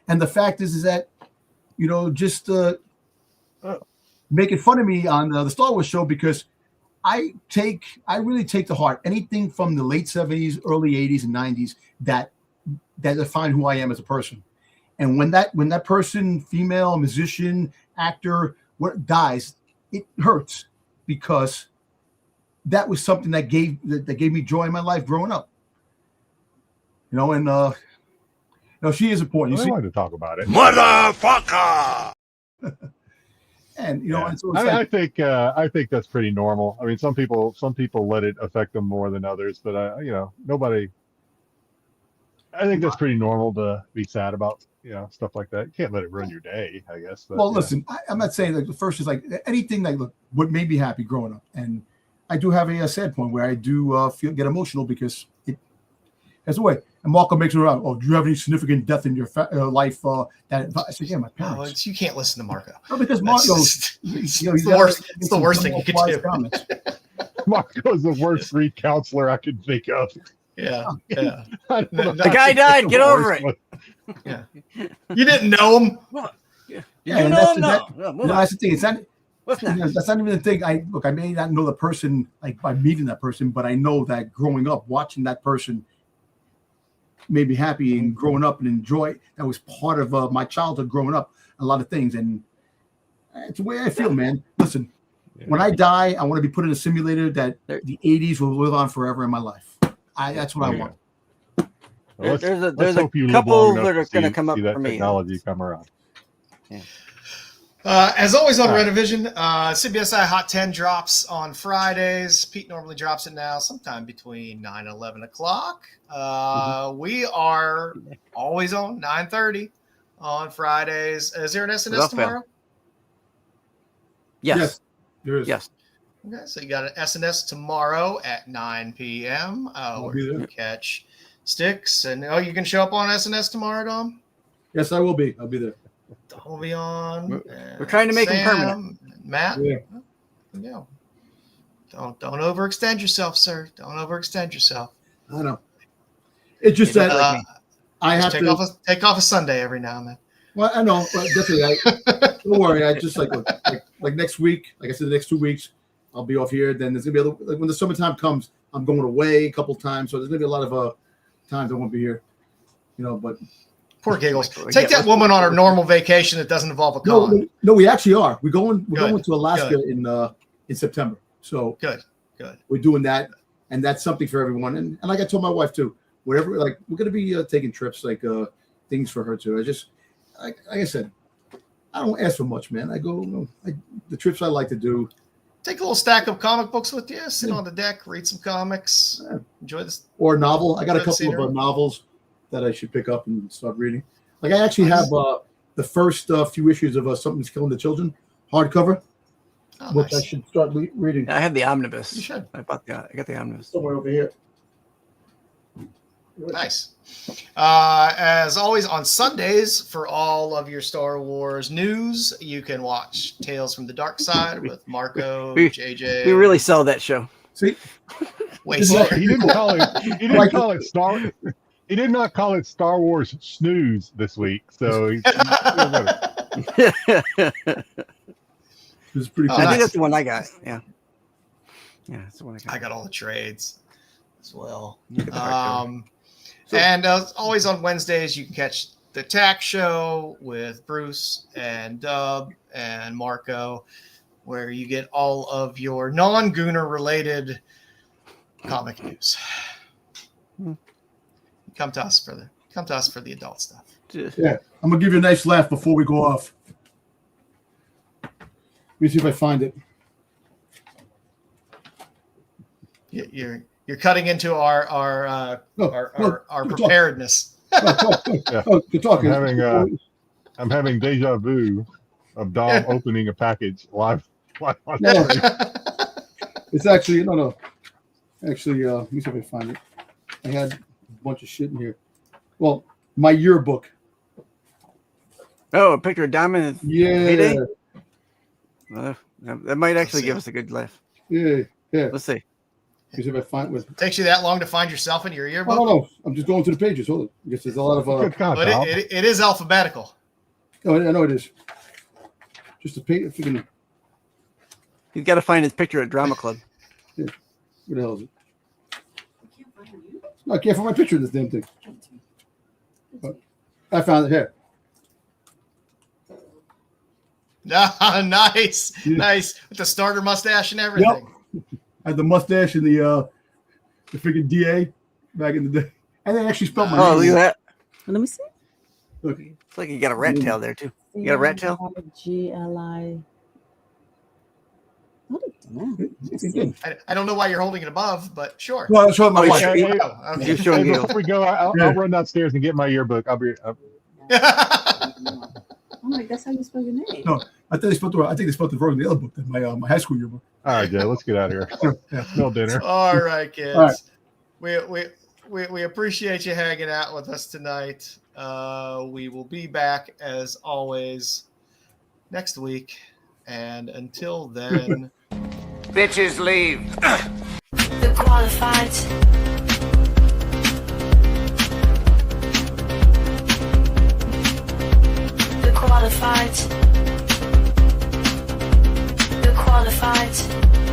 And the fact is that just making fun of me on the Star Wars show because I really take to heart anything from the late 70s, early 80s, and 90s that define who I am as a person. And when that person, female, musician, actor, dies, it hurts because that was something that gave me joy in my life growing up. She is important. I You see, wanted to talk about it. Motherfucker! and Yeah. and so it's like, I think that's pretty normal. I mean, some people let it affect them more than others, but nobody. I think that's pretty normal to be sad about stuff like that. You can't let it ruin your day, I guess. But, well, listen, I'm not saying like the first is like anything like what made me happy growing up, and I do have a sad point where I do get emotional because it has a way. And Marco makes it around. Oh, do you have any significant death in your life? That I said, yeah, my No, parents. you can't listen to Marco. No, because That's Marco, just- it's the worst. It's the worst thing you could do. Marco's the worst street counselor I could think of. Yeah. I don't know. The guy died. Get over it. Yeah. You didn't know him. What? You Yeah, and know that's him? the- No. that- No, move No, on. that's the thing. It's not. What's next? That's not even the thing. I may not know the person like by meeting that person, but I know that growing up, watching that person made me happy, and growing up and enjoy. That was part of my childhood growing up. A lot of things, and it's the way I feel, man. Listen, when I die, I want to be put in a simulator that the '80s will live on forever in my life. That's what I want. Well, There's a let's hope you live couple long enough that are to going to see- come up see that for me. technology come around. As always on All right. Rennavision, CBSI Hot 10 drops on Fridays. Pete normally drops it now sometime between 9 and 11 o'clock. We are always on 9:30 on Fridays. Is there an SNS Without fail. tomorrow? Yes. There is. Yes. Okay, so you got an SNS tomorrow at 9 p.m. Where be you there. can catch Styx. And you can show up on SNS tomorrow, Dom? Yes, I will be. I'll be there. Dom will be on. We're trying to make him permanent. Matt? Yeah. Yeah. Don't overextend yourself, sir. Don't overextend yourself. I know. It's just You that look like me. I have Take to. off a Sunday every now and then. Well, I know, but definitely. Don't worry. I just like next week. Like I said, the next 2 weeks, I'll be off here. Then there's gonna be like when the summertime comes, I'm going away a couple times, so there's gonna be a lot of times I won't be here. But Poor Giggles. Yeah, Take that woman on her normal vacation that doesn't involve a con. no, we actually are. We're going Good, to Alaska in September. So Good. we're doing that, and that's something for everyone. And like I told my wife too, whatever. Like we're gonna be taking trips, like things for her too. I just like I said, I don't ask for much, man. I go the trips I like to do. Take a little stack of comic books with you. Sit on the deck, read some comics. Yeah. Enjoy this. Or a novel. I got a Good couple scenery. of novels that I should pick up and start reading. Like I actually have the first few issues of Something's Killing the Children hardcover, Oh, which I nice. should start reading. I have the omnibus. You should. I got the omnibus. Somewhere over here. Nice. As always, on Sundays, for all of your Star Wars news, you can watch Tales from the Dark Side with Marco, We- JJ. We really sell that show. See, Wait, This is sorry. He didn't call it. He didn't Like- call it Star. He did not call it Star Wars snooze this week. So he's this is pretty Oh, cool. I nice. think that's the one I got. Yeah. Yeah, that's the one I got. I got all the trades as well. Look at the hardcover. And always on Wednesdays, you can catch the Tack Show with Bruce and Dub and Marco, where you get all of your non-Gooner related comic news. Come to us for the adult stuff. Yeah, I'm gonna give you a nice laugh before we go off. Let me see if I find it. You're cutting into our Good talk. preparedness. Yeah. Oh, good talking. I'm having deja vu of Dom opening a package live. On No. stream. It's actually no. Actually, let me see if I find it. I had a bunch of shit in here. Well, my yearbook. Oh, a picture of Diamond. Yeah, Heyday? That might actually see. give us a good laugh. yeah. Let's see. Let me see if I find it. Takes you that long to find yourself in your Oh, yearbook? no. I'm just going to the pages. Hold on. I guess there's a lot of. Good God, But Dom. it is alphabetical. Oh, I know it is. Just a page. Freaking. He's got to find his picture at Drama Club. Where the hell is it? No, I can't find my picture of this damn thing. I found it here. Nice. Yeah. Nice. With the starter mustache and everything. I had the mustache and the freaking DA back in the day. And they actually spelled my Oh, look name. at that. Let me see. Look. It's like you got a rat tail there, too. You got a rat tail? GLI. What is that? Let's It see. did. I don't know why you're holding it above, but sure. No, that's what my Oh, wife. yeah. Hey, Oh, okay. You're showing hey, you. before we go, I'll run downstairs and get my yearbook. I'll be. I'm like, that's how you spell your name. No. I think they spelled the wrong in the other book, than my high school yearbook. All right, Joe. Let's get out of here. Yeah. No dinner. All right, kids. All right. We appreciate you hanging out with us tonight. We will be back as always next week. And until then, Bitches leave. The qualified. qualified. The qualified.